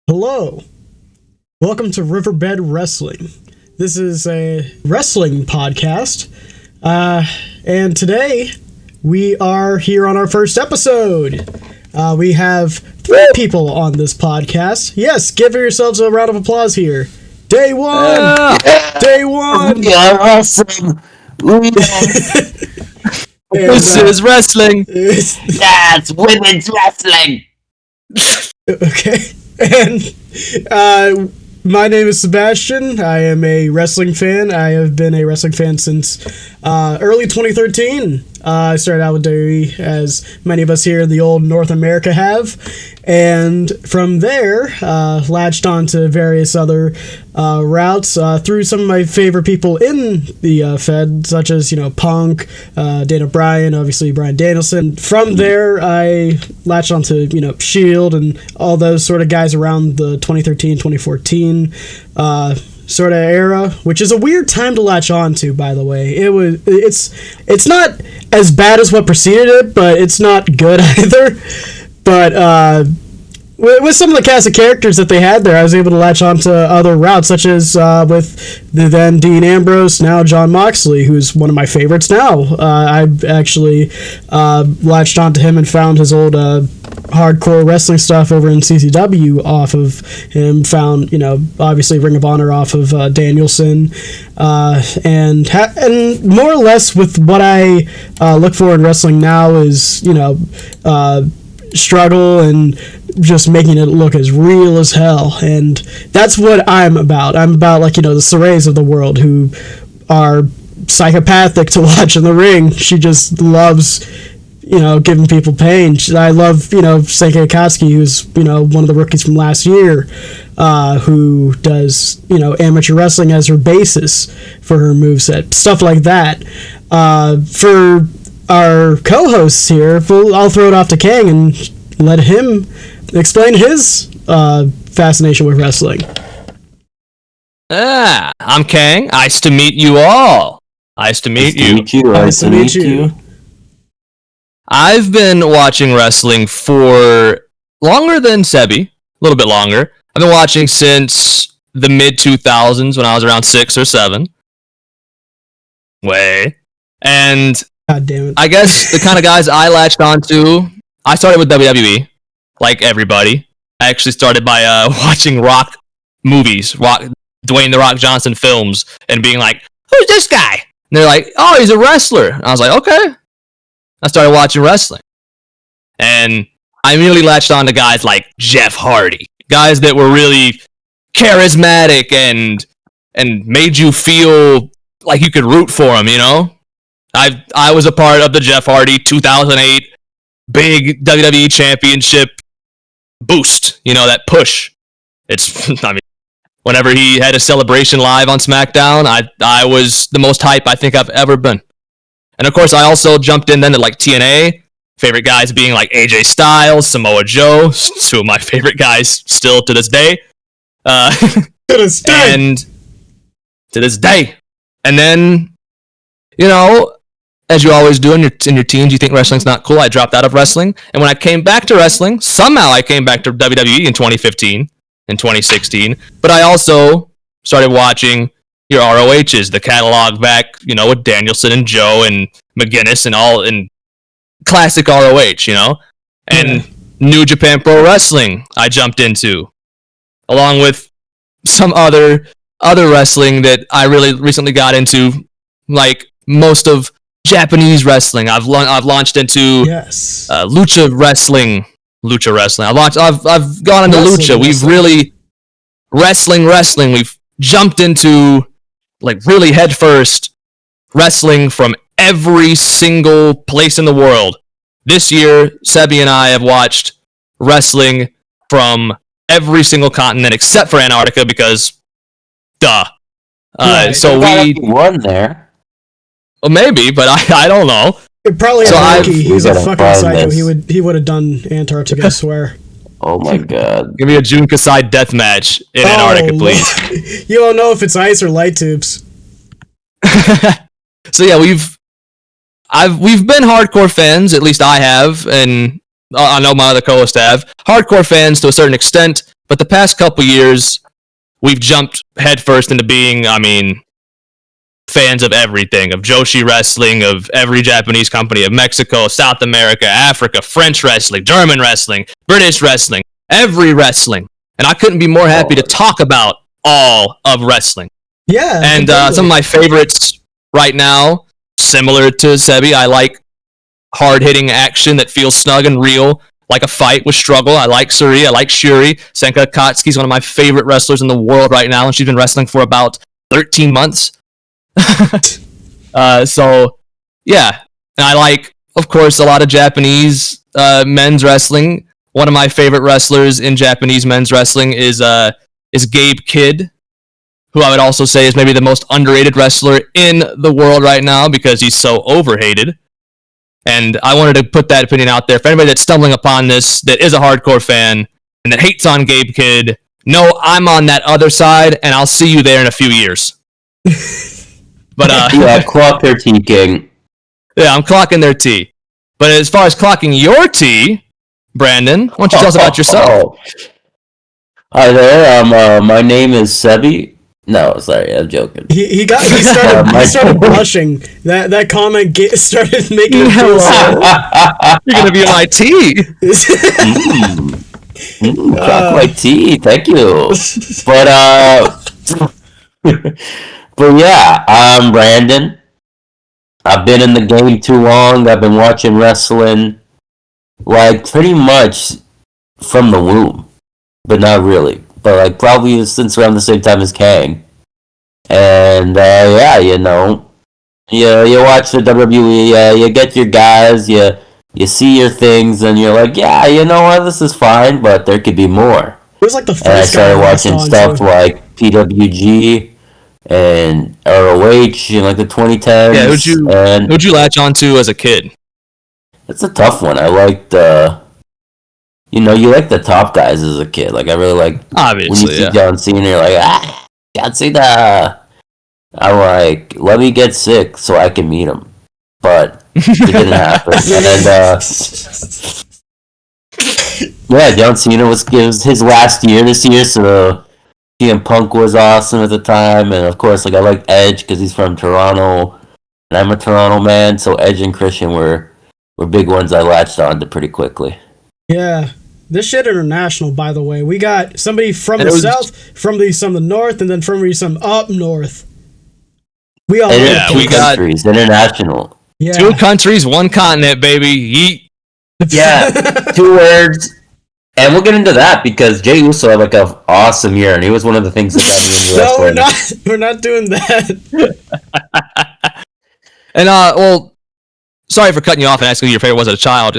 Hello, welcome to Riverbed Wrestling. This is a wrestling podcast, and today we are here on our first episode. We have 3 people on this podcast. Yes, give yourselves a round of applause here. Day one! Day one! Yeah, awesome! This is wrestling! Yes, women's wrestling! Okay. And my name is Sebastian. I am a wrestling fan. I have been a wrestling fan since early 2013. I started out with WWE, as many of us here in the old North America have. And from there, latched on to various other routes through some of my favorite people in the Fed, such as, Punk, Dana Bryan, obviously Bryan Danielson. From there, I latched onto, Shield and all those sort of guys around the 2013, 2014 sort of era, which is a weird time to latch on to, by the way. It's not as bad as what preceded it, but it's not good either. But with some of the cast of characters that they had there, I was able to latch on to other routes, such as with the then Dean Ambrose, now Jon Moxley, who's one of my favorites now. I actually latched onto him and found his old hardcore wrestling stuff over in CCW off of him. Found, obviously Ring of Honor off of Danielson, and more or less with what I look for in wrestling now is, struggle and just making it look as real as hell. And that's what I'm about. I'm about, the Sarays of the world who are psychopathic to watch in the ring. She just loves, giving people pain. I love, Seiki Akatsuki, who's, one of the rookies from last year, who does, amateur wrestling as her basis for her moveset. Stuff like that. For our co-hosts here, I'll throw it off to Kang and let him explain his fascination with wrestling. I'm Kang. Nice to meet you all. Nice to meet you. Nice to meet you. I've been watching wrestling for longer than Sebby. A little bit longer. I've been watching since the mid-2000s when I was around 6 or 7. And God damn it. I guess the kind of guys I latched onto, I started with WWE, like everybody. I actually started by watching Rock movies, Dwayne "The Rock" Johnson films, and being like, who's this guy? And they're like, oh, he's a wrestler. And I was like, okay. I started watching wrestling. And I immediately latched on to guys like Jeff Hardy, guys that were really charismatic and made you feel like you could root for them, I was a part of the Jeff Hardy 2008 big WWE Championship boost, that push. Whenever he had a celebration live on SmackDown, I was the most hype I think I've ever been. And of course, I also jumped in then to TNA, favorite guys being like AJ Styles, Samoa Joe, 2 of my favorite guys still to this day. To this day. And to this day. And then, as you always do in your teens, you think wrestling's not cool. I dropped out of wrestling. And when I came back to wrestling, somehow I came back to WWE in 2015 and 2016. But I also started watching your ROHs, the catalog back, with Danielson and Joe and McGuinness and all in classic ROH, And New Japan Pro Wrestling I jumped into, along with some other wrestling that I really recently got into, like most of Japanese wrestling. I've launched into lucha wrestling. I've gone into lucha. We've really wrestling. We've jumped into really headfirst wrestling from every single place in the world. This year, Sebby and I have watched wrestling from every single continent except for Antarctica because, duh. So we won there. Well, maybe, but I don't know. Probably he's a fucking psycho. He would have done Antarctica, I swear. Oh my god. Give me a Jun Kasai death match in Antarctica, please. You don't know if it's ice or light tubes. So yeah, we've been hardcore fans, at least I have, and I know my other co-hosts have. Hardcore fans to a certain extent, But the past couple years, we've jumped headfirst into being, fans of everything, of Joshi wrestling, of every Japanese company, of Mexico, South America, Africa, French wrestling, German wrestling, British wrestling, every wrestling. And I couldn't be more happy to talk about all of wrestling. Yeah. And some of my favorites right now, similar to Sebby, I like hard-hitting action that feels snug and real, like a fight with struggle. I like Suri. I like Shuri. Senka Akatsuki's one of my favorite wrestlers in the world right now, and she's been wrestling for about 13 months. So, yeah. And I like, of course, a lot of Japanese men's wrestling. One of my favorite wrestlers in Japanese men's wrestling is Gabe Kidd, who I would also say is maybe the most underrated wrestler in the world right now because he's so overhated. And I wanted to put that opinion out there for anybody that's stumbling upon this, that is a hardcore fan, and that hates on Gabe Kidd. No, I'm on that other side, and I'll see you there in a few years. But yeah, clock their tea, King. Yeah, I'm clocking their tea. But as far as clocking your tea, Brandon, why don't you tell us about yourself? Hi there. My name is Sebby. No, sorry, I'm joking. He started blushing. That comment started making him feel sad. You're gonna be my tea. Clock my tea, thank you. But yeah, I'm Brandon. I've been in the game too long. I've been watching wrestling, like, pretty much from the womb. But not really. But, like, probably since around the same time as Kang. And, yeah, you know, you watch the WWE, you get your guys, you see your things, and you're like, yeah, you know what, this is fine, but there could be more. It was like the first and I started watching stuff like PWG and ROH in like the 2010s. Yeah, who'd you latch onto as a kid? It's a tough one. I liked, you like the top guys as a kid. Like, I really like, obviously, when you see John Cena, you're like, John Cena. I'm like, let me get sick so I can meet him. But it didn't happen. And yeah, John Cena was his last year this year, so CM Punk was awesome at the time, and of course, like, I like Edge because he's from Toronto, and I'm a Toronto man, so Edge and Christian were big ones I latched on to pretty quickly. Yeah, this shit international, by the way. We got somebody from the south, from the north, and then from some up north. We all we got countries, international. Yeah. 2 countries, 1 continent, baby. Yeet. Yeah, 2 words. And we'll get into that because Jey Uso had like an awesome year, and he was one of the things that got me into wrestling. No, we're not doing that. And well, sorry for cutting you off and asking who your favorite was as a child.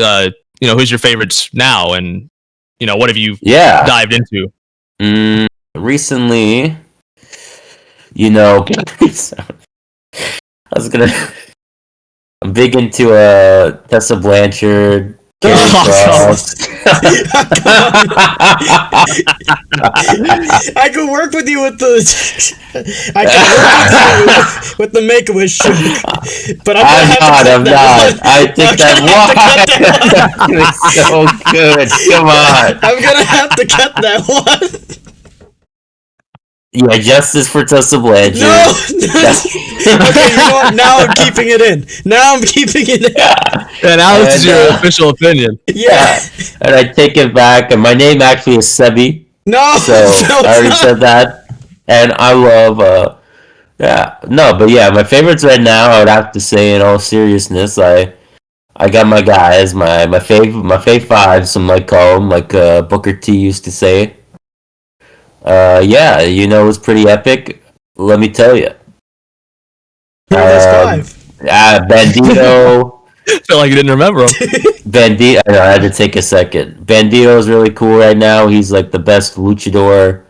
Who's your favorites now, and what have you dived into? Recently, I'm big into Tessa Blanchard. I could work with you with the with the Make-A-Wish joke, but I'm not. I think that was so good. Come on. I'm gonna have to cut that one. Yeah, justice for Tessa Blanchard. No. Okay, you know what? Now I'm keeping it in. Yeah, now this is your official opinion. Yeah. And I take it back. And my name actually is Sebby. No. So I already said that. And I love. My favorites right now, I would have to say, in all seriousness, I got my guys, my fave 5, some might call them, like Booker T used to say. It was pretty epic. Let me tell you. That's 5. Bandito. I feel like you didn't remember him. Bandito. I had to take a second. Bandito is really cool right now. He's like the best luchador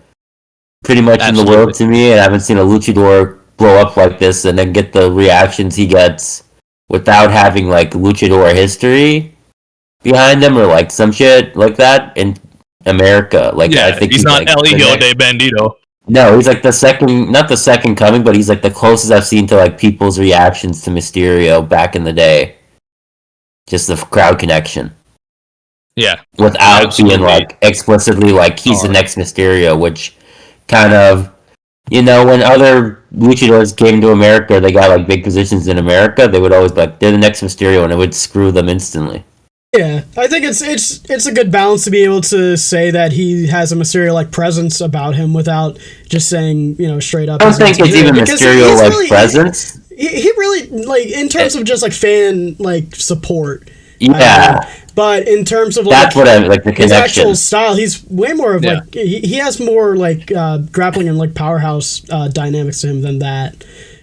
pretty much in the world to me. And I haven't seen a luchador blow up like this and then get the reactions he gets without having like luchador history behind him or like some shit like that in America. Like, yeah, I think he's not like El Hijo de Bandito. No, he's like not the second coming, but he's like the closest I've seen to like people's reactions to Mysterio back in the day. Just the crowd connection. Yeah. without Absolutely. being like explicitly like he's the next Mysterio, which kind of, you know, when other luchadors came to America, they got like big positions in America, they would always be like, they're the next Mysterio, and it would screw them instantly. Yeah, I think it's a good balance to be able to say that he has a Mysterio-like presence about him without just saying, you know, straight up. I don't think it's even Mysterio-like really, presence. He really, like, in terms of just like fan like support. Yeah. But in terms of like that's what I like, the his connection. actual style, he's way more of like he has more like grappling and like powerhouse dynamics to him than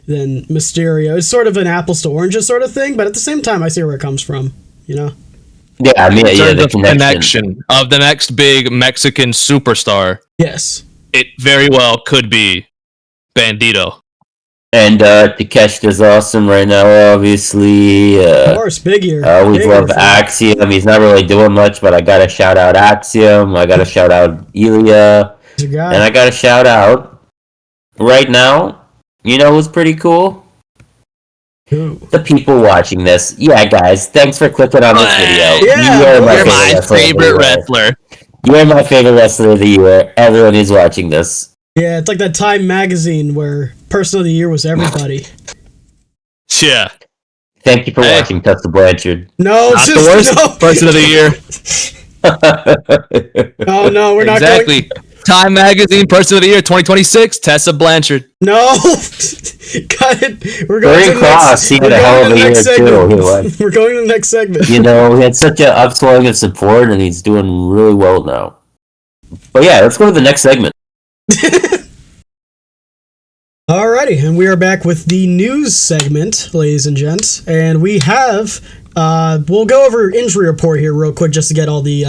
Mysterio. It's sort of an apples to oranges sort of thing, but at the same time, I see where it comes from. You know. Yeah, I mean, the connection of the next big Mexican superstar. Yes. It very well could be Bandito. And Takeshita's awesome right now, obviously. Of course, big ear. I always love Axiom. He's not really doing much, but I gotta shout out Axiom. I gotta shout out Ilya. And I gotta shout out, right now, you know who's pretty cool? Who? The people watching this. Yeah, guys, thanks for clicking on this video. Yeah, you're my favorite wrestler. You're my favorite wrestler of the year. Everyone who's watching this. Yeah, it's like that Time magazine where Person of the Year was everybody. Yeah. Thank you for watching Tessa Blanchard. No, not the worst Person of the Year. Oh no, we're not exactly. Time Magazine Person of the Year 2026, Tessa Blanchard. No, got it. We're going to the next. He had a hell of a year too. We're going to the next segment. You know, he had such an upswing of support, and he's doing really well now. But yeah, let's go to the next segment. Alrighty, and we are back with the news segment, ladies and gents, and we have we'll go over injury report here real quick just to get all the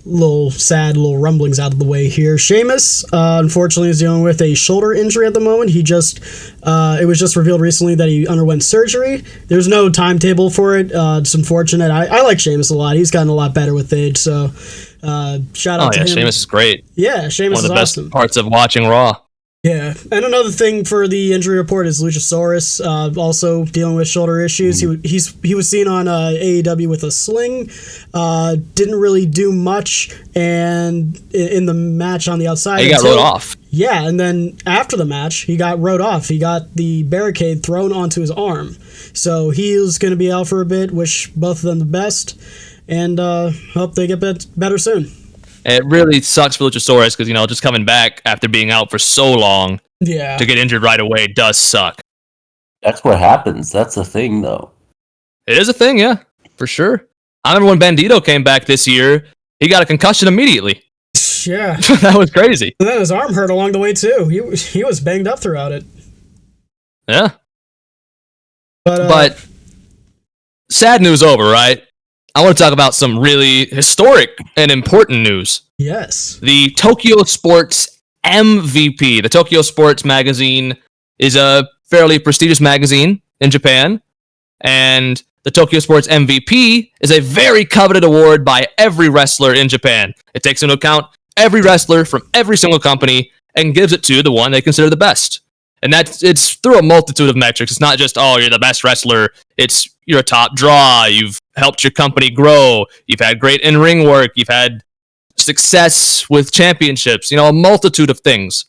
little rumblings out of the way here. Sheamus unfortunately is dealing with a shoulder injury at the moment. He just it was just revealed recently that he underwent surgery. There's no timetable for it. It's unfortunate. I like Sheamus a lot. He's gotten a lot better with age, so shout out to him. Sheamus is great. Yeah, Sheamus is awesome. One of the best parts of watching Raw. Yeah, and another thing for the injury report is Luchasaurus also dealing with shoulder issues. He was seen on AEW with a sling, didn't really do much, and in the match on the outside, he got rode off. Yeah, and then after the match, he got rode off. He got the barricade thrown onto his arm, so he's going to be out for a bit. Wish both of them the best, and hope they get better soon. It really sucks for Luchasaurus because, you know, just coming back after being out for so long to get injured right away does suck. That's what happens. That's a thing, though. It is a thing, yeah, for sure. I remember when Bandito came back this year, he got a concussion immediately. Yeah. That was crazy. And then his arm hurt along the way, too. He was banged up throughout it. Yeah. But sad news over, right? I want to talk about some really historic and important news. Yes. The Tokyo Sports MVP. The Tokyo Sports magazine is a fairly prestigious magazine in Japan. And the Tokyo Sports MVP is a very coveted award by every wrestler in Japan. It takes into account every wrestler from every single company and gives it to the one they consider the best. And it's through a multitude of metrics. It's not just, oh, you're the best wrestler. It's you're a top draw. You've helped your company grow. You've had great in-ring work. You've had success with championships. You know, a multitude of things.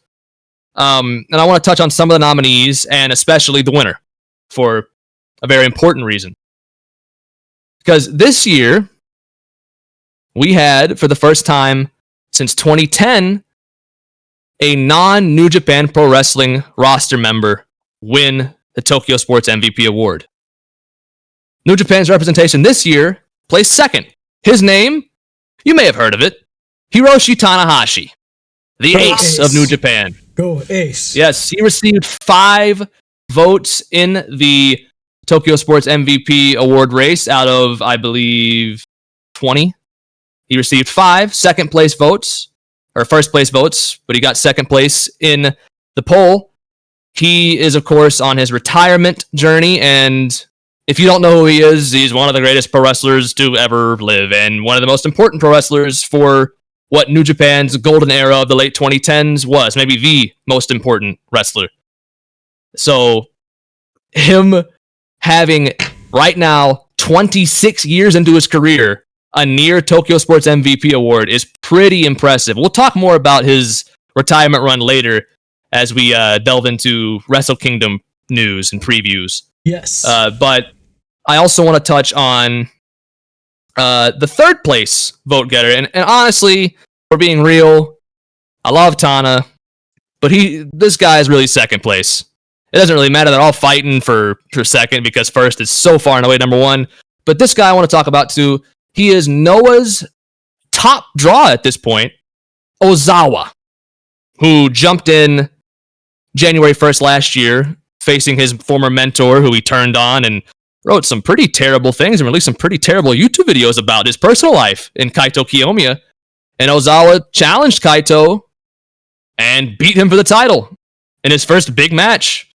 And I want to touch on some of the nominees and especially the winner for a very important reason. Because this year, we had, for the first time since 2010, a non-New Japan Pro Wrestling roster member win the Tokyo Sports MVP award. New Japan's representation this year placed second. His name, you may have heard of it, Hiroshi Tanahashi, the ace of New Japan. Go Ace. Yes, he received 5 votes in the Tokyo Sports MVP award race out of, I believe, 20. He received 5 second place votes, or first place votes, but he got second place in the poll. He is, of course, on his retirement journey, and if you don't know who he is, he's one of the greatest pro wrestlers to ever live, and one of the most important pro wrestlers for what New Japan's golden era of the late 2010s was, maybe the most important wrestler. So, him having, right now, 26 years into his career, a near Tokyo Sports MVP award is pretty impressive. We'll talk more about his retirement run later as we delve into Wrestle Kingdom news and previews. Yes. But I also want to touch on the third place vote getter. And honestly, for being real, I love Tana, but this guy is really second place. It doesn't really matter. They're all fighting for second because first is so far and away number one. But this guy I want to talk about too. He is Noah's top draw at this point, Ozawa, who jumped in January 1st last year, facing his former mentor, who he turned on and wrote some pretty terrible things and released some pretty terrible YouTube videos about his personal life in Kaito Kiyomiya. And Ozawa challenged Kaito and beat him for the title in his first big match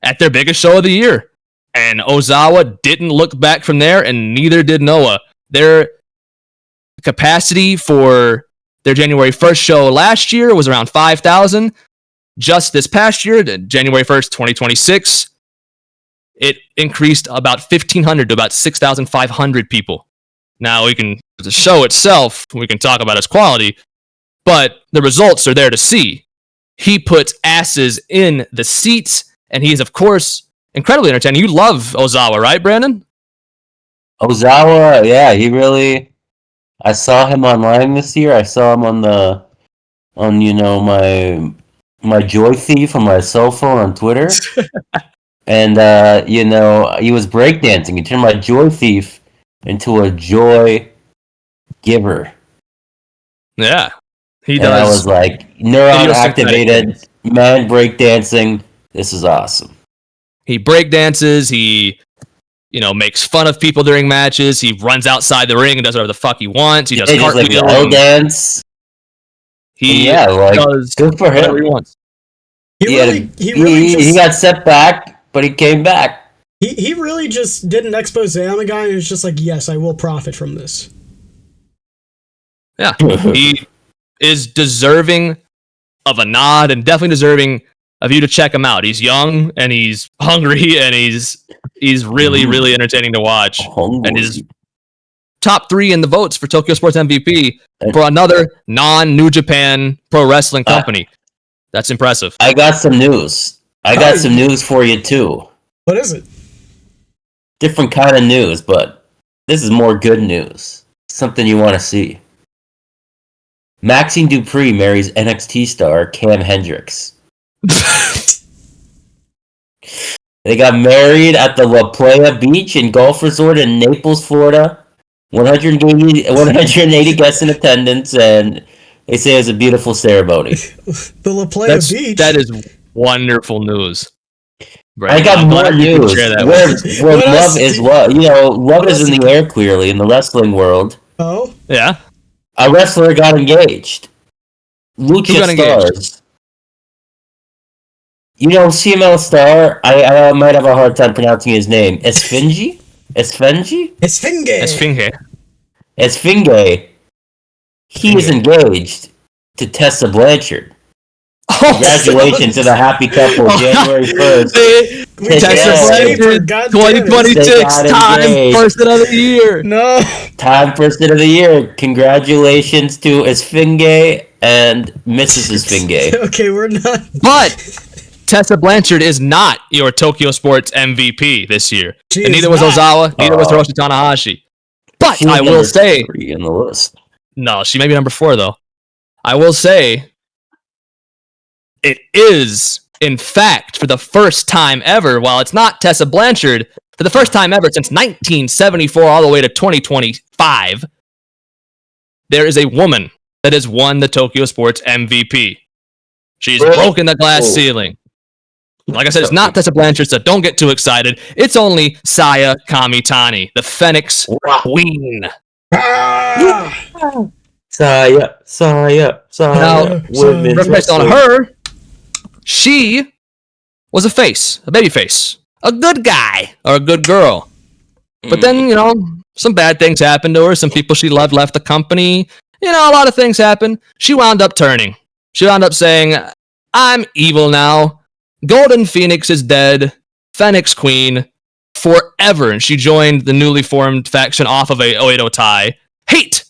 at their biggest show of the year. And Ozawa didn't look back from there, and neither did Noah. Their capacity for their January 1st show last year was around 5,000. Just this past year, January 1st, 2026, it increased about 1,500 to about 6,500 people. Now, the show itself, we can talk about its quality, but the results are there to see. He puts asses in the seats, and he is, of course, incredibly entertaining. You love Ozawa, right, Brandon? Ozawa, yeah, he really. I saw him online this year. I saw him on my Joy feed from my cell phone on Twitter, and he was breakdancing. He turned my Joy thief into a joy giver. Yeah, he and does. I was like, neuron activated, man breakdancing. This is awesome. He breakdances. He makes fun of people during matches. He runs outside the ring and does whatever the fuck he wants. He does cartwheels. Like dance. He does good for him. He wants. He got set back, but he came back. He really just did an expose on the guy and was just like, yes, I will profit from this. Yeah, he is deserving of a nod and definitely deserving of you to check him out. He's young and he's hungry and he's really, really entertaining to watch. And his top 3 in the votes for Tokyo Sports MVP for another non-New Japan pro wrestling company. That's impressive. I got some news. I got some news for you too. What is it? Different kind of news, but this is more good news. Something you want to see. Maxine Dupree marries NXT star Cam Hendricks. They got married at the La Playa Beach and Golf Resort in Naples, Florida. 180 guests in attendance, and they say it's a beautiful ceremony. The La Playa Beach. That is wonderful news. Right. I got more news. Where love is love. Love is in the air clearly in the wrestling world. Oh? Yeah. A wrestler got engaged. Lucha Stars. CML Star, I might have a hard time pronouncing his name. Esfinge? He is engaged to Tessa Blanchard. Congratulations to the happy couple, January 1st. Tessa Blanchard, 2026, time person of the year. No. Time person of the year. Congratulations to Esfinge and Mrs. Esfinge. Okay, we're not. But Tessa Blanchard is not your Tokyo Sports MVP this year. And neither was Ozawa, neither was Hiroshi Tanahashi. But I will say, 3 in the list. No, she may be number 4 though. I will say, it is, in fact, for the first time ever, while it's not Tessa Blanchard, for the first time ever since 1974 all the way to 2025, there is a woman that has won the Tokyo Sports MVP. She's broken the glass ceiling. Like I said, it's not Tessa Blanchard, so don't get too excited. It's only Saya Kamitani, the Phoenix Queen. Saya. Now, reflect on her. She was a baby face, a good guy or a good girl. But then, some bad things happened to her. Some people she loved left the company. A lot of things happened. She wound up turning. She wound up saying, I'm evil now. Golden Phoenix is dead. Phoenix Queen forever. And she joined the newly formed faction off of a Oedo Tai. hate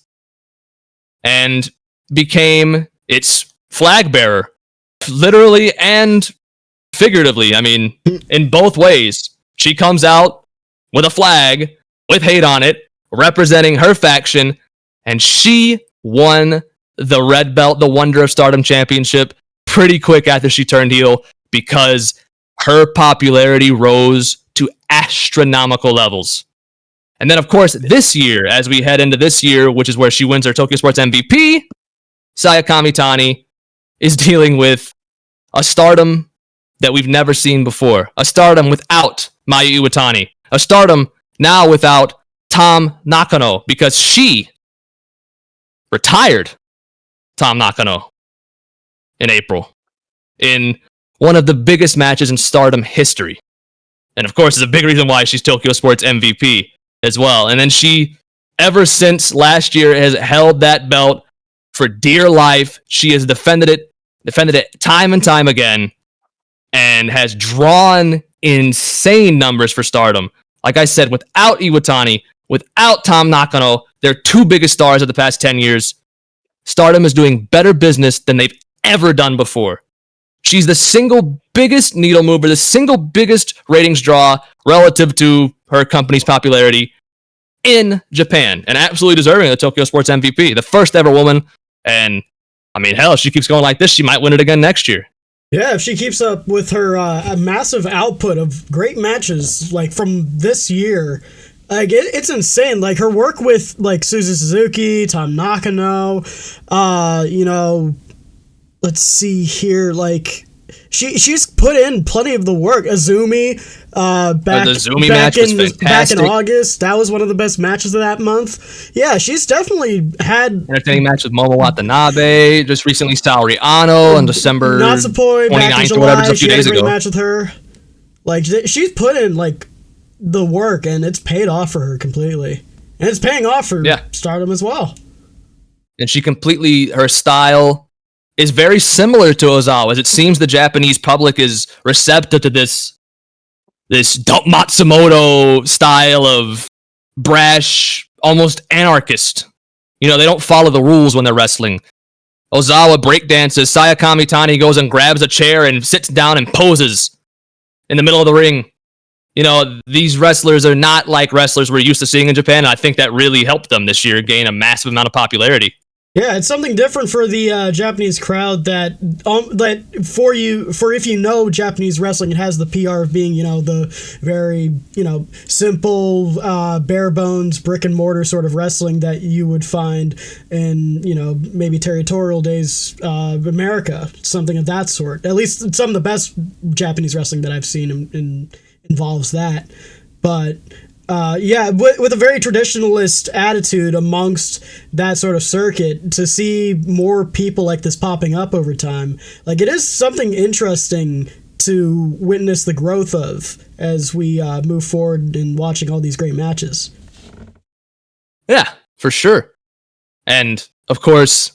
and became its flag bearer, literally and figuratively. I mean, in both ways. She comes out with a flag with hate on it, representing her faction, and she won the red belt, the Wonder of Stardom Championship, pretty quick after she turned heel because her popularity rose to astronomical levels. And then, of course, this year, as we head into this year, which is where she wins her Tokyo Sports MVP, Saya Kamitani is dealing with a stardom that we've never seen before. A stardom without Mayu Iwatani. A stardom now without Tom Nakano, because she retired Tom Nakano in April in one of the biggest matches in Stardom history. And of course, it's a big reason why she's Tokyo Sports MVP as well. And then she, ever since last year, has held that belt for dear life. She has defended it time and time again, and has drawn insane numbers for Stardom. Like I said, without Iwatani, without Tom Nakano, their two biggest stars of the past 10 years, Stardom is doing better business than they've ever done before. She's the single biggest needle mover, the single biggest ratings draw relative to her company's popularity in Japan, and absolutely deserving of the Tokyo Sports MVP. The first ever woman, and I mean, hell, if she keeps going like this, she might win it again next year. Yeah, if she keeps up with her a massive output of great matches, like from this year, like it's insane. Like her work with like Suzu Suzuki, Tom Nakano, let's see here, like she's put in plenty of the work. Azumi, back in August, that was one of the best matches of that month. Yeah, she's definitely had entertaining match with Momo Watanabe. Just recently, Saori Ano on December 29th or whatever, just a few days ago. Match with her, like she's put in like the work, and it's paid off for her completely, and it's paying off for Stardom as well. And she completely, her style is very similar to Ozawa's. It seems the Japanese public is receptive to this Matsumoto style of brash, almost anarchist. You know, they don't follow the rules when they're wrestling. Ozawa breakdances. Saya Kamitani goes and grabs a chair and sits down and poses in the middle of the ring. You know, these wrestlers are not like wrestlers we're used to seeing in Japan, and I think that really helped them this year gain a massive amount of popularity. Yeah, it's something different for the Japanese crowd that if you know Japanese wrestling, it has the PR of being, the very, simple, bare bones, brick and mortar sort of wrestling that you would find in, maybe territorial days of America, something of that sort. At least some of the best Japanese wrestling that I've seen involves that. But with a very traditionalist attitude amongst that sort of circuit, to see more people like this popping up over time, like it is something interesting to witness the growth of as we move forward in watching all these great matches. Yeah, for sure. And of course,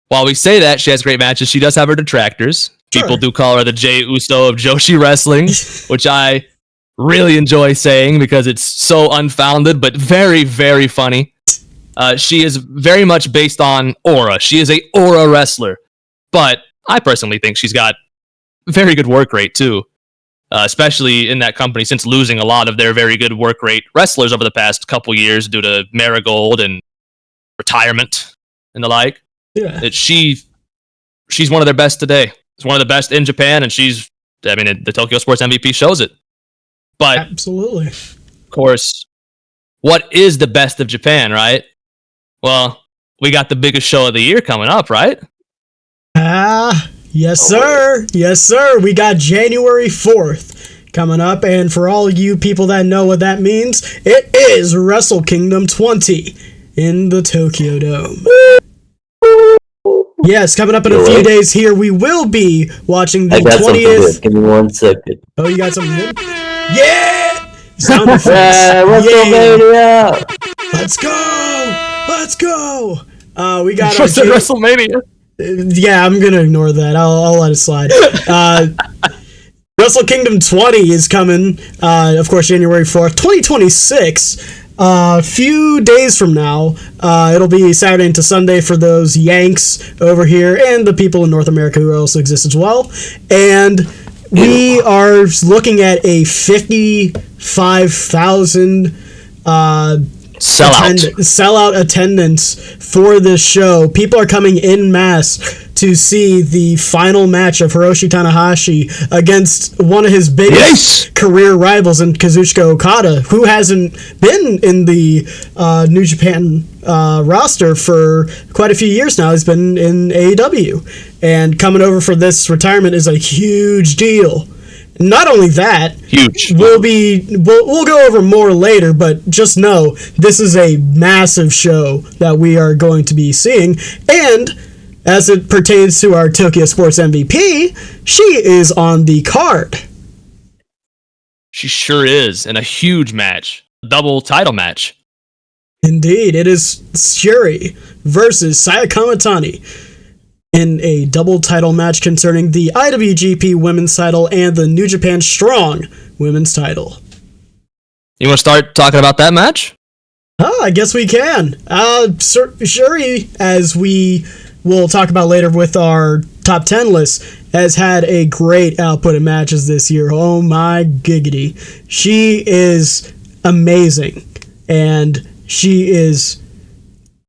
while we say that she has great matches, she does have her detractors. Sure. People do call her the Jey Uso of Joshi wrestling, which I really enjoy saying because it's so unfounded, but very, very funny. She is very much based on aura. She is a aura wrestler, but I personally think she's got very good work rate too, especially in that company since losing a lot of their very good work rate wrestlers over the past couple years due to Marigold and retirement and the like. Yeah, she's one of their best today. It's one of the best in Japan, and the Tokyo Sports MVP shows it. But absolutely, of course, what is the best of Japan, right? Well, we got the biggest show of the year coming up, right? Yes, sir. Yes, sir. We got January 4th coming up, and for all you people that know what that means, it is Wrestle Kingdom 20 in the Tokyo Dome. Yes, coming up in a few days here, we will be watching the 20th. Give me 1 second. Oh, you got something good? Yeah! Sound effects. WrestleMania! Let's go! Let's go! We got our WrestleMania. Yeah, I'm gonna ignore that. I'll let it slide. Wrestle Kingdom 20 is coming, of course, January 4th, 2026. a few days from now, it'll be Saturday into Sunday for those Yanks over here and the people in North America who also exist as well. And we are looking at a 55,000 sellout attendance for this show. People are coming in masse to see the final match of Hiroshi Tanahashi against one of his biggest career rivals in Kazuchika Okada, who hasn't been in the New Japan roster for quite a few years now. He's been in AEW, and coming over for this retirement is a huge deal. Not only that, we'll go over more later, but just know this is a massive show that we are going to be seeing. And as it pertains to our Tokyo Sports MVP, she is on the card. She sure is, in a huge match, double title match. Indeed, it is Shuri versus Saya Kamitani in a double title match concerning the IWGP Women's title and the New Japan Strong Women's title. You want to start talking about that match? I guess we can. Shuri, as we will talk about later with our top 10 list, has had a great output in matches this year. Oh my giggity. She is amazing. And she is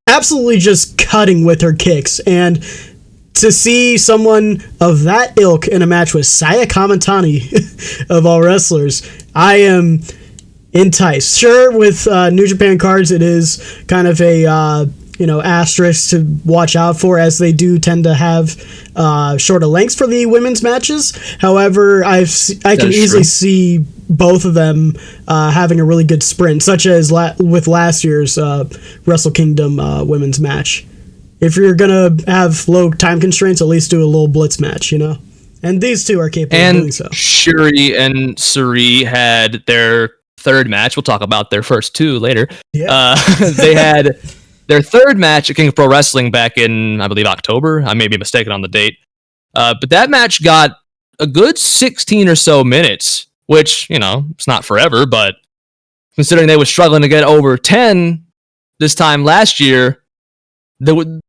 absolutely just cutting with her kicks. And to see someone of that ilk in a match with Saya Kamitani, of all wrestlers, I am enticed. Sure, with New Japan cards, it is kind of a asterisk to watch out for, as they do tend to have shorter lengths for the women's matches. However, I can easily see both of them having a really good sprint, such as with last year's Wrestle Kingdom women's match. If you're going to have low time constraints, at least do a little blitz match, And these two are capable of doing so. And Shuri and Suri had their third match. We'll talk about their first two later. Yeah. They had their third match at King of Pro Wrestling back in, I believe, October. I may be mistaken on the date. But that match got a good 16 or so minutes, which, it's not forever, but considering they were struggling to get over 10 this time last year,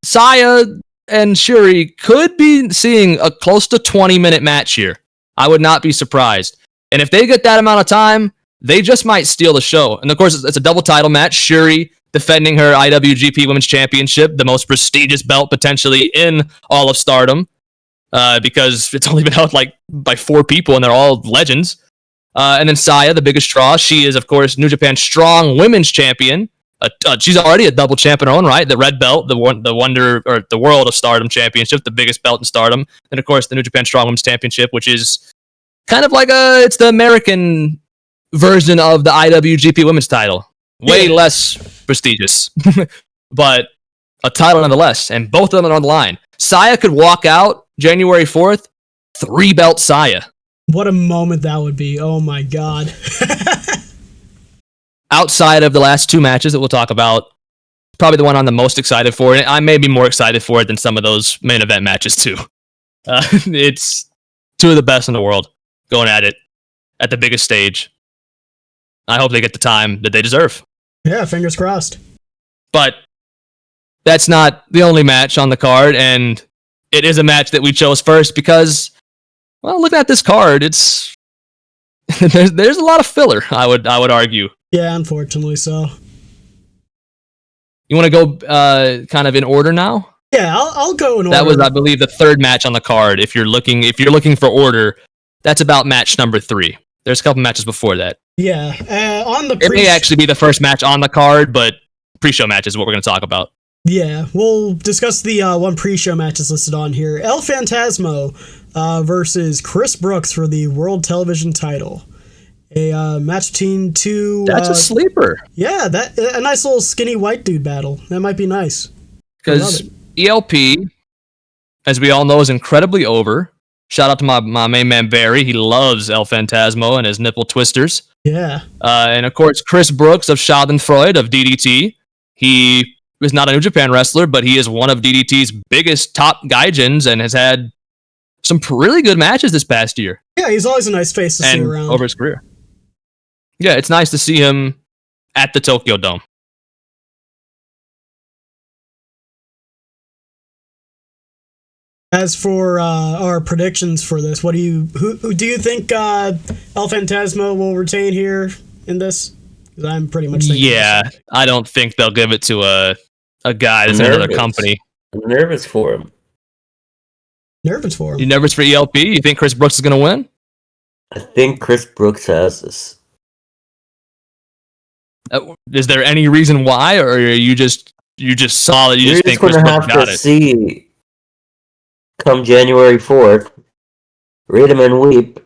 Saya and Shuri could be seeing a close to 20-minute match here. I would not be surprised. And if they get that amount of time, they just might steal the show. And of course, it's a double title match. Shuri defending her IWGP Women's Championship, the most prestigious belt potentially in all of Stardom, because it's only been held by 4 people, and they're all legends. And then Saya, the biggest draw, she is, of course, New Japan Strong Women's Champion. She's already a double champ in her own right. The red belt, the Wonder or the World of Stardom Championship, the biggest belt in Stardom, and of course the New Japan Strong Women's Championship, which is kind of like it's the American version of the IWGP Women's title. Way less prestigious, but a title nonetheless. And both of them are on the line. Saya could walk out January 4th, 3-belt Saya. What a moment that would be! Oh my god. Outside of the last 2 matches that we'll talk about, probably the one I'm the most excited for, and I may be more excited for it than some of those main event matches too. It's 2 of the best in the world going at it at the biggest stage. I hope they get the time that they deserve. Yeah, fingers crossed. But that's not the only match on the card, and it is a match that we chose first because, well, looking at this card, it's there's a lot of filler, I would argue. Yeah, unfortunately so. You want to go kind of in order now? Yeah, I'll go in order. That was, I believe, the third match on the card. If you're looking for order, that's about match number 3. There's a couple matches before that. Yeah, it may actually be the first match on the card, but pre-show match is what we're going to talk about. Yeah, we'll discuss the one pre-show match is listed on here. El Phantasmo versus Chris Brooks for the World Television title. A match between 2... That's a sleeper. Yeah, a nice little skinny white dude battle. That might be nice. Because ELP, as we all know, is incredibly over. Shout out to my main man Barry. He loves El Phantasmo and his nipple twisters. Yeah. And of course, Chris Brooks of Schadenfreude of DDT. He is not a New Japan wrestler, but he is one of DDT's biggest top gaijins and has had some really good matches this past year. Yeah, he's always a nice face to see around over his career. Yeah, it's nice to see him at the Tokyo Dome. As for our predictions for this, who do you think El Phantasmo will retain here in this? Because I'm pretty much thinking I don't think they'll give it to a guy that's in another company. I'm nervous for him. Nervous for him. You nervous for ELP? You think Chris Brooks is going to win? I think Chris Brooks has this. Is there any reason why, or are you just saw that you just think Chris Brooks got it? See, come January 4th, read him and weep.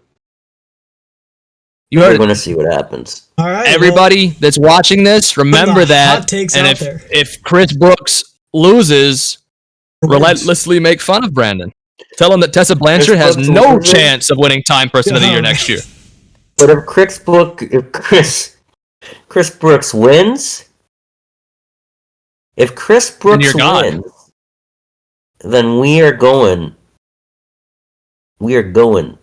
We're going to see what happens. All right, everybody that's watching this, remember that. And if Chris Brooks loses, relentlessly make fun of Brandon. Tell him that Tessa Blanchard has no chance of winning Time Person of the Year next year. But if Chris Brooks wins, then we are going. We're going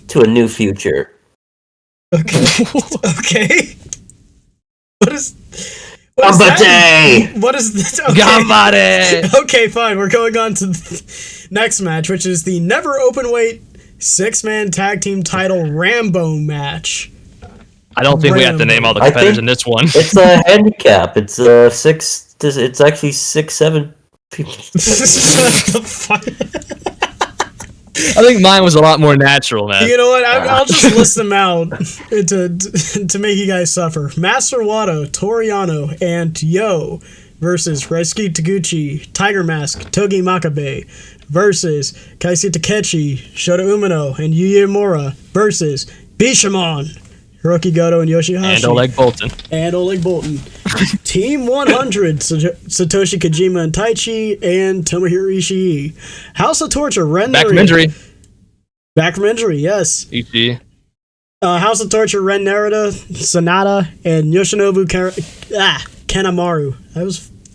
to a new future. Okay. Okay. What is this? Okay. Okay, fine. We're going on to the next match, which is the never openweight 6-man tag team title Rambo match. I don't think we have to name all the competitors in this one. It's a handicap. It's six. It's actually 6-7 people. What the fuck? I think mine was a lot more natural, man. You know what? I'll just list them out to make you guys suffer. Master Wato, Toriano, and Yo versus Reisuke Taguchi, Tiger Mask, Togi Makabe versus Kaisi Takechi, Shota Umino, and Yuya Mura versus Bishamon, Hiroki Goto, and Yoshihashi. And Oleg Bolton. Team 100, Satoshi Kojima and Taichi, and Tomohiro Ishii. House of Torture, Ren Back from injury. Back from injury, yes. Ishii. House of Torture, Ren Narita, Sonata, and Yoshinobu Kanemaru.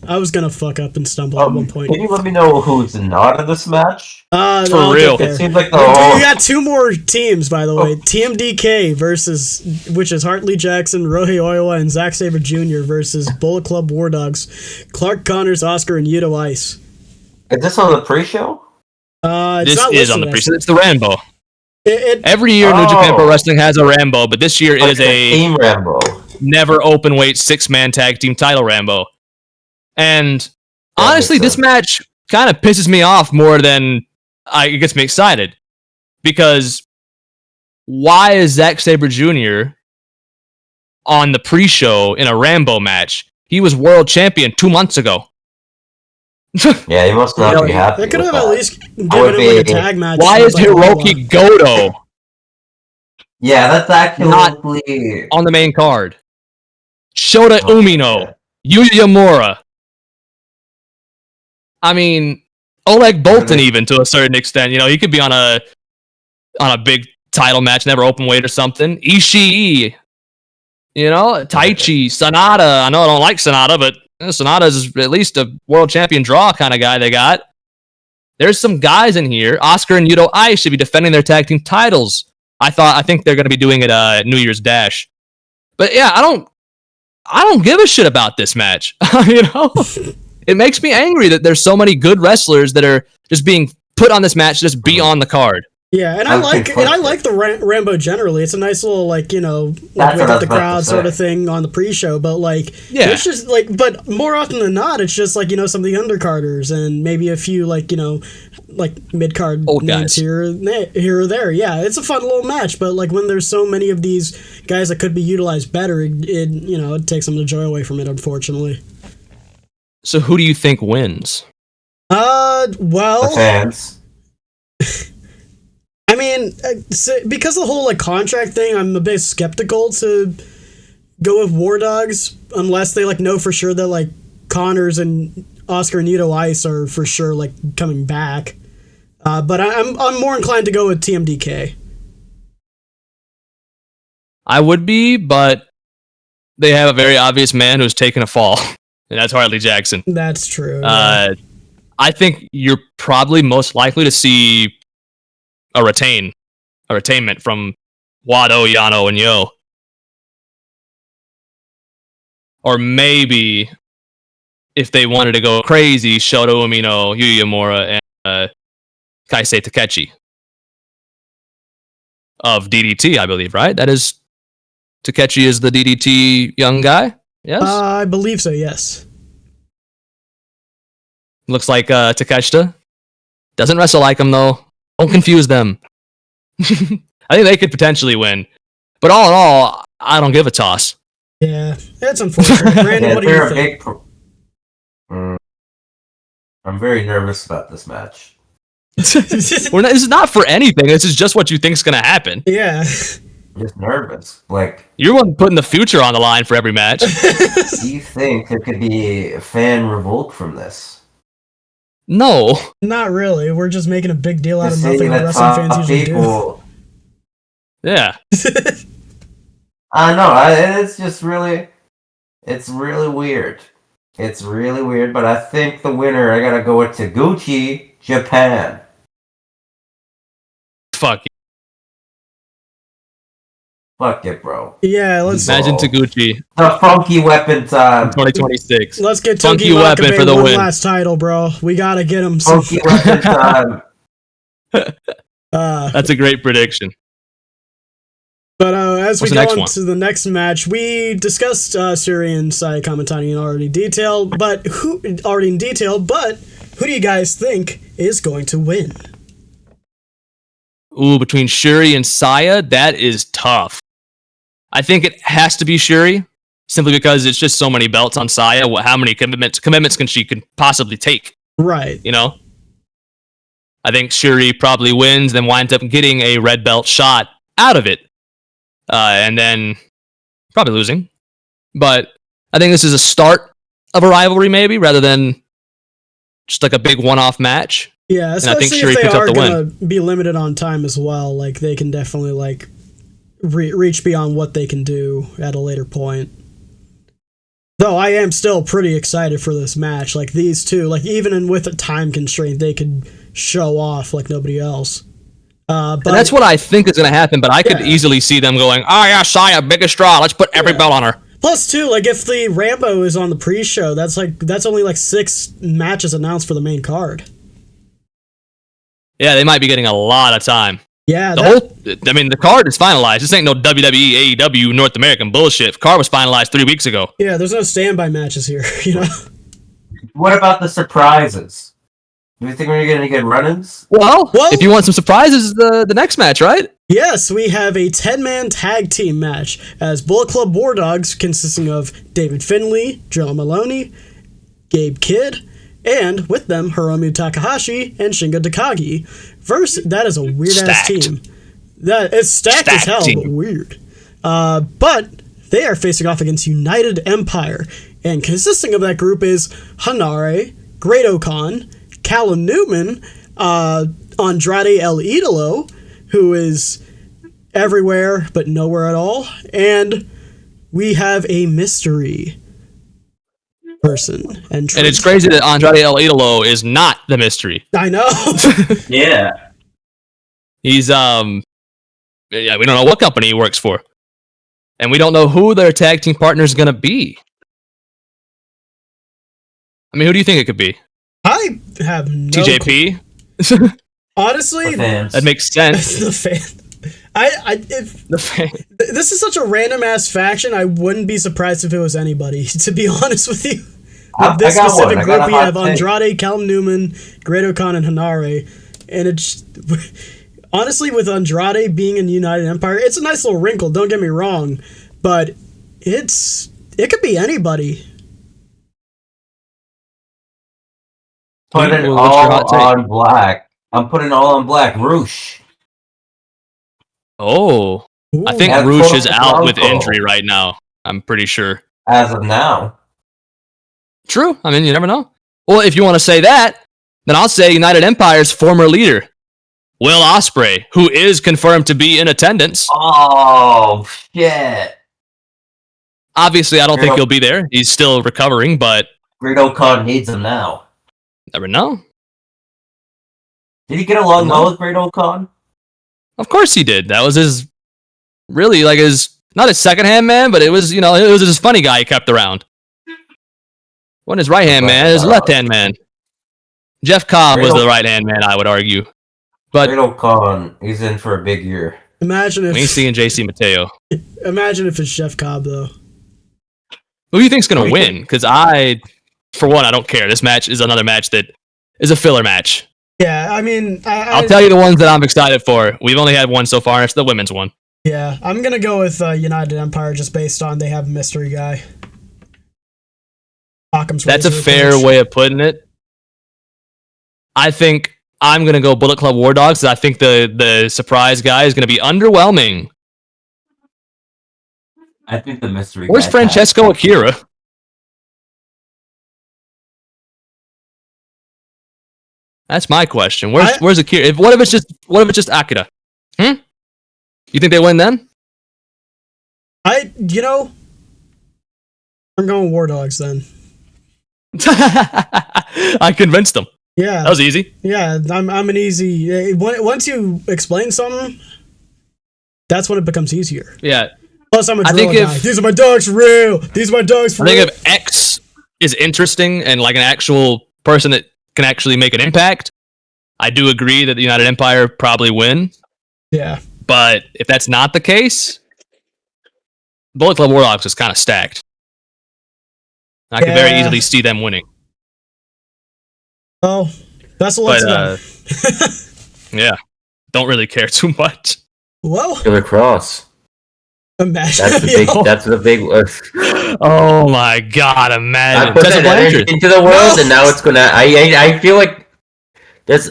I was gonna fuck up and stumble at one point. Can you let me know who's not in this match? For real. It seems like we got two more teams, by the way. TMDK which is Hartley Jackson, Rohei Oiwa, and Zack Sabre Jr. versus Bullet Club War Dogs, Clark Connors, Oscar, and Yuto Ice. Is this on the pre-show? This is on the pre-show. It's the Rambo. Every year, New Japan Pro Wrestling has a Rambo, but this year it is a Team Rambo. Never open weight 6-man tag team title Rambo. And honestly, this match kind of pisses me off more than it gets me excited. Because why is Zack Sabre Jr. on the pre-show in a Rambo match? He was world champion 2 months ago. Yeah, he must not be happy. They could have at least given him like a tag match. Why is Hiroki Goto? Yeah, that's actually not on the main card. Shota Umino, Yuya Mura. I mean, Oleg Bolton even to a certain extent. You know, he could be on a big title match, never open weight or something. Ishii, you know, Taichi, Sonata. I know I don't like Sonata, but Sonata's at least a world champion draw kind of guy they got. There's some guys in here. Oscar and Yuto Ice should be defending their tag team titles. I think they're going to be doing it at New Year's Dash. But yeah, I don't give a shit about this match. You know, it makes me angry that there's so many good wrestlers that are just being put on this match to just be on the card. Yeah, and I like the Rambo generally. It's a nice little wake up the crowd sort of thing on the pre-show. But it's just but more often than not, it's just some of the undercarders and maybe a few mid card names here or there. Yeah, it's a fun little match. But when there's so many of these guys that could be utilized better, it takes some of the joy away from it, unfortunately. So who do you think wins? The fans. I mean, because of the whole contract thing, I'm a bit skeptical to go with War Dogs unless they know for sure that Connors and Oscar and Yuto Ice are for sure coming back. But I'm more inclined to go with TMDK. I would be, but they have a very obvious man who's taken a fall, and that's Hartley Jackson. That's true. Yeah. I think you're probably most likely to see a retainment from Wato, Yano, and Yo. Or maybe if they wanted to go crazy, Shota Umino, Yuya Uemura, and Kaisei Takechi of DDT, I believe, right? That is, Takechi is the DDT young guy? Yes? I believe so, yes. Looks like Takeshita. Doesn't wrestle like him, though. Don't confuse them. I think they could potentially win. But all in all, I don't give a toss. Yeah, that's unfortunate. Brandon, what do you think? I'm very nervous about this match. This is not for anything. This is just what you think's going to happen. Yeah. I'm just nervous. Like, You're one putting the future on the line for every match. do you think there could be a fan revolt from this? No. Not really. We're just making a big deal out of Just nothing saying that that wrestling fans top usually do. people. Yeah. I know. It's just really, it's really weird. It's really weird, but I think the winner, I gotta go with Taguchi, Japan. Fuck. Fuck it, bro. Yeah, let's Imagine Taguchi, The funky weapon time. 2026. let's get Funky Toki weapon Makabe for the one win. last title, bro. We gotta get him some. Funky weapon time. That's a great prediction. But as What's we the go next on one? to the next match, we discussed Suri and Saya Kamitani in already detail. But who do you guys think is going to win? Ooh, between Shuri and Saya, that is tough. I think it has to be Shuri, simply because it's just so many belts on Saya. How many commitments can she possibly take? Right. You know? I think Shuri probably wins, then winds up getting a red belt shot out of it. And then probably losing. But I think this is a start of a rivalry, maybe, rather than just like a big one-off match. Yeah, And I think especially Shuri if they picks up are the going to be limited on time as well. Like, they can definitely, like, reach beyond what they can do at a later point. Though I am still pretty excited for this match. Like, these two, like, even with a time constraint, they could show off like nobody else. But And that's what I think is going to happen, but I could easily see them going, oh yeah, Saya, biggest draw, let's put every belt on her. Plus, too, like, if the Rambo is on the pre-show, that's only like 6 matches announced for the main card. Yeah, they might be getting a lot of time. Yeah, The card is finalized. This ain't no WWE, AEW, North American bullshit. The card was finalized 3 weeks ago. yeah, there's no standby matches here, you know? What about the surprises? Do you think we're gonna get run-ins? Well, if you want some surprises, the next match, right? Yes, we have a 10-man tag team match as Bullet Club War Dogs, consisting of David Finlay, Joe Maloney, Gabe Kidd, and with them, Hiromu Takahashi and Shingo Takagi. That is a weird-ass team. It's stacked as hell, team. but weird. But they are facing off against United Empire, and consisting of that group is Hanare, Great Okan, Callum Newman, Andrade El Idolo, who is everywhere but nowhere at all, and we have a mystery person. And it's crazy that Andrade El Idolo is not the mystery. I know. Yeah. He's, we don't know what company he works for. And we don't know who their tag team partner is going to be. I mean, who do you think it could be? I have no TJP? Honestly, That makes sense. the fan. If The fan. this is such a random ass faction, I wouldn't be surprised if it was anybody. To be honest with you, with this I got specific one. I group, got a we hot have take. Andrade, Callum Newman, Great Okan, and Hanare, and it's honestly with Andrade being in United Empire, it's a nice little wrinkle. Don't get me wrong, but it could be anybody. Put it What's your hot all take? on black. I'm putting all on black. Roosh. Oh. Ooh. I think That's Roosh is Coco out with Blanco. injury right now. I'm pretty sure. As of now. True. I mean, you never know. Well, if you want to say that, then I'll say United Empire's former leader, Will Ospreay, who is confirmed to be in attendance. Oh, shit. Obviously, I don't think he'll be there. He's still recovering, but Great Okan needs him now. never know. Did he get along No. well with Great Okan? Of course he did. That was his, really, like his, not his second hand man, but it was, it was his funny guy he kept around. Wasn't his right hand man, his left hand man. Jeff Cobb was the right hand man, I would argue. But Riddle Khan, he's in for a big year. Imagine if we ain't seeing JC Mateo. Imagine if it's Jeff Cobb though. Who do you think's gonna win? Because for one, I don't care. This match is another match that is a filler match. Yeah, I mean, I'll tell you the ones that I'm excited for. We've only had one so far, and it's the women's one. Yeah, I'm gonna go with United Empire just based on they have a mystery guy. Occam's That's a razor fair approach. way of putting it. I think I'm gonna go Bullet Club War Dogs. I think the surprise guy is gonna be underwhelming. I think the mystery. Where's Francesco Akira? That's my question. Where's Akira? What if it's just Akira? You think they win then? I'm going War Dogs then. I convinced them. Yeah, That was easy. yeah. I'm an easy. Once you explain something, that's when it becomes easier. Yeah. Plus, I'm a I think drill guy. These are my dogs for real. These are my dogs for I real. think if X is interesting and like an actual person that can actually make an impact, I do agree that the United Empire probably win. Yeah. But if that's not the case, Bullet Club War Dogs is kind of stacked. I could very Yeah. easily see them winning. Oh, that's a lot to know. Yeah, don't really care too much. Well, Killer Cross. imagine. That's the big. That's the big. Oh my god, I imagine. put Tessa that energy Blanchard. into the world, No. and now it's gonna. I feel like there's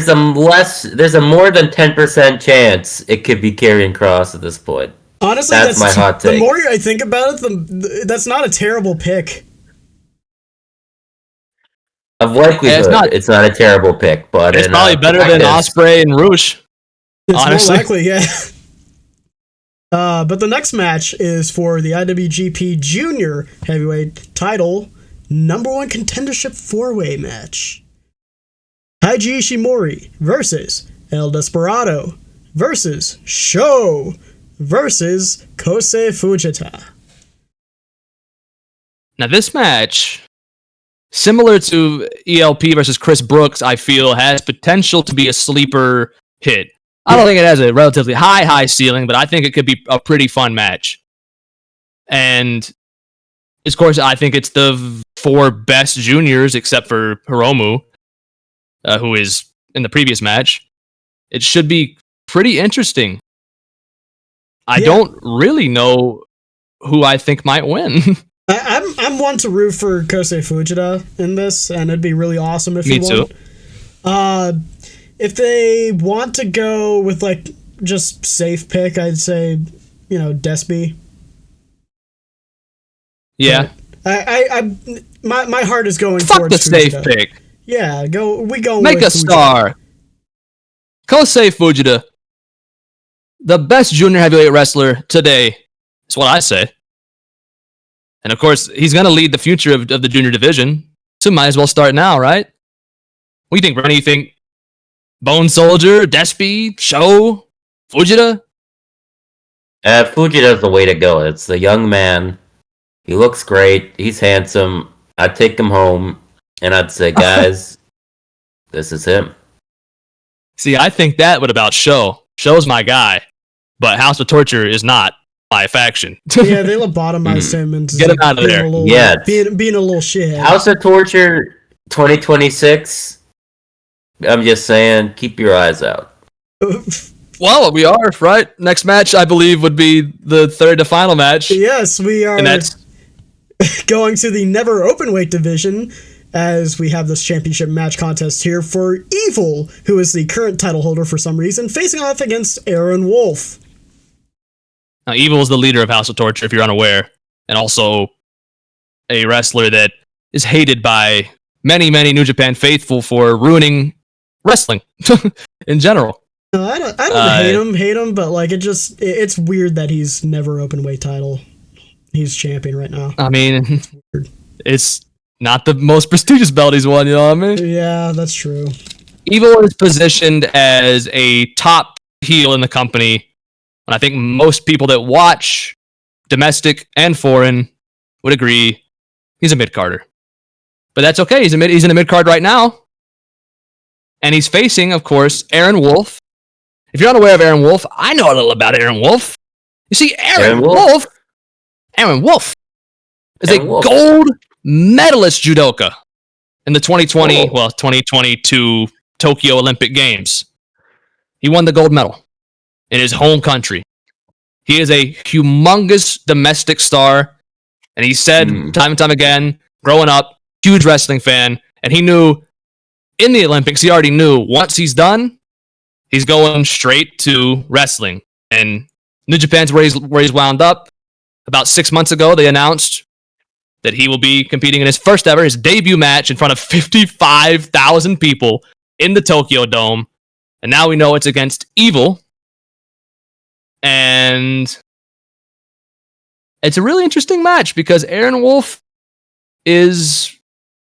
a more than 10% chance it could be Karrion Kross at this point. Honestly, That's my hot The take. more I think about it, that's not a terrible pick. Of likelihood, it's not a terrible pick, but It's probably better than Ospreay and Roosh. It's Honestly. more likely, yeah. But the next match is for the IWGP Junior Heavyweight Title #1 Contendership 4-Way match. Taiji Ishimori versus El Desperado versus Sho versus Kosei Fujita. Now this match, similar to ELP versus Chris Brooks, I feel has potential to be a sleeper hit. I don't think it has a relatively high ceiling, but I think it could be a pretty fun match. And of course, I think it's the 4 best juniors except for Hiromu, who is in the previous match. It should be pretty interesting. I don't really know who I think might win. I'm one to root for Kosei Fujita in this, and it'd be really awesome if he Me won. too. If they want to go with like just safe pick, I'd say Despy. Yeah. My heart is going Fuck towards the safe Fujita. pick. Yeah, we go Make with a Fujita. star. Kosei Fujita, the best junior heavyweight wrestler today, is what I say. And of course, he's going to lead the future of the junior division, so might as well start now, right? What do you think, Bernie? You think Bone Soldier, Despy, Sho, Fujita? Fujita's the way to go. It's the young man. He looks great. He's handsome. I'd take him home, and I'd say, guys, this is him. See, I think that would about Sho. Sho's my guy, but House of Torture is not my faction. Yeah, they lobotomized him and Get him out of there. Being a little shithead. House of Torture 2026. I'm just saying, keep your eyes out. Well, we are, right? Next match, I believe, would be the third to final match. Yes, we are. And that's going to the never openweight division as we have this championship match contest here for Evil, who is the current title holder for some reason, facing off against Aaron Wolf. Now, Evil is the leader of House of Torture, if you're unaware, and also a wrestler that is hated by many New Japan faithful for ruining wrestling in general. No, I don't hate him, but like it's weird that he's never openweight title. He's champion right now. I mean, it's not the most prestigious belt he's won, you know what I mean? Yeah, that's true. Evil is positioned as a top heel in the company, and I think most people that watch domestic and foreign would agree he's a mid-carder. But that's okay. He's in the mid card right now. And he's facing, of course, Aaron Wolf. If you're unaware of Aaron Wolf, I know a little about Aaron Wolf. You see, Aaron Wolf is a gold medalist judoka in the 2022 Tokyo Olympic Games. He won the gold medal in his home country. He is a humongous domestic star. And he said time and time again, growing up, huge wrestling fan. And he knew in the Olympics, he already knew once he's done, he's going straight to wrestling. And New Japan's where he's wound up. About 6 months ago, they announced that he will be competing in his debut match in front of 55,000 people in the Tokyo Dome. And now we know it's against Evil. And it's a really interesting match because Aaron Wolf is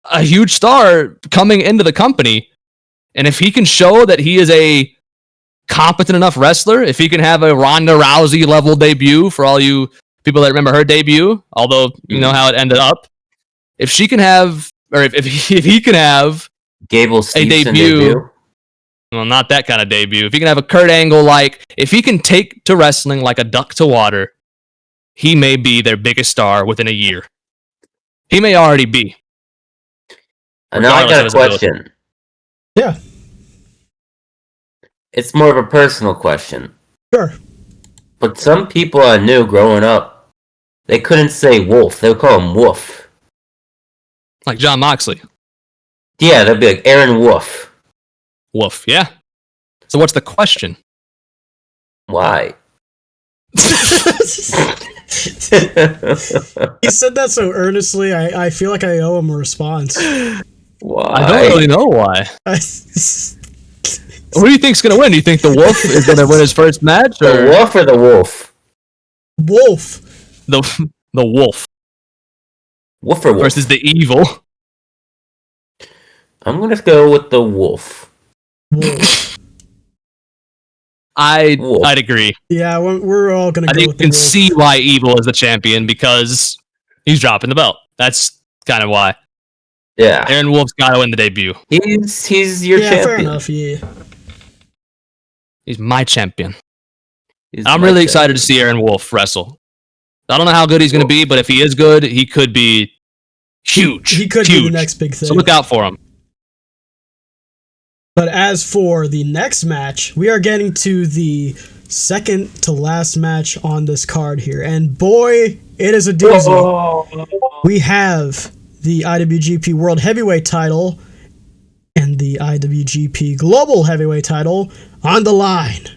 a huge star coming into the company. And if he can show that he is a competent enough wrestler, if he can have a Ronda Rousey level debut for all you people that remember her debut, although you know how it ended up, if she can have, or if he can have Gable Steveson debut. Well, not that kind of debut. If he can have a Kurt Angle if he can take to wrestling like a duck to water, he may be their biggest star within a year. He may already be. And now I got a question. Yeah. It's more of a personal question. Sure. But some people I knew growing up, they couldn't say Wolf. They would call him Wolf. Like John Moxley. Yeah, they'd be like Aaron Wolf. Wolf, yeah. So what's the question? Why? He said that so earnestly, I feel like I owe him a response. Why? I don't really know why. Who do you think's gonna win? Do you think the Wolf is gonna win his first match, or the Wolf or the Wolf? Wolf. The Wolf. Wolf or Wolf versus the Evil. I'm gonna go with the Wolf. Wolf. I'd agree. Yeah, we're all gonna. I think you can see why Evil is the champion because he's dropping the belt. That's kind of why. Yeah, Aaron Wolf's got to win the debut. He's your champion. Fair enough. Yeah. He's my champion. I'm really excited to see Aaron Wolf wrestle. I don't know how good he's going to be, but if he is good, he could be huge. He could be the next big thing. So look out for him. But as for the next match, we are getting to the second to last match on this card here. And boy, it is a doozy. Oh. We have the IWGP World Heavyweight title and the IWGP Global Heavyweight title on the line.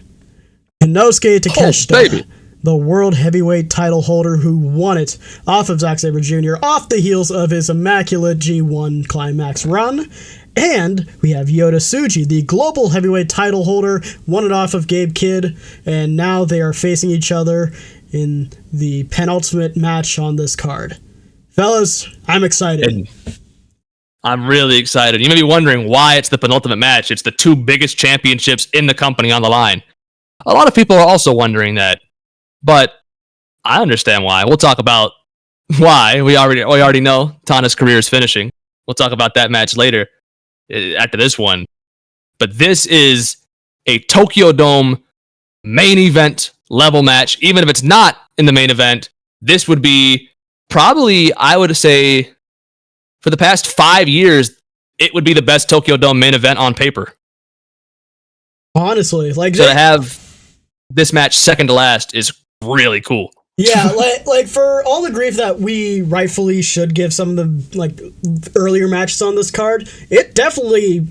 Inosuke Takeshita, the World Heavyweight title holder who won it off of Zack Sabre Jr., off the heels of his immaculate G1 Climax run. And we have Yota Tsuji, the Global Heavyweight title holder, won it off of Gabe Kidd, and now they are facing each other in the penultimate match on this card. Fellas, I'm excited. I'm really excited. You may be wondering why it's the penultimate match. It's the two biggest championships in the company on the line. A lot of people are also wondering that, but I understand why. We'll talk about why. We already know Tana's career is finishing. We'll talk about that match later after this one. But this is a Tokyo Dome main event level match. Even if it's not in the main event, this would be probably, I would say, for the past 5 years, it would be the best Tokyo Dome main event on paper. Honestly, so to have this match second to last is really cool. Yeah, like for all the grief that we rightfully should give some of the earlier matches on this card, it definitely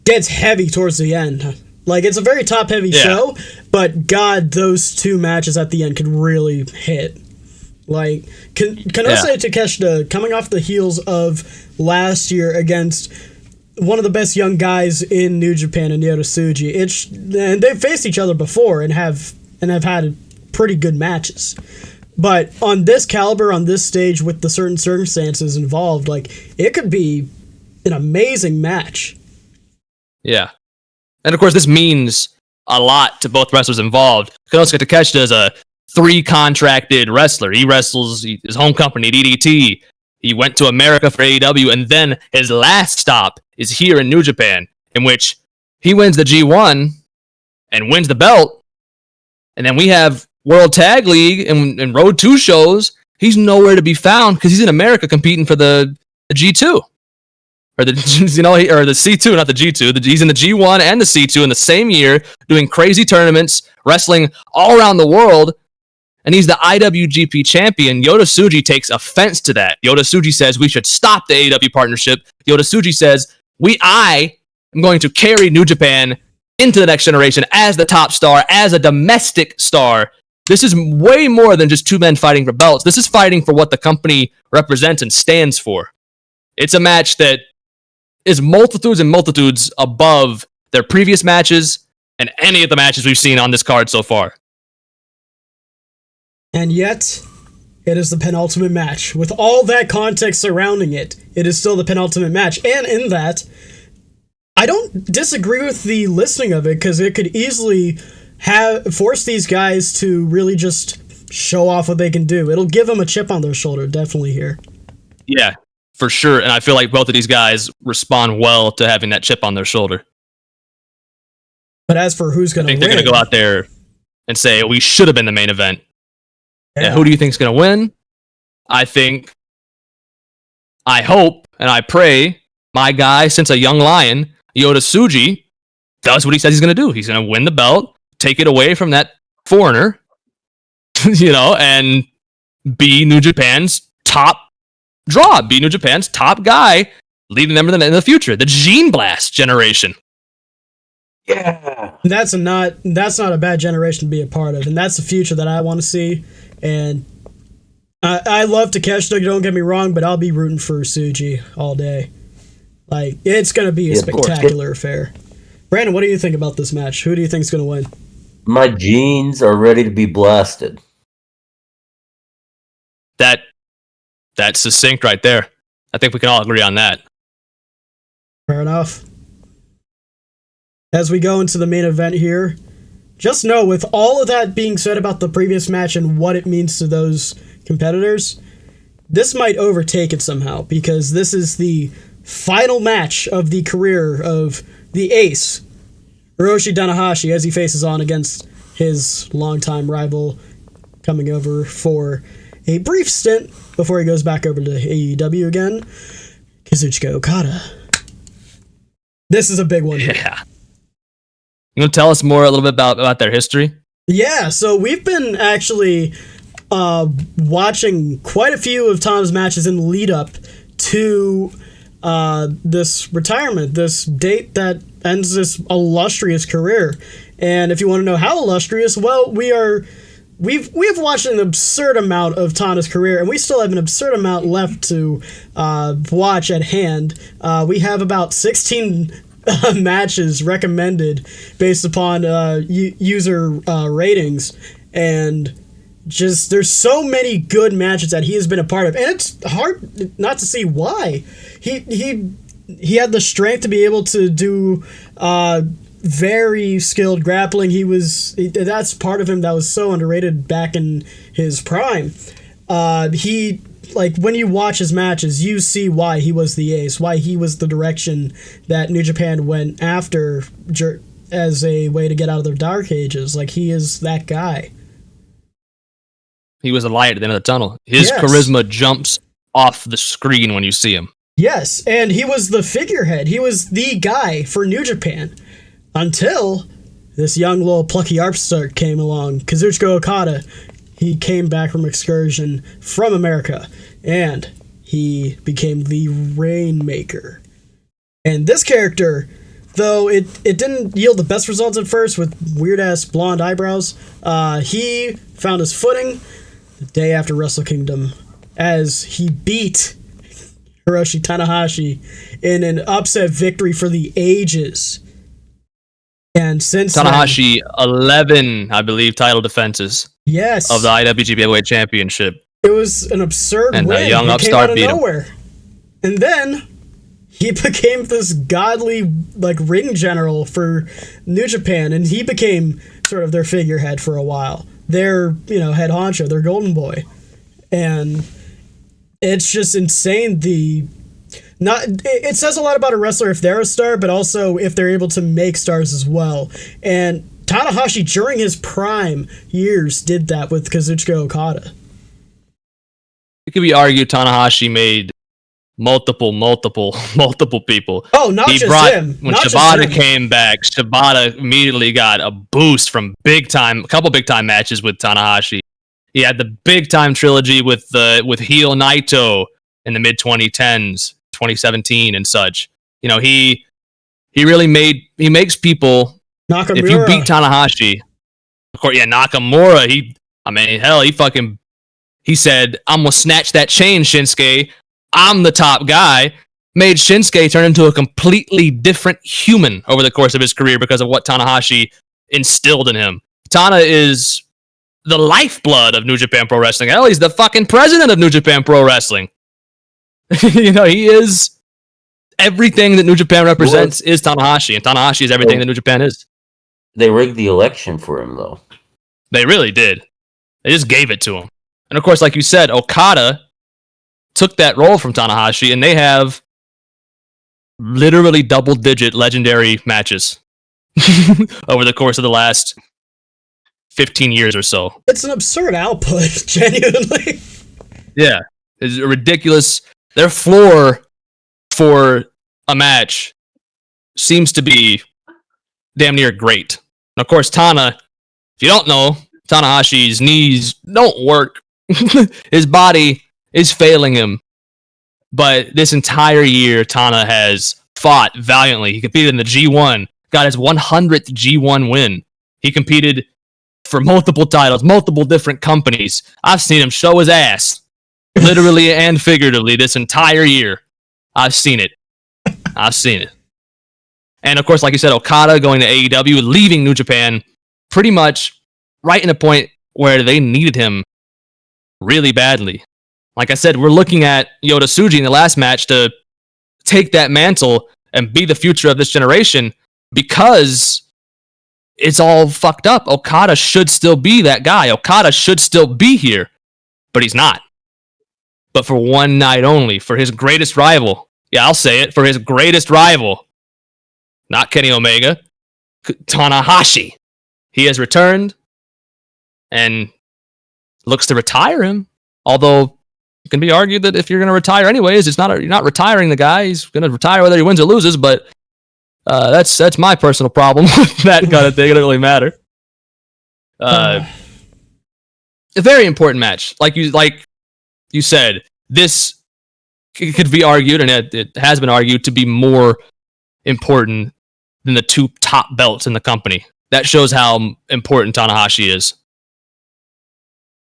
gets heavy towards the end. It's a very top heavy show, but God, those two matches at the end could really hit. Kanosuke Takeshita coming off the heels of last year against one of the best young guys in New Japan and Yota Tsuji. And they've faced each other before and have had pretty good matches. But on this caliber, on this stage, with the certain circumstances involved, it could be an amazing match. Yeah. And of course, this means a lot to both wrestlers involved. Kanosuke Takeshita is a 3 contracted wrestler. He wrestles his home company, DDT. He went to America for AEW, and then his last stop is here in New Japan, in which he wins the G1 and wins the belt. And then we have World Tag League and Road 2 shows. He's nowhere to be found because he's in America competing for the G2. Or the or the C2, not the G2. He's in the G1 and the C2 in the same year, doing crazy tournaments, wrestling all around the world. And he's the IWGP champion. Yota Tsuji takes offense to that. Yota Tsuji says we should stop the AEW partnership. Yota Tsuji says, I am going to carry New Japan into the next generation as the top star, as a domestic star. This is way more than just two men fighting for belts. This is fighting for what the company represents and stands for. It's a match that is multitudes and multitudes above their previous matches and any of the matches we've seen on this card so far. And yet, it is the penultimate match. With all that context surrounding it, it is still the penultimate match. And in that, I don't disagree with the listing of it, because it could easily force these guys to really just show off what they can do. It'll give them a chip on their shoulder, definitely here. Yeah, for sure. And I feel like both of these guys respond well to having that chip on their shoulder. But as for who's going to win... I think they're going to go out there and say, we should have been the main event. Yeah. And who do you think is going to win? I hope, and I pray, my guy, since a young lion, Yota Tsuji, does what he says he's going to do. He's going to win the belt, take it away from that foreigner, and be New Japan's top draw, be New Japan's top guy, leading them in the future, the Gene Blast generation. Yeah. That's not a bad generation to be a part of, and that's the future that I want to see. And I love Takeshita, don't get me wrong, but I'll be rooting for Tsuji all day. Like, it's going to be a spectacular affair. Brandon, what do you think about this match? Who do you think is going to win? My genes are ready to be blasted. That's succinct right there. I think we can all agree on that. Fair enough. As we go into the main event here, just know, with all of that being said about the previous match and what it means to those competitors, this might overtake it somehow, because this is the final match of the career of the ace, Hiroshi Tanahashi, as he faces on against his longtime rival, coming over for a brief stint before he goes back over to AEW again, Kazuchika Okada. This is a big one. Yeah. You want to tell us more a little bit about their history? Yeah, so we've been actually watching quite a few of Tom's matches in the lead up to this retirement, this date that ends this illustrious career. And if you want to know how illustrious, well, we've watched an absurd amount of Tana's career, and we still have an absurd amount left to watch at hand. We have about 16 matches recommended based upon user ratings, and just there's so many good matches that he has been a part of, and it's hard not to see why. He had the strength to be able to do very skilled grappling. That's part of him that was so underrated back in his prime. When you watch his matches, you see why he was the ace, why he was the direction that New Japan went after as a way to get out of their dark ages. Like, he is that guy. He was a light at the end of the tunnel. His charisma jumps off the screen when you see him. Yes, and he was the figurehead. He was the guy for New Japan until this young little plucky upstart came along, Kazuchika Okada. He came back from excursion from America, and he became the Rainmaker. And this character, though it didn't yield the best results at first with weird-ass blonde eyebrows, he found his footing the day after Wrestle Kingdom as he beat Hiroshi Tanahashi in an upset victory for the ages. And since Tanahashi, 11, I believe, title defenses. Yes. Of the IWGP Heavyweight Championship. It was an absurd and win. And a young he upstart came out beat of nowhere. him. And then he became this godly ring general for New Japan, and he became sort of their figurehead for a while. Their head honcho, their golden boy. And It's just insane. It says a lot about a wrestler if they're a star, but also if they're able to make stars as well. And Tanahashi, during his prime years, did that with Kazuchika Okada. It could be argued Tanahashi made multiple people. Oh, not he just brought, him. When Not just Shibata him. came back, Shibata immediately got a boost from a couple big time matches with Tanahashi. He had the big time trilogy with heel Naito in the mid 2010s, 2017 and such. You know, he really makes people. Nakamura. If you beat Tanahashi, of course, Nakamura. He said, "I'm gonna snatch that chain, Shinsuke. I'm the top guy." Made Shinsuke turn into a completely different human over the course of his career because of what Tanahashi instilled in him. Tana is the lifeblood of New Japan Pro Wrestling. Hell, he's the fucking president of New Japan Pro Wrestling. You know, he is everything that New Japan represents is Tanahashi, and Tanahashi is everything that New Japan is. They rigged the election for him, though. They really did. They just gave it to him. And of course, like you said, Okada took that role from Tanahashi, and they have literally double-digit legendary matches over the course of the last 15 years or so. It's an absurd output, genuinely. Yeah. It's ridiculous. Their floor for a match seems to be damn near great. And of course, Tana, if you don't know, Tanahashi's knees don't work. His body is failing him. But this entire year, Tana has fought valiantly. He competed in the G1, got his 100th G1 win. He competed for multiple titles, multiple different companies. I've seen him show his ass, literally and figuratively, this entire year. I've seen it. And of course, like you said, Okada going to AEW, leaving New Japan pretty much right in a point where they needed him really badly. Like I said, we're looking at Yota Tsuji in the last match to take that mantle and be the future of this generation because it's all fucked up. Okada should still be that guy. Okada should still be here, but he's not. But for one night only, for his greatest rival. Yeah, I'll say it. For his greatest rival. Not Kenny Omega. Tanahashi. He has returned and looks to retire him. Although it can be argued that if you're going to retire anyways, you're not retiring the guy. He's going to retire whether he wins or loses, but that's my personal problem with that kind of thing. It doesn't really matter. A very important match. Like you said, this could be argued, and it has been argued, to be more important than the two top belts in the company. That shows how important Tanahashi is.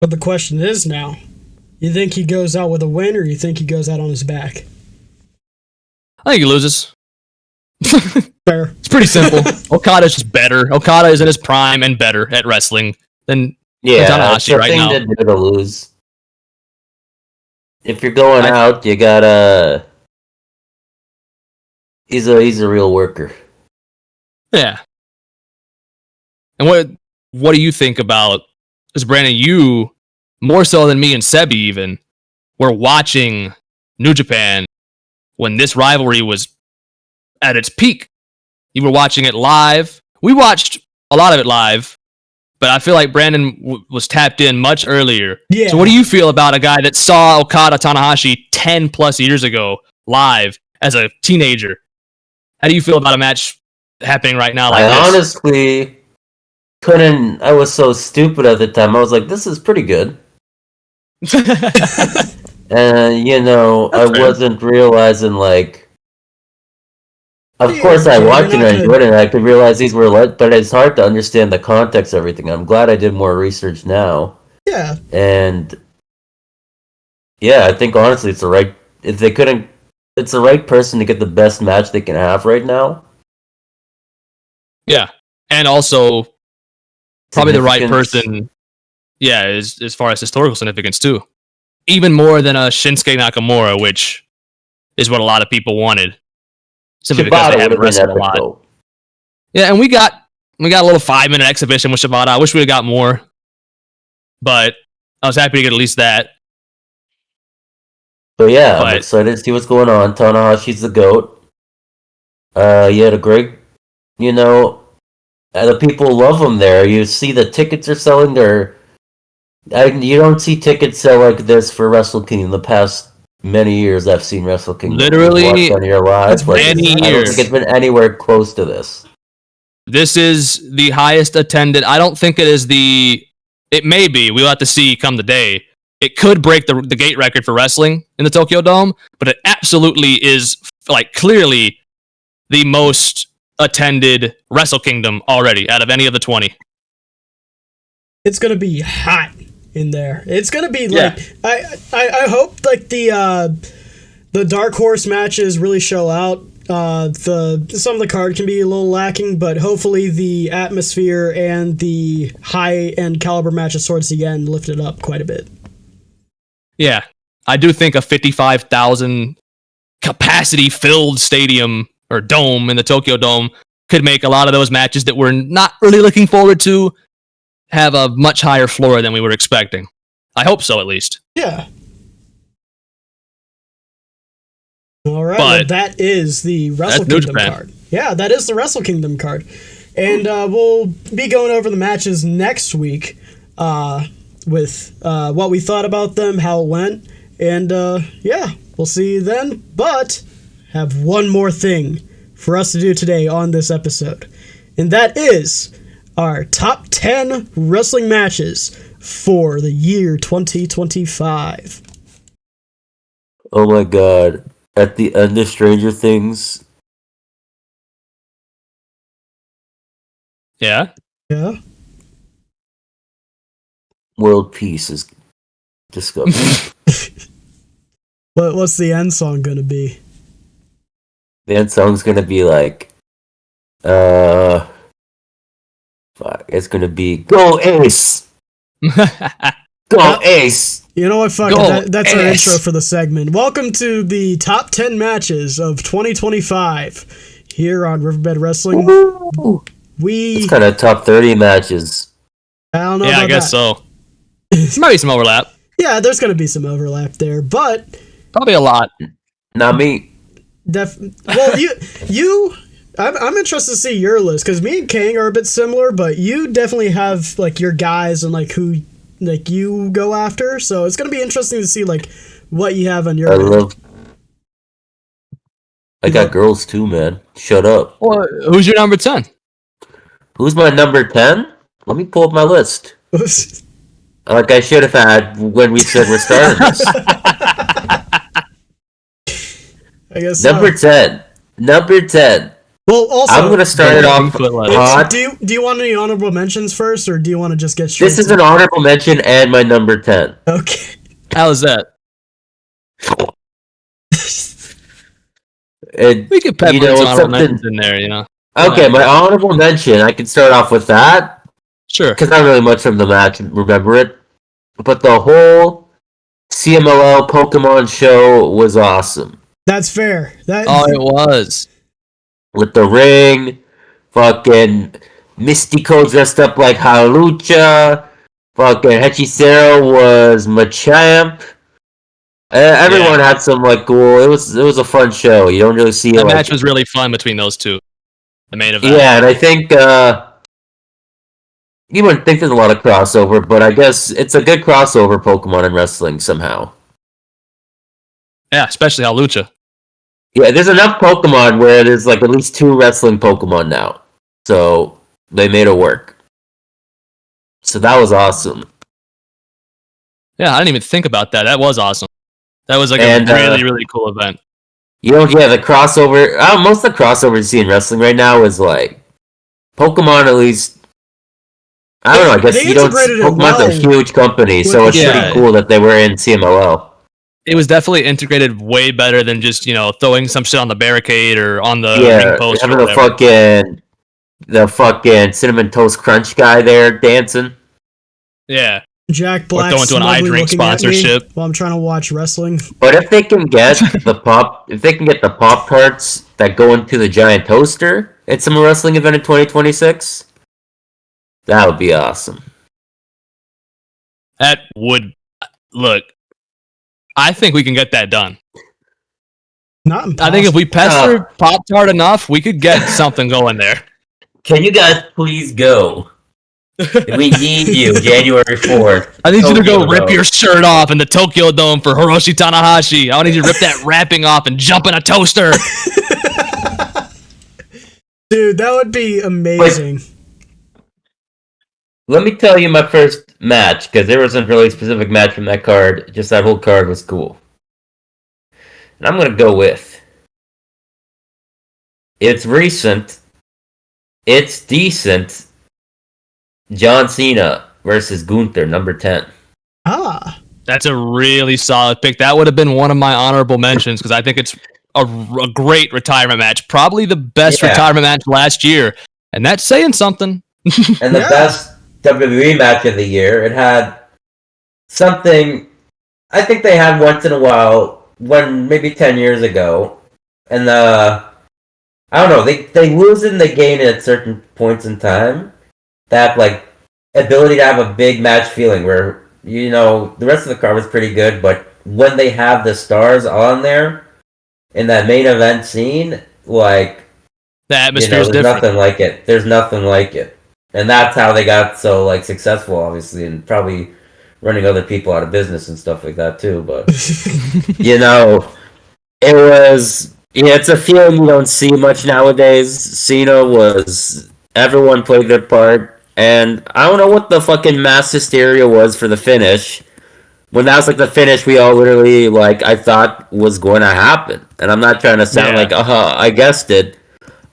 But the question is now, you think he goes out with a win, or you think he goes out on his back? I think he loses. Fair. It's pretty simple. Okada's just better. Okada is in his prime and better at wrestling than Tanahashi right now. To do to lose. If you're going out, you gotta. He's a real worker. Yeah. And what do you think about? Because Brandon, you more so than me and Sebby even were watching New Japan when this rivalry was at its peak. You were watching it live. We watched a lot of it live, but I feel like Brandon was tapped in much earlier. Yeah. So what do you feel about a guy that saw Okada Tanahashi 10 plus years ago live as a teenager? How do you feel about a match happening right now like this? I honestly couldn't. I was so stupid at the time. I was like, this is pretty good. And, I wasn't realizing, like, of course I watched it and enjoyed it, and I could realize these were but it's hard to understand the context of everything. I'm glad I did more research now. Yeah. And, yeah, I think, honestly, it's the right person to get the best match they can have right now. Yeah. And also, probably the right person, as far as historical significance, too. Even more than a Shinsuke Nakamura, which is what a lot of people wanted. Simply because they haven't wrestled a lot. Though. Yeah, and we got a little 5-minute exhibition with Shibata. I wish we had got more. But I was happy to get at least that. But yeah, I'm But excited to see what's going on. Tanahashi's the GOAT. He had a great, you know, the people love him there. You see the tickets are selling there. You don't see tickets sell like this for Wrestle Kingdom the past many years I've seen Wrestle Kingdom. literally Watched on your live, but many I don't think years. it's been anywhere close to this. This is the highest attended. I don't think it is the. It may be. We'll have to see come the day. It could break the gate record for wrestling in the Tokyo Dome, but it absolutely is like clearly the most attended Wrestle Kingdom already out of any of the 20. It's gonna be hot in there. It's gonna be Yeah. like I hope like the dark horse matches really show out. Some of the card can be a little lacking, but hopefully the atmosphere and the high end caliber matches towards the end lift it up quite a bit. Yeah, I do think a 55,000 capacity filled stadium or dome in the Tokyo Dome could make a lot of those matches that we're not really looking forward to have a much higher floor than we were expecting. I hope so, at least. Yeah. All right, But that is the Wrestle that's New Kingdom Japan. card. Yeah, that is the Wrestle Kingdom card. And we'll be going over the matches next week with what we thought about them, how it went. And yeah, we'll see you then. But have one more thing for us to do today on this episode. And that is our top 10 wrestling matches for the year 2025. Oh my god. At the end of Stranger Things, Yeah. Yeah. world peace is discovered. What's the end song going to be? The end song's gonna be like, fuck, it's gonna be Go Ace! Go Ace! You know what? Fuck it. Go That's our ass. intro for the segment. Welcome to the top 10 matches of 2025 here on Riverbed Wrestling. It's kind of top 30 matches. I don't know Yeah, about I guess that. so. There might be some overlap. Yeah, there's going to be some overlap there, but Probably a lot. Not me. well, I'm interested to see your list because me and Kang are a bit similar, but you definitely have like your guys and like who like you go after. So it's going to be interesting to see like what you have on your end. I got girls too, man. Shut up. Well, who's your number 10? Who's my number 10? Let me pull up my list. Like I should have had when we said we're starting this. I guess Number 10. Number 10. Well, also, I'm going to start it off hot. Do you want any honorable mentions first, or do you want to just get straight? This is an honorable mention and my number 10. Okay. How is that? And, We could pepper you know, some honorable something- mentions in there, you know? Okay, my honorable mention, I can start off with that. Sure. Because not really much from the match, remember it. But the whole CMLL Pokemon show was awesome. That's fair. Oh, it was. With the ring, fucking Mystico dressed up like Halucha, fucking Hechicero was Machamp. Everyone had some like cool. It was a fun show. You don't really see The it. match was really fun between those two. The main event. Yeah, and I think you wouldn't think there's a lot of crossover, but I guess it's a good crossover Pokemon and wrestling somehow. Yeah, especially Halucha. Yeah, there's enough Pokemon where there's like at least 2 wrestling Pokemon now. So they made it work. So that was awesome. Yeah, I didn't even think about that. That was awesome. That was like And, a really, really cool event. You know, yeah, the crossover. Most of the crossovers you see in wrestling right now is like Pokemon. At least I don't know. I guess They you don't. integrated it Pokemon's a well huge company, so it's Yeah. pretty cool that they were in CMLL. It was definitely integrated way better than just, you know, throwing some shit on the barricade or on the Yeah, ring post or having whatever. the fucking cinnamon toast crunch guy there dancing. Yeah. Jack Black throwing to an smugly iDrink looking at me sponsorship. while I'm trying to watch wrestling. But if they can get the pop tarts that go into the giant toaster at some wrestling event in 2026, that would be awesome. That would look. I think we can get that done. Not impossible. I think if we pester Pop-Tart enough, we could get something going there. Can you guys please go? We need you January 4th. I need you to go Tokyo rip Dome. your shirt off in the Tokyo Dome for Hiroshi Tanahashi. I need you to rip that wrapping off and jump in a toaster. Dude, that would be amazing. Let me tell you my first match, because there wasn't really a specific match from that card. Just that whole card was cool. And I'm going to go with... It's recent. It's decent. John Cena versus Gunther, number 10. Ah. That's a really solid pick. That would have been one of my honorable mentions because I think it's a great retirement match. Probably the best retirement match last year. And that's saying something. And the best WWE match of the year. It had something I think they had once in a while, maybe 10 years ago. And I don't know, they lose and they gain at certain points in time. That like ability to have a big match feeling where, you know, the rest of the card was pretty good, but when they have the stars on there in that main event scene, like the atmosphere is there's different. nothing like it. There's nothing like it. And that's how they got so like successful, obviously, and probably running other people out of business and stuff like that too. But you know, it was it's a feeling you don't see much nowadays. Cena was everyone played their part. And I don't know what the fucking mass hysteria was for the finish. When that was like the finish, we all literally I thought was going to happen. And I'm not trying to sound like, I guessed it.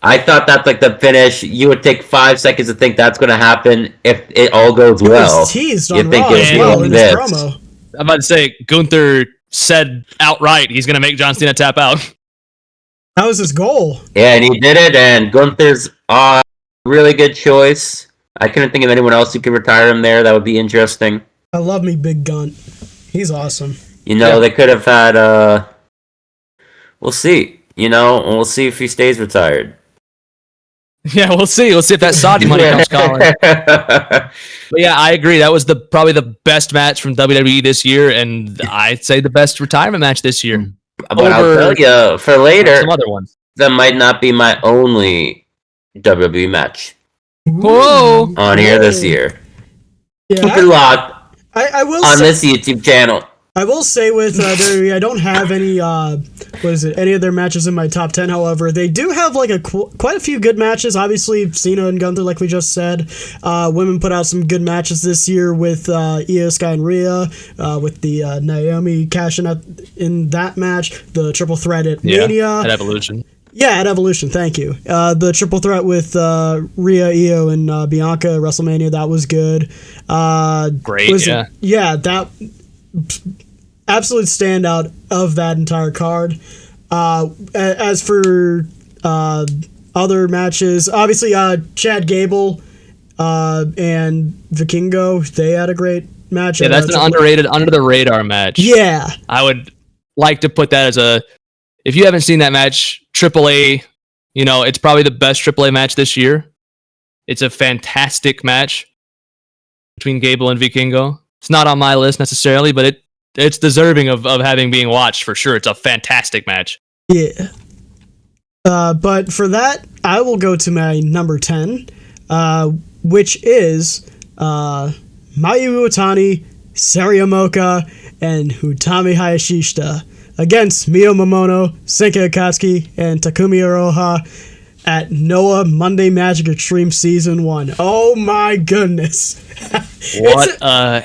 I thought that like the finish, you would take 5 seconds to think that's going to happen if it all goes well. It was teased on you think Raw as well in his this. promo. I'm about to say, Gunther said outright he's going to make John Cena tap out. That was his goal. Yeah, and he did it, and Gunther's a really good choice. I couldn't think of anyone else who could retire him there. That would be interesting. I love me Big Gunt. He's awesome. You know, they could have had, we'll see. You know, we'll see if he stays retired. Yeah, we'll see. We'll see if that Saudi money comes calling. But yeah, I agree. That was probably the best match from WWE this year, and I'd say the best retirement match this year. But I'll tell you, for later, some other ones. That might not be my only WWE match. Whoa! On here this year. Yeah, Keep it locked. I will on say, this YouTube channel. I will say with WWE, I don't have any any of their matches in my top 10. However, they do have like quite a few good matches. Obviously, Cena and Gunther, like we just said. Women put out some good matches this year with Io Sky and Rhea, with the Naomi cashing out in that match, the triple threat at Mania, at Evolution. Yeah, at Evolution, thank you. The triple threat with Rhea, Io, and Bianca at WrestleMania, that was good. Great, Yeah, that absolute standout of that entire card. As for other matches, obviously Chad Gable and Vikingo, they had a great match. Yeah, that's an underrated, under-the-radar match. Yeah. I would like to put that as if you haven't seen that match, AAA, you know, it's probably the best AAA match this year. It's a fantastic match between Gable and Vikingo. It's not on my list necessarily, but it's deserving of having being watched for sure. It's a fantastic match. Yeah. But for that, I will go to my number 10, which is Mayu Iwatani, Sari Omoka, and Utami Hayashishita against Mio Momono, Senki Akatsuki, and Takumi Iroha at Noah Monday Magic Extreme Season 1. Oh my goodness. What a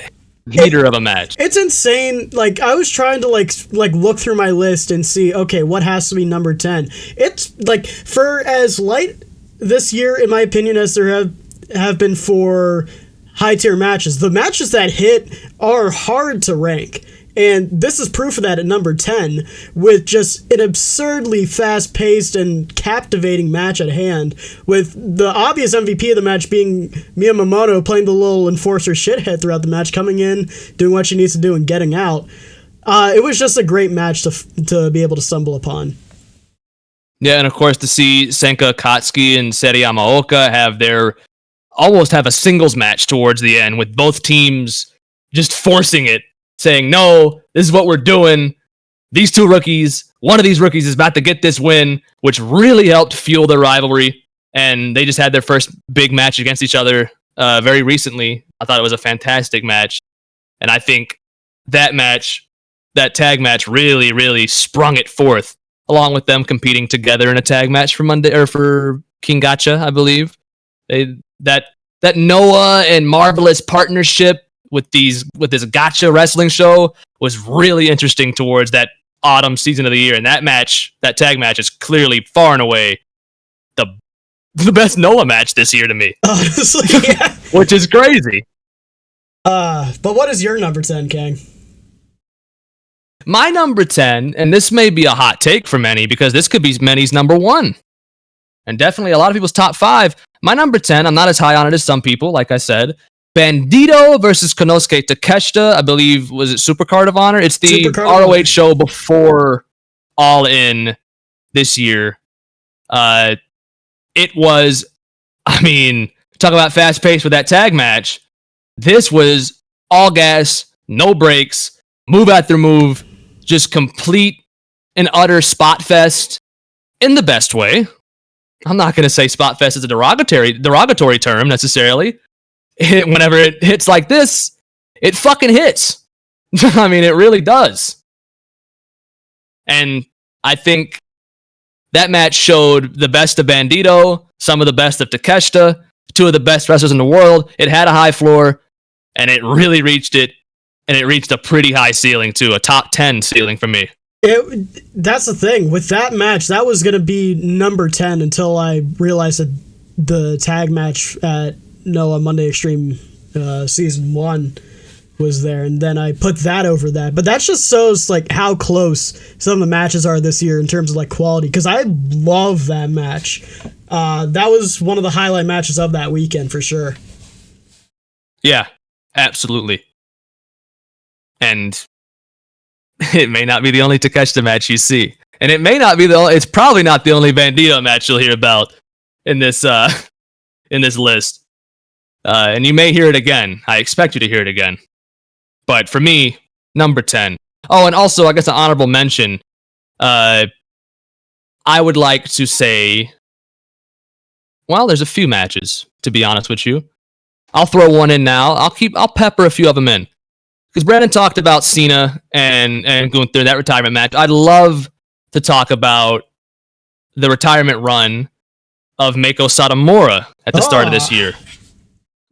heater of a match. It's insane. Like, I was trying to like look through my list and see, okay, what has to be number 10. It's like, for as light this year, in my opinion, as there have been for high tier matches, the matches that hit are hard to rank. And this is proof of that at number 10, with just an absurdly fast-paced and captivating match at hand, with the obvious MVP of the match being Mia Momono playing the little enforcer shithead throughout the match, coming in, doing what she needs to do, and getting out. It was just a great match to be able to stumble upon. Yeah, and of course to see Senka Akatsuki and Seri Yamaoka almost have a singles match towards the end, with both teams just forcing it saying, no, this is what we're doing. These two rookies, one of these rookies is about to get this win, which really helped fuel their rivalry. And they just had their first big match against each other very recently. I thought it was a fantastic match. And I think that match, that tag match, really, really sprung it forth, along with them competing together in a tag match for Monday or for King Gotcha, I believe. That Noah and Marvelous partnership with this Gotcha wrestling show was really interesting towards that autumn season of the year. And that match, that tag match, is clearly far and away the best Noah match this year to me. Honestly, yeah. Which is crazy. But what is your number 10, Kang? My number 10, and this may be a hot take for many because this could be many's number 1. And definitely a lot of people's top 5. My number 10, I'm not as high on it as some people, like I said. Bandito versus Konosuke Takeshita, I believe, was it Supercard of Honor? It's the ROH show before All In this year. It was, I mean, talk about fast pace with that tag match. This was all gas, no breaks, move after move, just complete and utter spot fest in the best way. I'm not going to say spot fest is a derogatory term necessarily. Whenever it hits like this, it fucking hits. I mean, it really does. And I think that match showed the best of Bandito, some of the best of Takeshita, two of the best wrestlers in the world. It had a high floor, and it really reached it, and it reached a pretty high ceiling, too, a top 10 ceiling for me. That's the thing. With that match, that was going to be number 10 until I realized that the tag match at Noah Monday Extreme Season 1 was there, and then I put that over that. But that just shows like how close some of the matches are this year in terms of like quality, because I love that match. That was one of the highlight matches of that weekend for sure. Yeah, absolutely. And it may not be the only Takeshita match you see, and it may not be it's probably not the only Bandito match you'll hear about in this list. And you may hear it again. I expect you to hear it again. But for me, number 10. Oh, and also, I guess an honorable mention. I would like to say, well, there's a few matches, to be honest with you. I'll throw one in now. I'll pepper a few of them in. Because Brandon talked about Cena and Gunther, that retirement match. I'd love to talk about the retirement run of Meiko Satomura at the start of this year.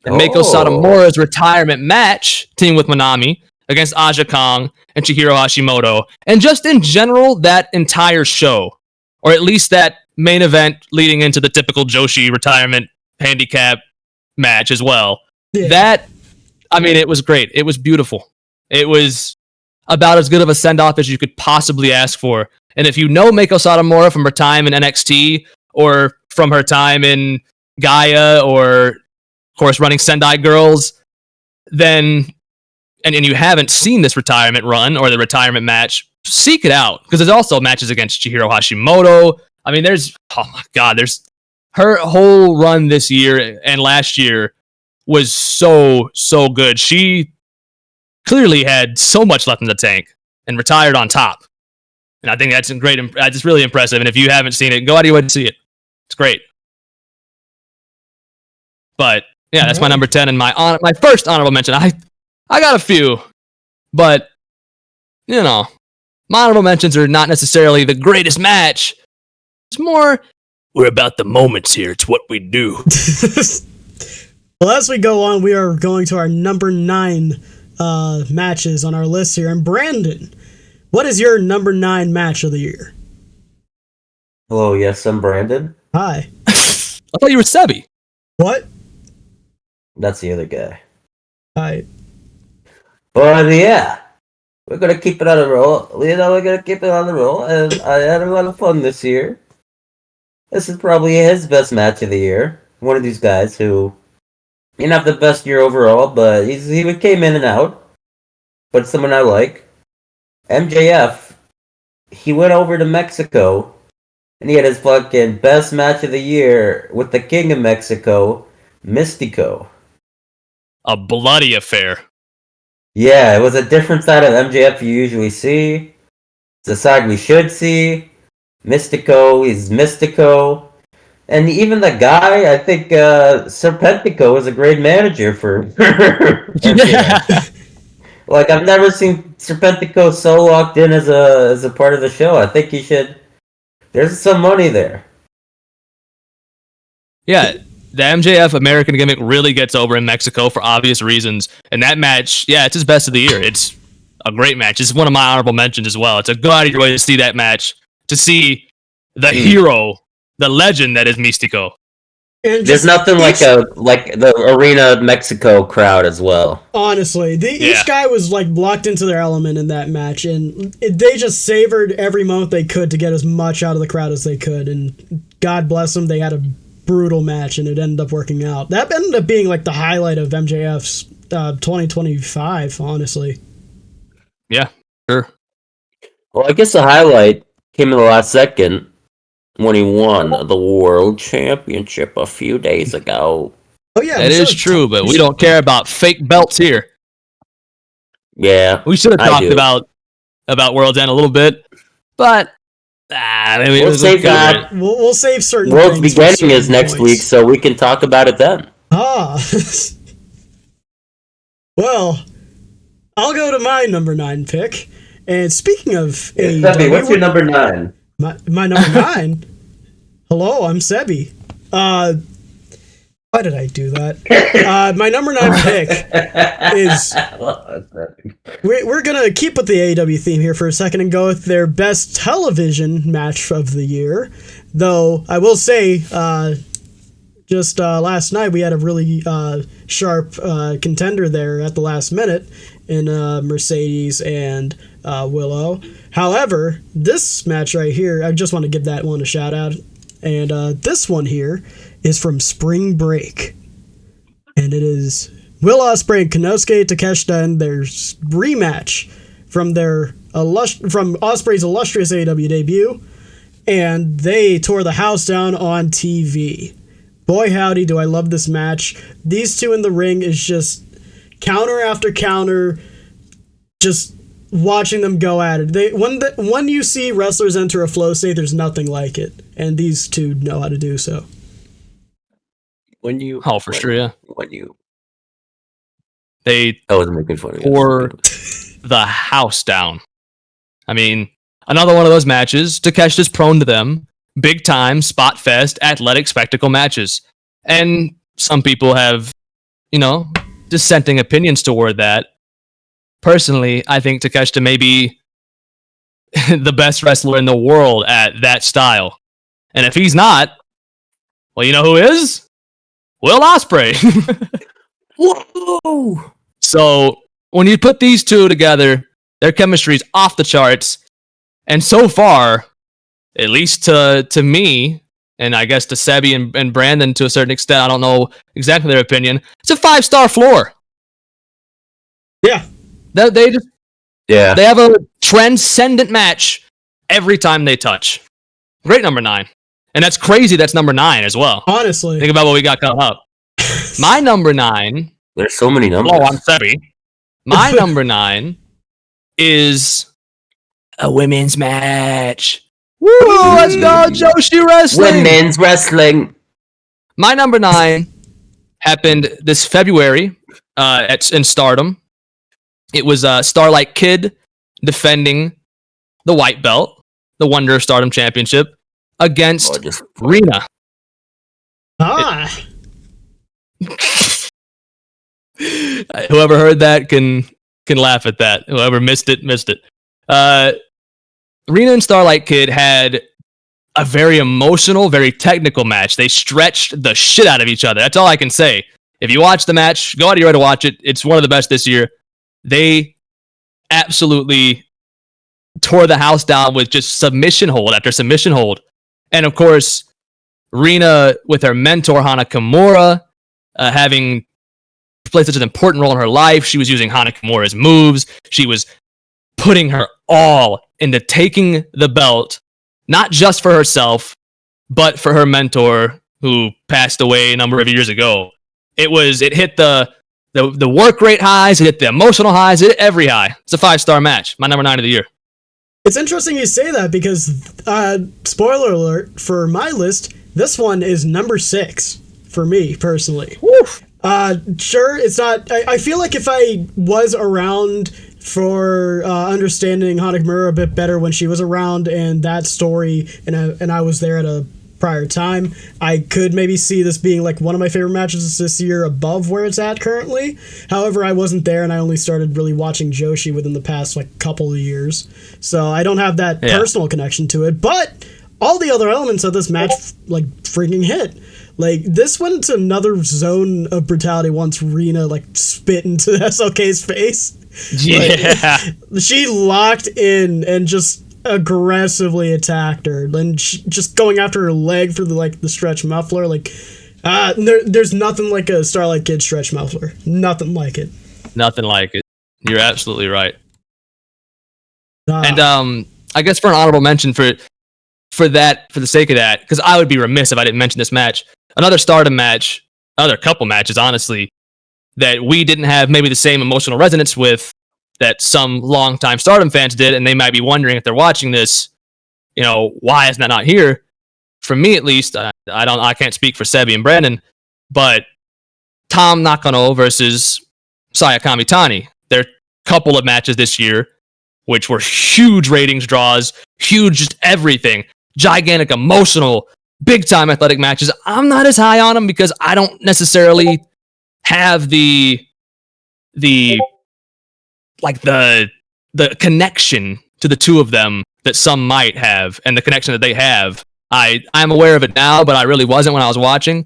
And Meiko Satomura's retirement match, teaming with Manami, against Aja Kong and Chihiro Hashimoto. And just in general, that entire show, or at least that main event leading into the typical Joshi retirement handicap match as well. Yeah. That, I mean, it was great. It was beautiful. It was about as good of a send-off as you could possibly ask for. And if you know Meiko Satomura from her time in NXT, or from her time in Gaia, or, of course, running Sendai Girls, then, and you haven't seen this retirement run or the retirement match, seek it out. Because there's also matches against Chihiro Hashimoto. I mean, there's her whole run this year and last year was so good. She clearly had so much left in the tank and retired on top. And I think that's that's really impressive. And if you haven't seen it, go out of your way to see it. It's great. But yeah, that's my number 10 and my first honorable mention. I got a few, but you know, my honorable mentions are not necessarily the greatest match. It's more, we're about the moments here. It's what we do. Well, as we go on, we are going to our number 9 matches on our list here. And Brandon, what is your number 9 match of the year? Hello, yes, I'm Brandon. Hi. I thought you were Sebby. What? That's the other guy. Hi. But yeah, we're gonna keep it on the roll. You know, we're gonna keep it on the roll, and I had a lot of fun this year. This is probably his best match of the year. One of these guys who, not the best year overall, but he came in and out. But someone I like. MJF, he went over to Mexico, and he had his fucking best match of the year with the King of Mexico, Mystico. A bloody affair. Yeah, it was a different side of MJF you usually see. It's the side we should see. Mystico, he's Mystico. And even the guy, I think Serpentico is a great manager for MJF. Like, I've never seen Serpentico so locked in as a part of the show. I think he should. There's some money there. Yeah, the MJF American gimmick really gets over in Mexico for obvious reasons. And that match, yeah, it's his best of the year. It's a great match. It's one of my honorable mentions as well. It's a good way to see that match, to see the hero, the legend that is Mystico. And There's nothing like the Arena Mexico crowd as well. Honestly, each guy was like locked into their element in that match, and they just savored every moment they could to get as much out of the crowd as they could. And God bless them, they had a brutal match, and it ended up working out. That ended up being like the highlight of MJF's 2025, honestly. Yeah, sure. Well, I guess the highlight came in the last second when he won the World Championship a few days ago. Oh yeah, that is true, but we don't care about fake belts here. Yeah, we should have talked about World's End a little bit, but we'll save that. We'll save certain. World's Beginning is next week, so we can talk about it then. Well, I'll go to my number 9 pick. And speaking of Sebby, what's your number 9? My number 9. Hello, I'm Sebby. Why did I do that? My number 9 pick is... We're going to keep with the AEW theme here for a second and go with their best television match of the year. Though, I will say, just last night we had a really sharp contender there at the last minute in Mercedes and Willow. However, this match right here, I just want to give that one a shout out. And this one here is from Spring Break. And it is Will Ospreay and Konosuke Takeshita in their rematch from from Ospreay's illustrious AEW debut. And they tore the house down on TV. Boy howdy, do I love this match. These two in the ring is just counter after counter, just watching them go at it. When you see wrestlers enter a flow state, there's nothing like it, and these two know how to do so. They wasn't making fun of you. Tore the house down. I mean, another one of those matches. Takeshita's prone to them. Big time, spot fest, athletic spectacle matches. And some people have, dissenting opinions toward that. Personally, I think Takeshita may be the best wrestler in the world at that style. And if he's not, well, you know who is? Will Ospreay. Whoa! So when you put these two together, their chemistry is off the charts. And so far, at least to me, and I guess to Sebby and Brandon to a certain extent, I don't know exactly their opinion, it's a 5-star floor. Yeah. They have a transcendent match every time they touch. Great number 9. And that's crazy that's number 9 as well. Honestly. Think about what we got coming up. My number 9... There's so many numbers. Oh, I'm Sebby. My number 9 is a women's match. Woo! Let's go, Joshi Wrestling! Women's wrestling. My number 9 happened this February in Stardom. It was Starlight Kid defending the white belt, the Wonder of Stardom Championship, against Rina. Whoever heard that can laugh at that. Whoever missed it. Rina and Starlight Kid had a very emotional, very technical match. They stretched the shit out of each other. That's all I can say. If you watch the match, go out of your way to watch it. It's one of the best this year. They absolutely tore the house down with just submission hold after submission hold. And of course, Rina with her mentor, Hana Kimura, having played such an important role in her life. She was using Hana Kimura's moves. She was putting her all into taking the belt, not just for herself, but for her mentor who passed away a number of years ago. It hit the The work rate highs, it hit the emotional highs, it hit every high. It's a 5-star match. My number 9 of the year. It's interesting you say that because, spoiler alert, for my list, this one is number 6 for me, personally. Sure, it's not... I feel like if I was around for understanding Hanakamura a bit better when she was around and that story, and I was there at a prior time, I could maybe see this being like one of my favorite matches this year above where it's at currently. However, I wasn't there and I only started really watching Joshi within the past like couple of years, so I don't have that personal connection to it, but all the other elements of this match like freaking hit. Like, this went into another zone of brutality once Rina like spit into SLK's face. Yeah. Like, she locked in and just aggressively attacked her, and just going after her leg for the stretch muffler. Like, there's nothing like a Starlight Kid stretch muffler. Nothing like it. Nothing like it. You're absolutely right. And I guess for an honorable mention for the sake of that, because I would be remiss if I didn't mention this match. Another Stardom match, another couple matches, honestly, that we didn't have maybe the same emotional resonance with that some longtime Stardom fans did, and they might be wondering if they're watching this, why is that not here? For me, at least, I can't speak for Sebby and Brandon, but Tom Nakano versus Saya Kamitani. Their couple of matches this year, which were huge ratings draws, huge just everything, gigantic emotional, big time athletic matches. I'm not as high on them because I don't necessarily have the connection to the two of them that some might have, and the connection that they have. I'm aware of it now, but I really wasn't when I was watching,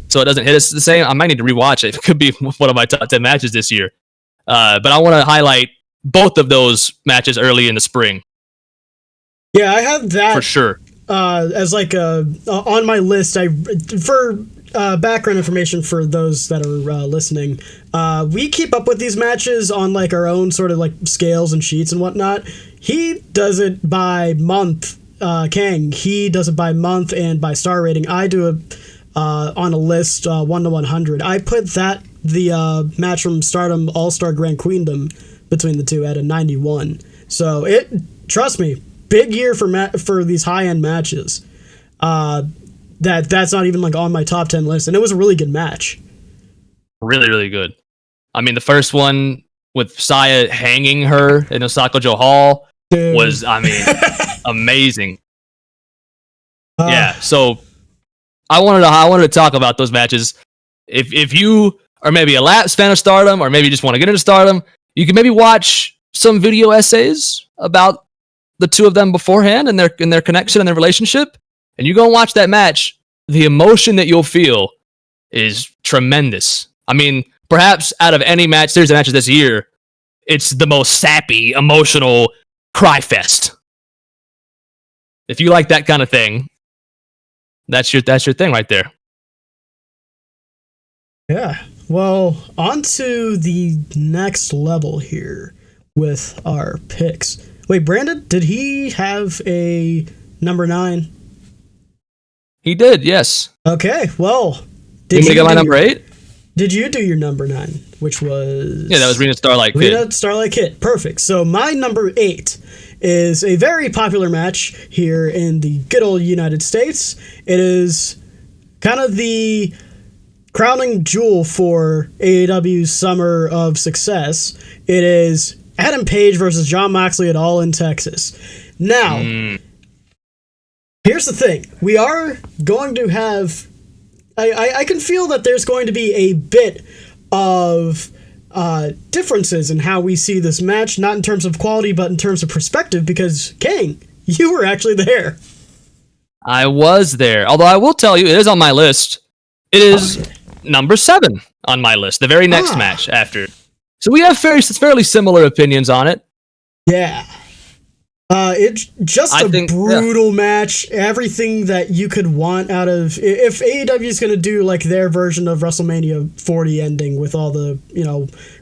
so it doesn't hit us the same. I might need to rewatch it. It could be one of my top 10 matches this year. But I want to highlight both of those matches early in the spring. Yeah, I have that for sure. As like on my list. For background information for those that are listening, we keep up with these matches on like our own sort of like scales and sheets and whatnot. He does it by month. Kang, he does it by month and by star rating. I do it on a list 1 to 100. I put the match from Stardom All-Star Grand Queendom between the two at a 91. So trust me, big year for these high-end matches. That's not even like on my top 10 list, and it was a really good match. Really, really good. I mean, the first one with Saya hanging her in Osaka Joe Hall was, amazing. Yeah, so I wanted to talk about those matches. If you are maybe a lapsed fan of Stardom, or maybe just want to get into Stardom, you can maybe watch some video essays about the two of them beforehand and their connection and their relationship, and you go and watch that match. The emotion that you'll feel is tremendous. I mean, perhaps out of any series of matches this year, it's the most sappy, emotional cry fest. If you like that kind of thing, that's your thing right there. Yeah. Well, on to the next level here with our picks. Wait, Brandon, did he have a number 9? He did, yes. Okay, well, did you get my number 8? Did you do your number 9, which was... Yeah, that was Rina Starlight Kid. Rina Starlight Kid, perfect. So my number 8 is a very popular match here in the good old United States. It is kind of the crowning jewel for AEW's Summer of Success. It is Adam Page versus Jon Moxley at All in Texas. Now, here's the thing. We are going to have... I can feel that there's going to be a bit of differences in how we see this match, not in terms of quality, but in terms of perspective, because, Kang, you were actually there. I was there. Although I will tell you, it is on my list. It is number 7 on my list, the very next match after. So we have fairly similar opinions on it. Yeah. It's just a brutal match. Everything that you could want out of... If AEW is going to do like their version of WrestleMania 40 ending with all the,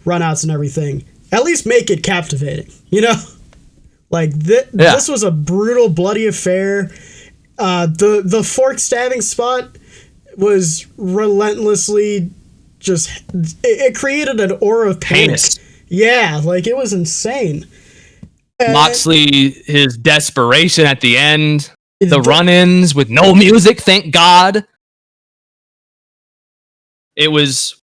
runouts and everything, at least make it captivating, Like, this was a brutal, bloody affair. The fork stabbing spot was relentlessly it created an aura of panic. Heinous. Yeah, like it was insane. Moxley, his desperation at the end, the run-ins with no music, thank God. It was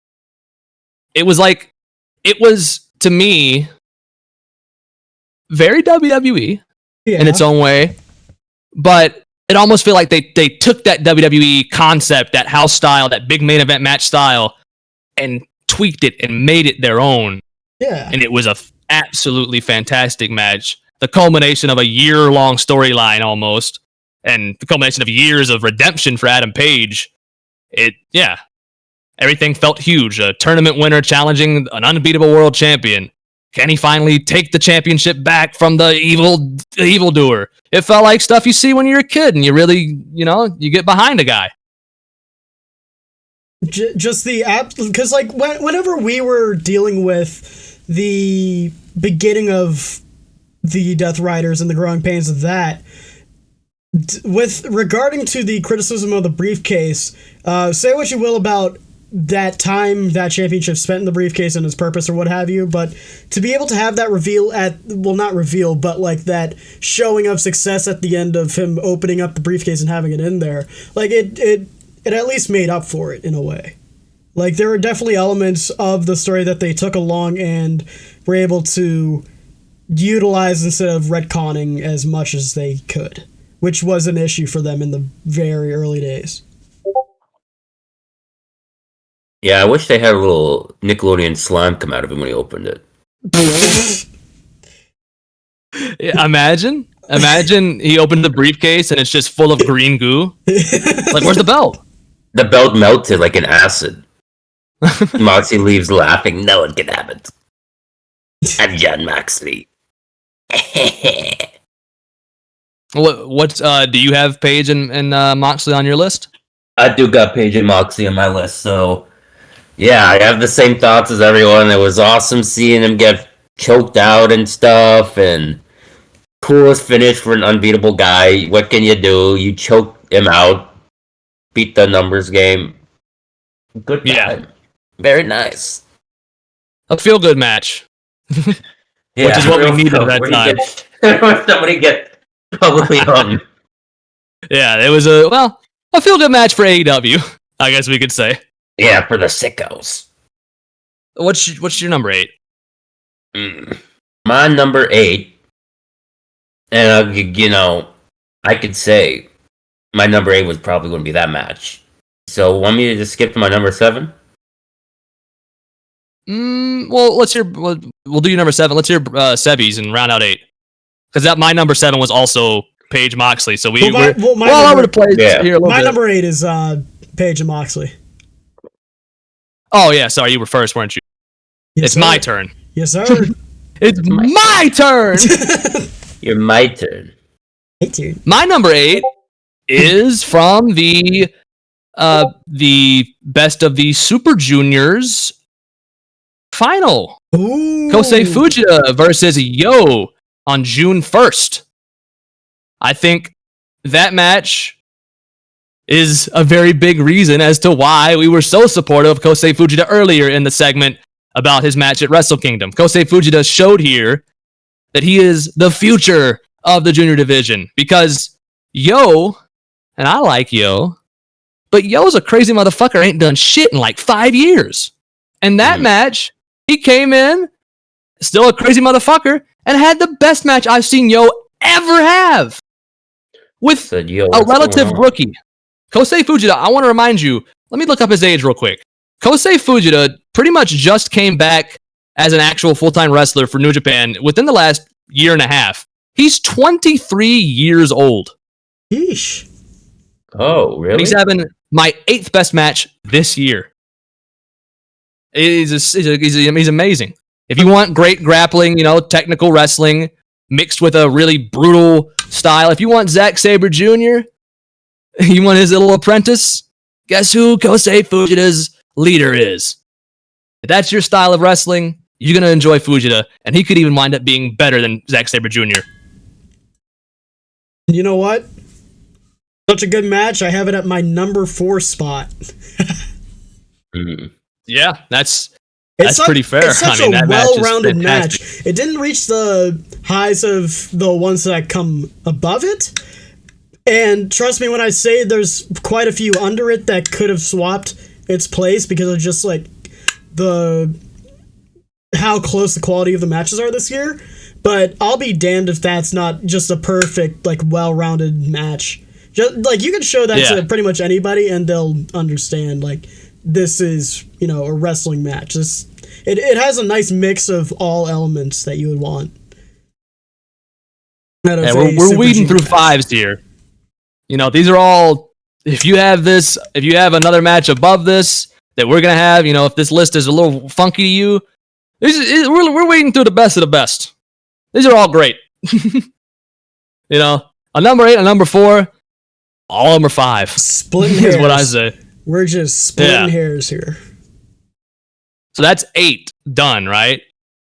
to me very WWE in its own way, but it almost feel like they took that WWE concept, that house style, that big main event match style, and tweaked it and made it their own. Yeah. And it was a absolutely fantastic match. The culmination of a year-long storyline almost, and the culmination of years of redemption for Adam Page. Everything felt huge. A tournament winner challenging an unbeatable world champion. Can he finally take the championship back from the evildoer? It felt like stuff you see when you're a kid and you really, you get behind a guy. Just the app, because like whenever we were dealing with the beginning of the Death Riders and the growing pains of that, with regarding to the criticism of the briefcase, say what you will about that time that championship spent in the briefcase and its purpose or what have you, but to be able to have that reveal not reveal, but like that showing of success at the end of him opening up the briefcase and having it in there, like it at least made up for it in a way. Like there were definitely elements of the story that they took along and were able to utilize instead of retconning as much as they could, which was an issue for them in the very early days. Yeah, I wish they had a little Nickelodeon slime come out of him when he opened it. Imagine he opened the briefcase and it's just full of green goo. Like, where's the belt? The belt melted like an acid. Moxley leaves laughing. No one can have it. I'm John Moxley. What do you have Paige and Moxley on your list? I do got Paige and Moxley on my list, so yeah, I have the same thoughts as everyone. It was awesome seeing him get choked out and stuff, and coolest finish for an unbeatable guy. What can you do? You choke him out, beat the numbers game. Good time. Yeah. Very nice. A feel-good match. Yeah, which is what we needed at that time. Somebody get publicly hung. Yeah, it was a feel-good match for AEW, I guess we could say. Yeah, for the sickos. What's your number 8? My number 8, and I could say my number 8 was probably going to be that match. So, want me to just skip to my number 7? Well, we'll do your number 7. Let's hear Sebby's and round out 8. Because my number 7 was also Paige Moxley. So we're all over the place here a little bit. My number 8 is Paige and Moxley. Oh, yeah. Sorry, you were first, weren't you? Yes, it's my turn. Yes, sir. It's my turn. You're my turn. My turn. My number 8 is from the Best of the Super Juniors final. Ooh. Kosei Fujita versus Yo on June 1st. I think that match is a very big reason as to why we were so supportive of Kosei Fujita earlier in the segment about his match at Wrestle Kingdom. Kosei Fujita showed here that he is the future of the junior division because Yo, and I like Yo, but Yo's a crazy motherfucker, ain't done shit in like 5 years. And that match, he came in, still a crazy motherfucker, and had the best match I've seen Yo ever have. With a relative rookie. Kosei Fujita, I want to remind you, let me look up his age real quick. Kosei Fujita pretty much just came back as an actual full-time wrestler for New Japan within the last year and a half. He's 23 years old. Yeesh. Oh, really? And he's having my 8th best match this year. He's amazing. If you want great grappling, technical wrestling mixed with a really brutal style, if you want Zack Sabre Jr., you want his little apprentice, guess who Kosei Fujita's leader is? If that's your style of wrestling, you're going to enjoy Fujita, and he could even wind up being better than Zack Sabre Jr. You know what? Such a good match. I have it at my number 4 spot. You Yeah, that's It's pretty fair. It's such that a match is well-rounded fantastic. match. It didn't reach the highs of the ones that come above it. And trust me when I say there's quite a few under it that could have swapped its place because of just like how close the quality of the matches are this year. But I'll be damned if that's not just a perfect, like, well-rounded match. Just, like, you can show that to pretty much anybody and they'll understand, like, this is, a wrestling match. It has a nice mix of all elements that you would want. Yeah, we're weeding through fives here. These are all, if you have another match above this that we're going to have, if this list is a little funky to you, we're wading through the best of the best. These are all great. A number 8, a number 4, all of them are 5. Splitting hairs. Is what I say. We're just splitting hairs here. So that's 8 done, right?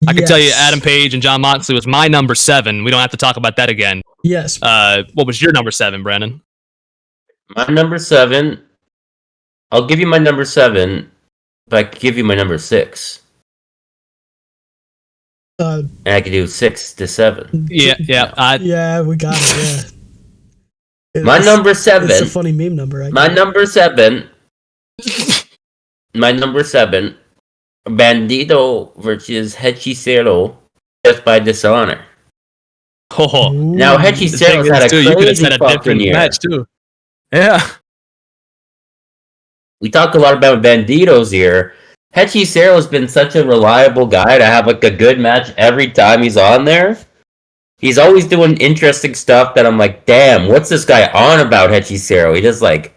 I can tell you Adam Page and John Moxley was my number 7. We don't have to talk about that again. Yes. What was your number 7, Brandon? My number 7, I'll give you my number 7, but I could give you my number 6. And I could do 6 to 7. Yeah. Yeah, we got it, yeah. My number 7. It's a funny meme number. My number 7. Bandito versus Hechicero just by dishonor. Oh, now Hechicero's had a crazy fucking year. Match too. Yeah. We talk a lot about Bandito's here. Hechicero's been such a reliable guy to have like a good match every time he's on there. He's always doing interesting stuff that I'm like, damn, what's this guy on about, Hechicero? He just like,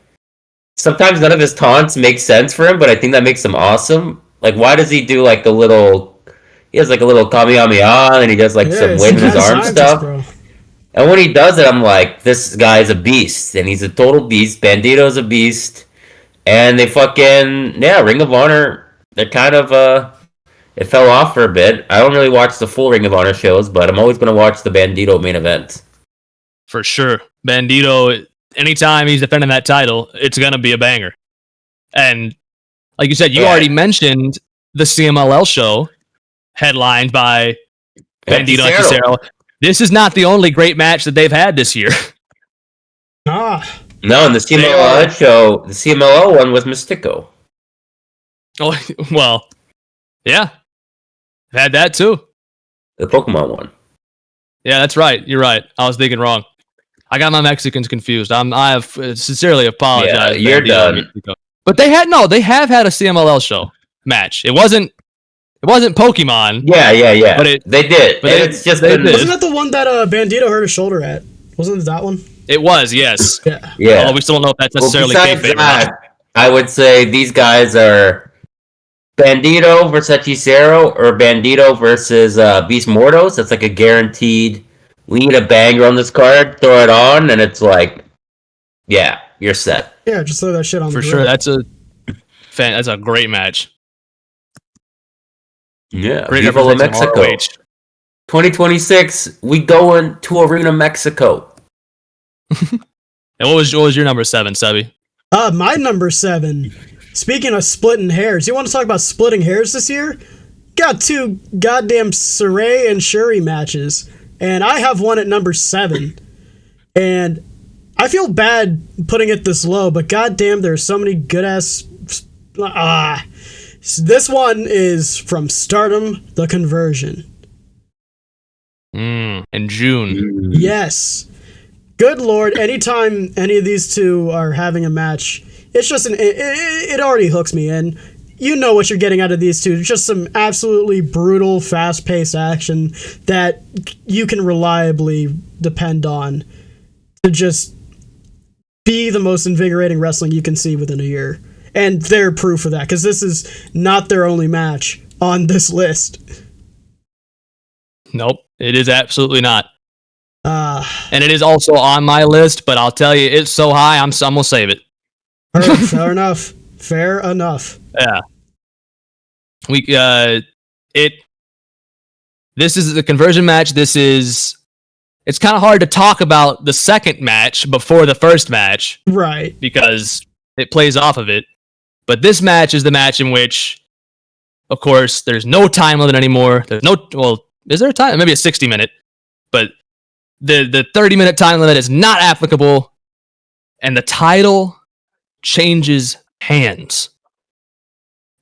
sometimes none of his taunts make sense for him, but I think that makes him awesome. Like, why does he do like he has like a little Kamehameha and he does like some waving his arm stuff. Bro. And when he does it, I'm like, this guy's a beast. And he's a total beast. Bandito's a beast. And they fucking, Ring of Honor, they're kind of, it fell off for a bit. I don't really watch the full Ring of Honor shows, but I'm always going to watch the Bandito main event. For sure. Bandito, anytime he's defending that title, it's going to be a banger. And like you said, you already mentioned the CMLL show headlined by Bandito and Hechicero. This is not the only great match that they've had this year. No, and the CMLL show, the CMLL one was Mystico. Oh, well, yeah. Had that too. The Pokemon one. Yeah, that's right. You're right. I was thinking wrong. I got my Mexicans confused. I have sincerely apologized. Yeah, you're done. But they have had a CMLL show match. It wasn't Pokemon. Yeah. But they did. But it's just wasn't that the one that Bandito hurt his shoulder at? Wasn't it that one? It was, yes. Yeah. Although we still don't know if that's necessarily kayfabe. I would say these guys are Bandito versus Hechicero or Bandito versus Beast Mortos. That's like a guaranteed. We need a banger on this card. Throw it on, and it's like, yeah, you're set. Yeah, just throw that shit on. For sure, that's a great match. Yeah, great Viva Mexico. 2026, we going to Arena Mexico. And what was your number 7, Sebby? My number 7. Speaking of splitting hairs, you want to talk about splitting hairs this year? Got 2 goddamn Saray and Shuri matches, and I have one at number 7. And I feel bad putting it this low, but goddamn, there's so many good ass. This one is from Stardom: The Conversion. In June. Yes. Good Lord, anytime any of these two are having a match, it's just it already hooks me in. You know what you're getting out of these two. It's just some absolutely brutal, fast-paced action that you can reliably depend on to just be the most invigorating wrestling you can see within a year. And they're proof of that, because this is not their only match on this list. Nope, it is absolutely not. And it is also on my list, but I'll tell you, it's so high, I'm gonna save it. Fair enough. Fair enough. Yeah. This is the conversion match. It's kind of hard to talk about the second match before the first match. Right. Because it plays off of it. But this match is the match in which Of course, there's no time limit anymore. Is there a time? Maybe a 60-minute, but the 30-minute time limit is not applicable, and the title changes hands.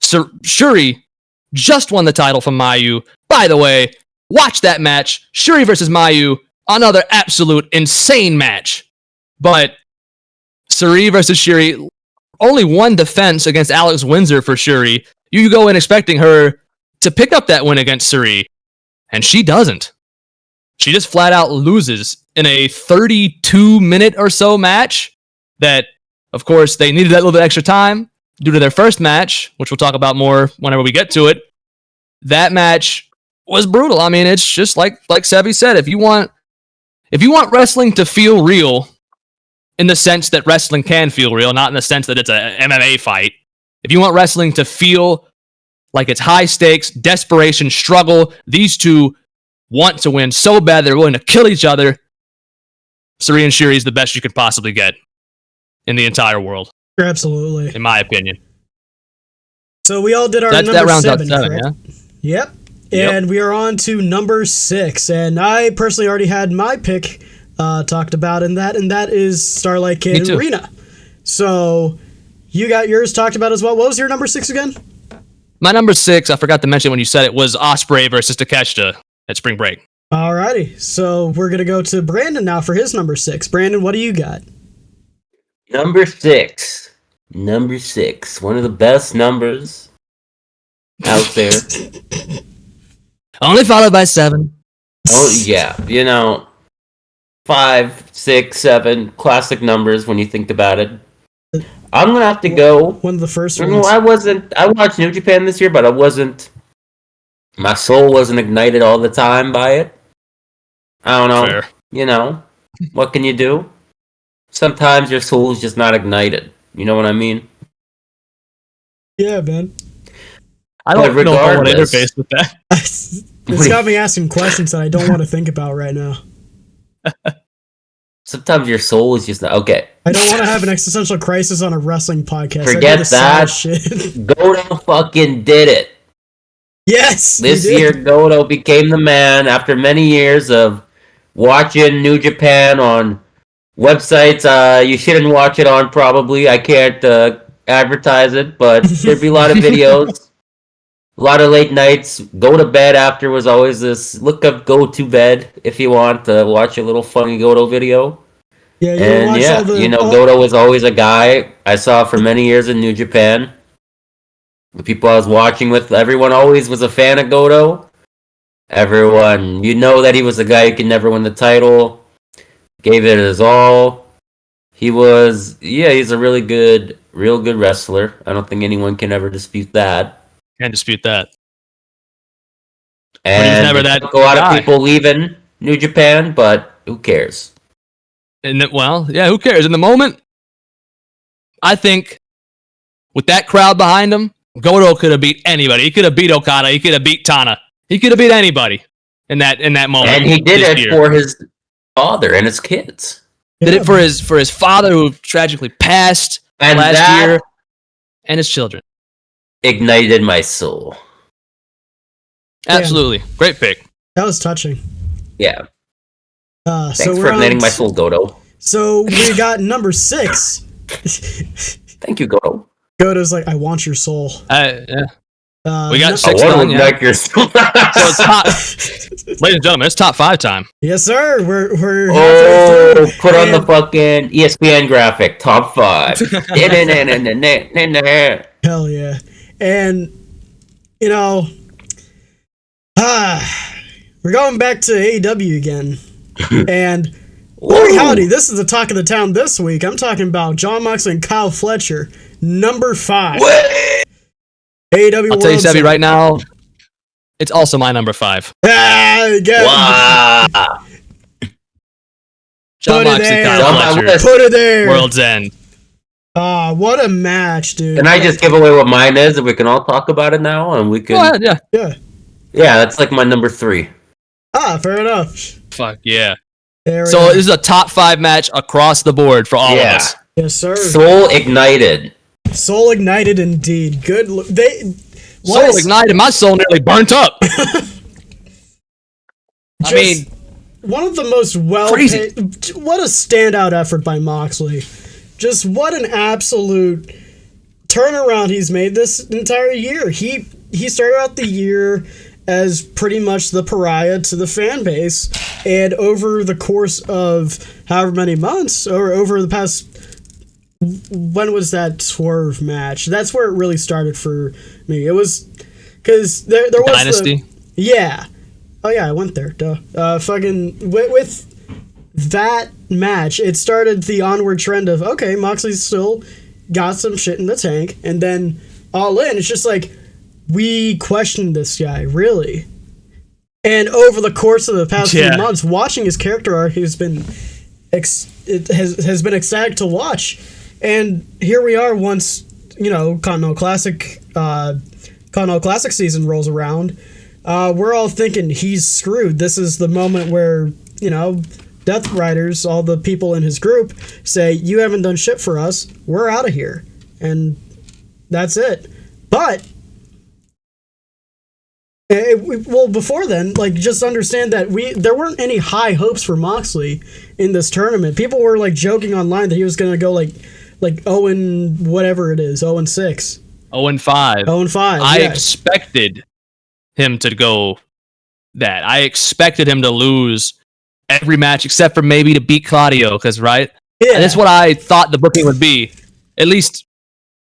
So Shuri just won the title from Mayu. By the way, watch that match. Shuri versus Mayu, another absolute insane match. But Shuri versus Shuri, only one defense against Alex Windsor for Shuri. You go in expecting her to pick up that win against Shuri, and she doesn't. She just flat out loses in a 32-minute or so match that, of course, they needed that little bit extra time due to their first match, which we'll talk about more whenever we get to it. That match was brutal. I mean, it's just like Sebby said, if you want wrestling to feel real, in the sense that wrestling can feel real, not in the sense that it's a MMA fight. If you want wrestling to feel like it's high stakes, desperation, struggle, these two want to win so bad they're willing to kill each other, Shuri and Shuri is the best you could possibly get in the entire world. Absolutely. In my opinion. So we all did our number that rounds 7, out 7, correct? yeah? Yep. And we are on to number 6. And I personally already had my pick talked about in that, and that is Starlight Kid and Rena. So you got yours talked about as well. What was your number 6 again? My number 6, I forgot to mention when you said it, was Ospreay versus Takeshita at Spring Break. Alrighty. So we're going to go to Brandon now for his number 6. Brandon, what do you got? Number 6. Number 6. One of the best numbers out there. Only followed by 7. Oh, yeah. You know, 5, 6, 7, classic numbers when you think about it. I'm going to have to go. One of the first ones. ones. I watched New Japan this year, but my soul wasn't ignited all the time by it. I don't know. Fair. You know, what can you do? Sometimes your soul is just not ignited. You know what I mean? Yeah, man. I don't know if I want to interface with that. It's got me asking questions that I don't want to think about right now. Sometimes your soul is just not... Okay. I don't want to have an existential crisis on a wrestling podcast. Forget that. Goto fucking did it. Yes! This year, Goto became the man after many years of watching New Japan on websites you shouldn't watch it on, probably. I can't advertise it, but there'd be a lot of videos. A lot of late nights. Go to bed after was always this. Look up Go to Bed if you want to watch a little funny Goto video. Yeah, Goto was always a guy I saw for many years in New Japan. The people I was watching with, everyone always was a fan of Goto. Everyone, that he was a guy who could never win the title. Gave it his all. He's a real good wrestler. I don't think anyone can ever dispute that. Can't dispute that. And but he's never that a lot of people leaving New Japan, but who cares? Who cares? In the moment, I think with that crowd behind him, Goto could have beat anybody. He could have beat Okada. He could have beat Tana. He could have beat anybody in that moment. And he did it for his father and his kids. Did it for his father, who tragically passed last year, and his children. Ignited my soul. Absolutely. Damn. Great pick. That was touching. Yeah. Thanks for igniting my soul, Goto. So we got number 6. Thank you, Goto. Goto's like, I want your soul. Yeah. We got 6 I want done. to ignite your soul. So it's top, ladies and gentlemen, it's top 5 time. Yes, sir. We're put on the fucking ESPN graphic. Top 5. Hell yeah. And, we're going back to AEW again. And, boy, howdy, this is the talk of the town this week. I'm talking about Jon Moxley and Kyle Fletcher, number 5. What? AEW I'll tell you, Sebby, right now, it's also my number 5. Wow. Jon Moxley, Kyle Fletcher. Put it there. World's End. What a match, dude. Can I just give away what mine is, and we can all talk about it now, and we can... Go ahead, yeah. Yeah, that's like my number 3. Fair enough. Fuck, yeah. So this is a top 5 match across the board for all of us. Yes, sir. Soul ignited. Soul ignited indeed. Good. Soul ignited, my soul nearly burnt up. I mean, one of the most crazy. What a standout effort by Moxley. Just what an absolute turnaround he's made this entire year. He started out the year as pretty much the pariah to the fan base, and over the course of however many months, or over the past, when was that Swerve match? That's where it really started for me. It was because there was Dynasty. Yeah. Oh yeah, I went there. Duh. Fucking with that match, it started the onward trend of, okay, Moxley's still got some shit in the tank, and then All In, it's just like, we questioned this guy, really. And over the course of the past few months, watching his character arc has been has been ecstatic to watch. And here we are once, Continental Classic season rolls around. We're all thinking he's screwed. This is the moment where, Death Riders, all the people in his group, say, you haven't done shit for us. We're out of here. And that's it. But before then, just understand that there weren't any high hopes for Moxley in this tournament. People were joking online that he was going to go 0 whatever it is, 0-6, 0-5. 0-5. I expected him to go that. I expected him to lose every match except for maybe to beat Claudio, because right, and that's what I thought the booking would be. At least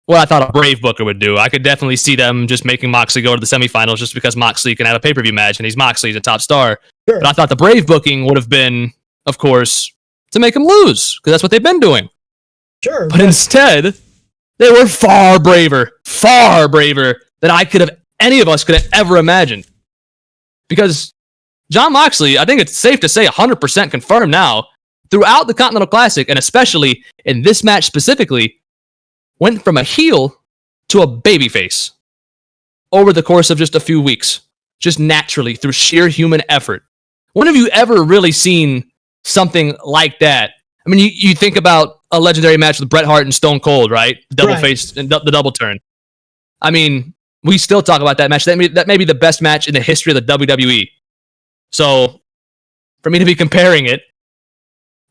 what I thought a Brave booker would do. I could definitely see them just making Moxley go to the semifinals just because Moxley can have a pay-per-view match and he's Moxley's a top star. Sure. But I thought the Brave booking would have been, of course, to make him lose, because that's what they've been doing. Sure. But instead, they were far braver than any of us could have ever imagined. Because Jon Moxley, I think it's safe to say 100% confirmed now, throughout the Continental Classic, and especially in this match specifically, went from a heel to a babyface over the course of just a few weeks, just naturally through sheer human effort. When have you ever really seen something like that? I mean, you think about a legendary match with Bret Hart and Stone Cold, right? Double face and the double turn. I mean, we still talk about that match. That may be the best match in the history of the WWE. So, for me to be comparing it,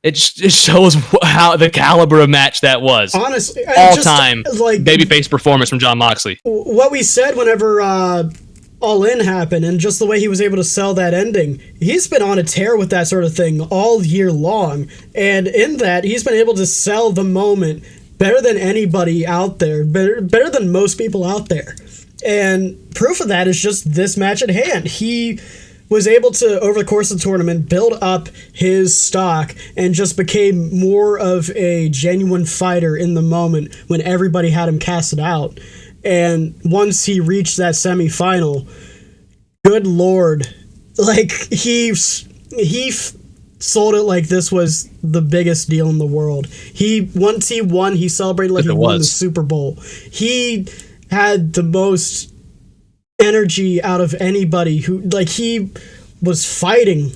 it shows how the caliber of match that was. Honestly, all-time babyface performance from Jon Moxley. What we said whenever All In happened, and just the way he was able to sell that ending, he's been on a tear with that sort of thing all year long. And in that, he's been able to sell the moment better than anybody out there, better than most people out there. And proof of that is just this match at hand. He was able to, over the course of the tournament, build up his stock and just became more of a genuine fighter in the moment when everybody had him casted out. And once he reached that semifinal, good Lord, he sold it like this was the biggest deal in the world. Once he won, he celebrated like he won the Super Bowl. He had the most energy out of anybody who, he was fighting.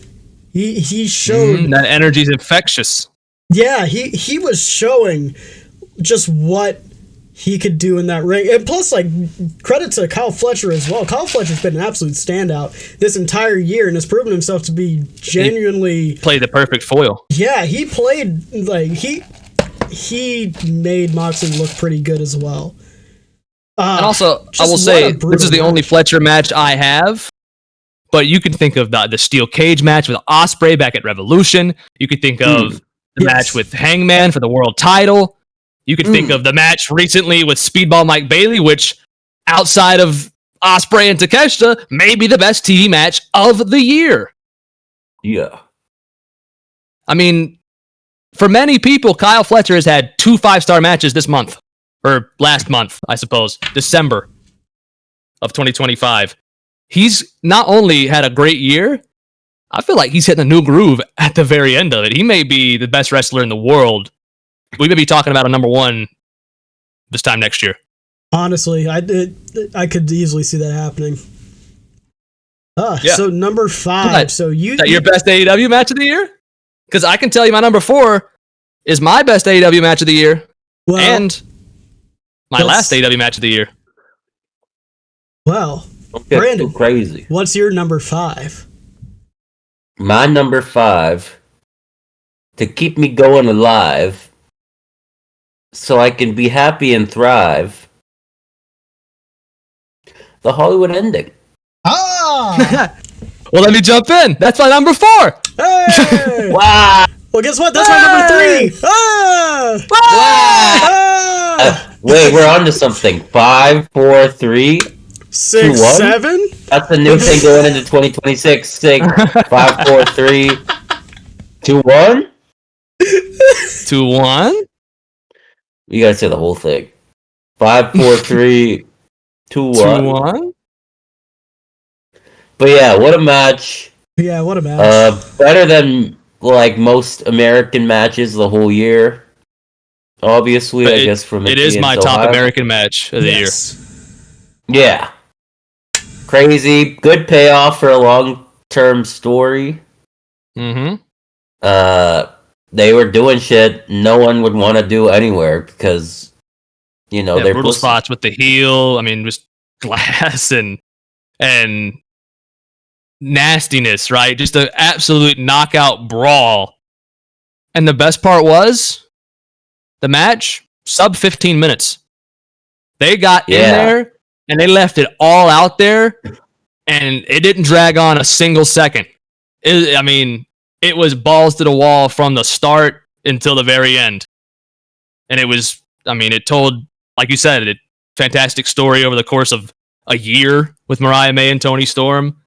He showed that energy's infectious. Yeah, he was showing just what he could do in that ring. And plus, credit to Kyle Fletcher as well. Kyle Fletcher's been an absolute standout this entire year and has proven himself to be genuinely... He played the perfect foil. Yeah, he played, he made Moxley look pretty good as well. And also, I will say, this is the only Fletcher match I have, but you can think of the steel cage match with Ospreay back at Revolution. You could think of the match with Hangman for the world title. You could think of the match recently with Speedball Mike Bailey, which, outside of Ospreay and Takeshita, may be the best TV match of the year. Yeah. I mean, for many people, Kyle Fletcher has had 2 5-star matches this month. Or last month, I suppose, December of 2025. He's not only had a great year, I feel like he's hitting a new groove at the very end of it. He may be the best wrestler in the world. We may be talking about a number 1 this time next year. Honestly, I could easily see that happening. Yeah. So number 5. So is that your best AEW match of the year? Because I can tell you my number 4 is my best AEW match of the year. And my last AEW match of the year. Well, Don't get Brandon, too crazy. what's your number 5? My number 5, to keep me going alive, so I can be happy and thrive. The Hollywood ending. Ah! Well, let me jump in. That's my number 4. Hey! Wow! Well, guess what? That's my number 3. Ah! Ah! Wait, we're on to something. 5, 4, 3, 6, 2, 1? 7. That's the new thing going into 2026. 6, 5, 4, 3, 2, 1? 2, 1. You gotta say the whole thing. 5, 4, 3, 2, 2, 1. 1. But yeah, what a match. Yeah, what a match. Better than like most American matches the whole year. Obviously, But I guess from it is being my so top high. American match of the year. Yeah. Crazy. Good payoff for a long-term story. Mm-hmm. They were doing shit no one would want to do anywhere because, you know, they're brutal pussy. spots with the heel. I mean, just glass and nastiness, right? Just an absolute knockout brawl. And the best part was the match, sub 15 minutes. They got in there and they left it all out there, and it didn't drag on a single second. It was balls to the wall from the start until the very end. And it told, like you said, a fantastic story over the course of a year with Mariah May and Toni Storm.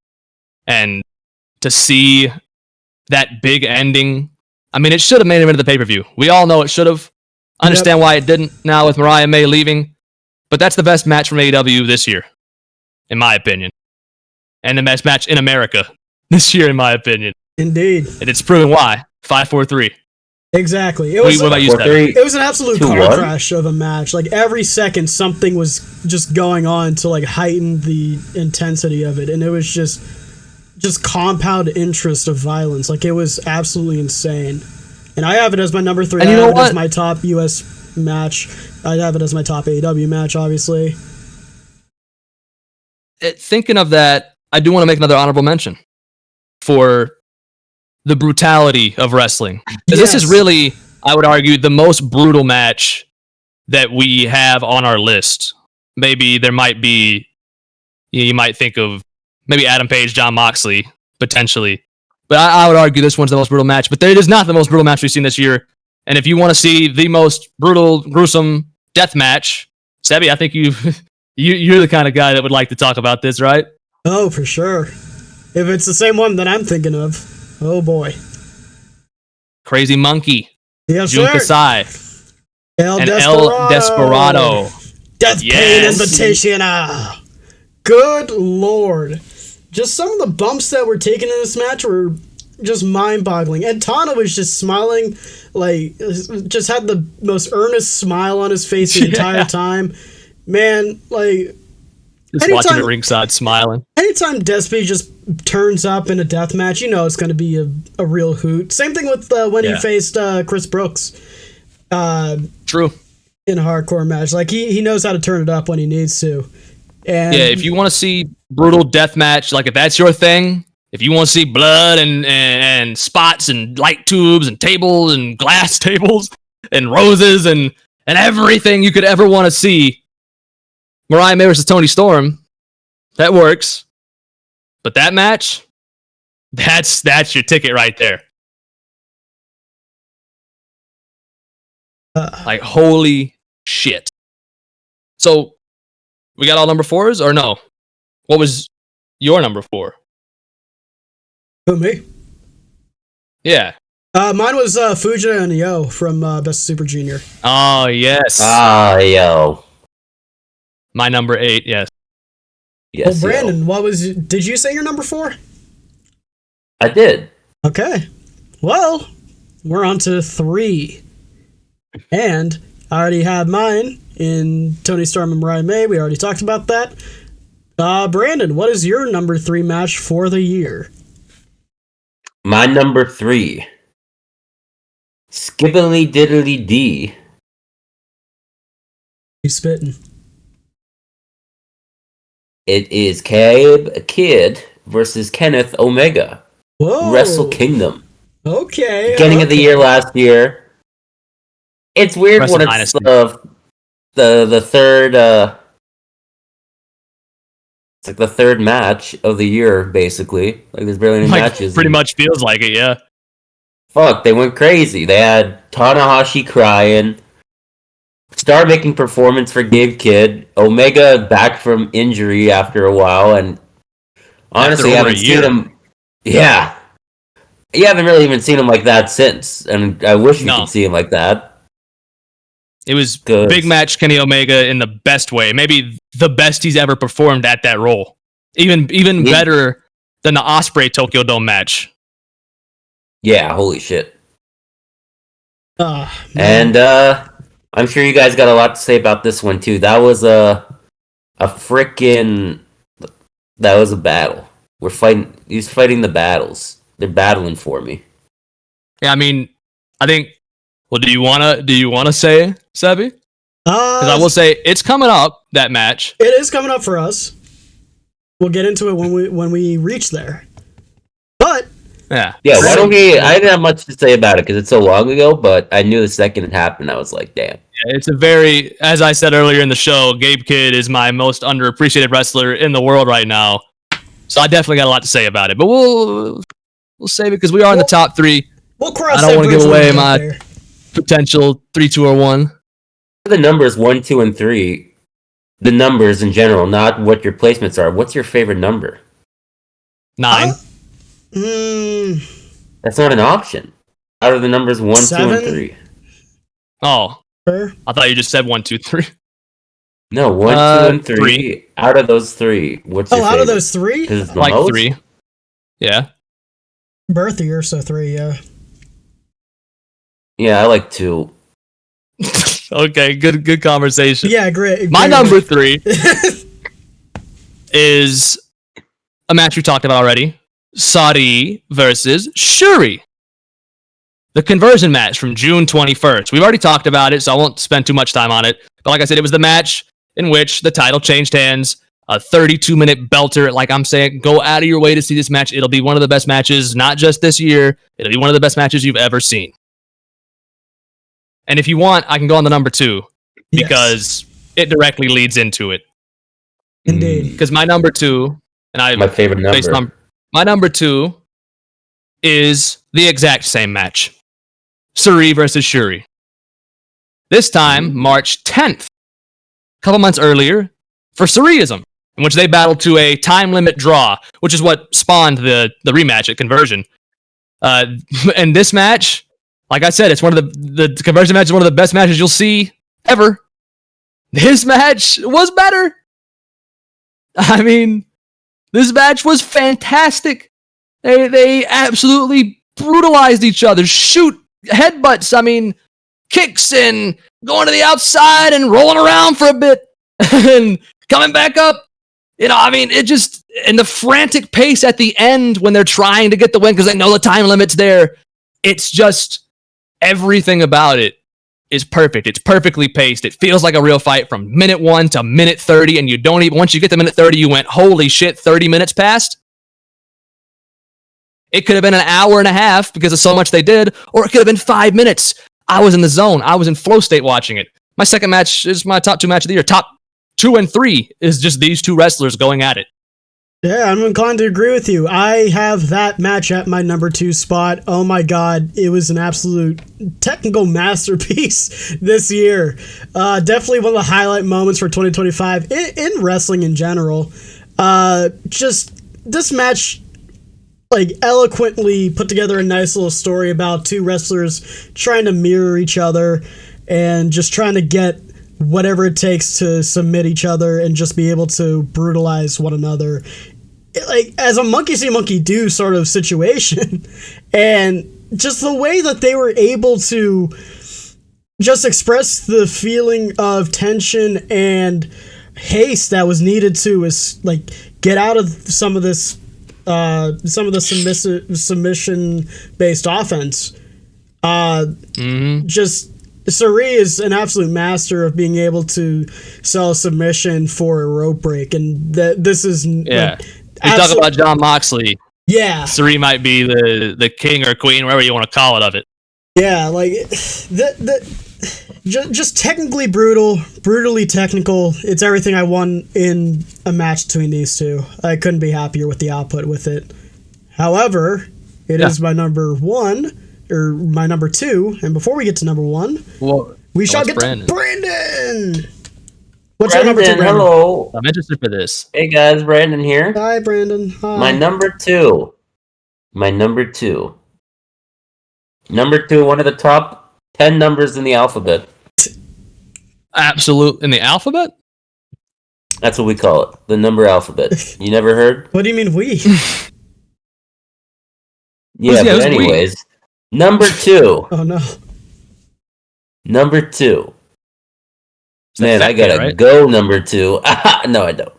And to see that big ending, it should have made it into the pay-per-view. We all know it should have. Understand why it didn't now with Mariah May leaving. But that's the best match from AEW this year, in my opinion. And the best match in America this year, in my opinion. Indeed. And it's proven why. 5-4-3. Exactly. What about you, Sebby? It was an absolute car crash of a match. Like, every second, something was just going on to, like, heighten the intensity of it. And it was just compound interest of violence. Like, it was absolutely insane. And I have it as my number 3. And you know have it what? as my top US match. I have it as my top AEW match, obviously. Thinking of that, I do want to make another honorable mention for the brutality of wrestling. This is really, I would argue, the most brutal match that we have on our list. Maybe there might be, you might think of maybe Adam Page, Jon Moxley, potentially. But I would argue this one's the most brutal match. But it is not the most brutal match we've seen this year. And if you want to see the most brutal, gruesome death match, Sebby, I think you're the kind of guy that would like to talk about this, right? Oh, for sure. If it's the same one that I'm thinking of, oh boy. Crazy Monkey. Yes, Jun sir. Kasai. El Desperado. Death Pain Invitation. Good lord. Just some of the bumps that were taken in this match were just mind-boggling. And Tana was just smiling, like, just had the most earnest smile on his face the entire time. Man, like... Just watching it ringside smiling. Anytime Despy just turns up in a death match, you know it's going to be a real hoot. Same thing with when he faced Chris Brooks. True. In a hardcore match. Like, he knows how to turn it up when he needs to. And if you want to see brutal death match, like if that's your thing, if you want to see blood and spots and light tubes and tables and glass tables and roses and everything you could ever want to see, Mariah May versus Toni Storm, that works. But that match, that's your ticket right there. Like, holy shit. So, we got all number 4s or no? What was your number 4? Who, me? Yeah. Mine was Fujita and Yo from Best of Super Junior. Oh, yes. Yo. My number 8, yes. Yes. Well, Brandon, did you say your number 4? I did. Okay. Well, we're on to 3. And I already have mine in Toni Storm and Mariah May. We already talked about that. Brandon, what is your number 3 match for the year? My number 3. Skibbly Diddly D. You spitting. It is Cabe Kid versus Kenneth Omega. Whoa. Wrestle Kingdom. Okay. Beginning of the year last year. It's weird Wrestle when it's Dynasty. the third it's like the third match of the year, basically. Like there's barely any matches. Pretty much feels like it, yeah. Fuck, they went crazy. They had Tanahashi crying. Star-making performance for Gabe Kidd. Omega back from injury after a while, and honestly, I haven't seen him. Yeah. You haven't really even seen him like that since, and I wish we could see him like that. It was big match Kenny Omega in the best way. Maybe the best he's ever performed at that role. Even better than the Ospreay Tokyo Dome match. Yeah, holy shit. And I'm sure you guys got a lot to say about this one too. That was a battle. We're fighting. He's fighting the battles. They're battling for me. Yeah, I mean, I think. Well, do you wanna say, Sebby? Because I will say it's coming up, that match. It is coming up for us. We'll get into it when we reach there. But yeah. Why don't we? I didn't have much to say about it because it's so long ago. But I knew the second it happened, I was like, damn. Yeah, it's a very, as I said earlier in the show, Gabe Kidd is my most underappreciated wrestler in the world right now. So I definitely got a lot to say about it. But we'll save it because we are in the top three. We'll cross. I don't want to give away my potential 3, 2, or 1. The numbers 1, 2, and 3. The numbers in general, not what your placements are. What's your favorite number? 9. That's not an option. Out of the numbers 1, 7? 2, and 3. Oh, sure. I thought you just said 1, 2, 3. No, 1, 2, and 3. Out of those 3, what's your favorite? Out of those 3? Like most? 3. Yeah. Birth year, so 3. Yeah. Yeah, I like 2. Okay, good conversation. Yeah, great. My number 3 is a match we talked about already. Saudi versus Shuri. The conversion match from June 21st. We've already talked about it, so I won't spend too much time on it. But like I said, it was the match in which the title changed hands. A 32-minute belter. Like I'm saying, go out of your way to see this match. It'll be one of the best matches, not just this year. It'll be one of the best matches you've ever seen. And if you want, I can go on the number 2 because it directly leads into it. Indeed. Because my number 2, my favorite number. My number 2 is the exact same match. Suri versus Shuri. This time, March 10th. A couple months earlier, for Suriism, in which they battled to a time limit draw, which is what spawned the rematch at Conversion. And this match, like I said, it's one of the Conversion match is one of the best matches you'll see ever. This match was better. I mean, this match was fantastic. They absolutely brutalized each other. Shoot, headbutts, I mean, kicks and going to the outside and rolling around for a bit and coming back up. You know, I mean, it just, and the frantic pace at the end when they're trying to get the win because they know the time limit's there. It's just, everything about it is perfect. It's perfectly paced. It feels like a real fight from minute 1 to minute 30, and you don't even, once you get to minute 30, you went, holy shit, 30 minutes passed? It could have been an hour and a half because of so much they did, or it could have been 5 minutes. I was in the zone. I was in flow state watching it. My second match is my top 2 match of the year. Top 2 and 3 is just these 2 wrestlers going at it. Yeah, I'm inclined to agree with you. I have that match at my number 2 spot. Oh my god, it was an absolute technical masterpiece this year. Definitely one of the highlight moments for 2025 in wrestling in general. Just this match, like, eloquently put together a nice little story about 2 wrestlers trying to mirror each other and just trying to get whatever it takes to submit each other and just be able to brutalize one another. Like, as a monkey see monkey do sort of situation. And just the way that they were able to just express the feeling of tension and haste that was needed to like get out of some of this submission based offense. Just Sari is an absolute master of being able to sell a submission for a rope break, and this is Yeah. You talk about John Moxley. Yeah, Sari might be the king or queen, whatever you want to call it, of it. Yeah, like just technically brutally technical. It's everything I want in a match between these two. I couldn't be happier with the output with it. However, it is my number one or my number two. And before we get to number one, we shall get to Brandon. What's your number two, Brandon? Hello. I'm interested for this. Hey guys, Brandon here. Hi, Brandon. Hi. My number two. Number two, one of the top 10 numbers in the alphabet. Absolute in the alphabet? That's what we call it. The number alphabet. You never heard? What do you mean we? Yeah, but anyways. Number two. Oh no. Number two. Man, I gotta right? go number two. No, I don't.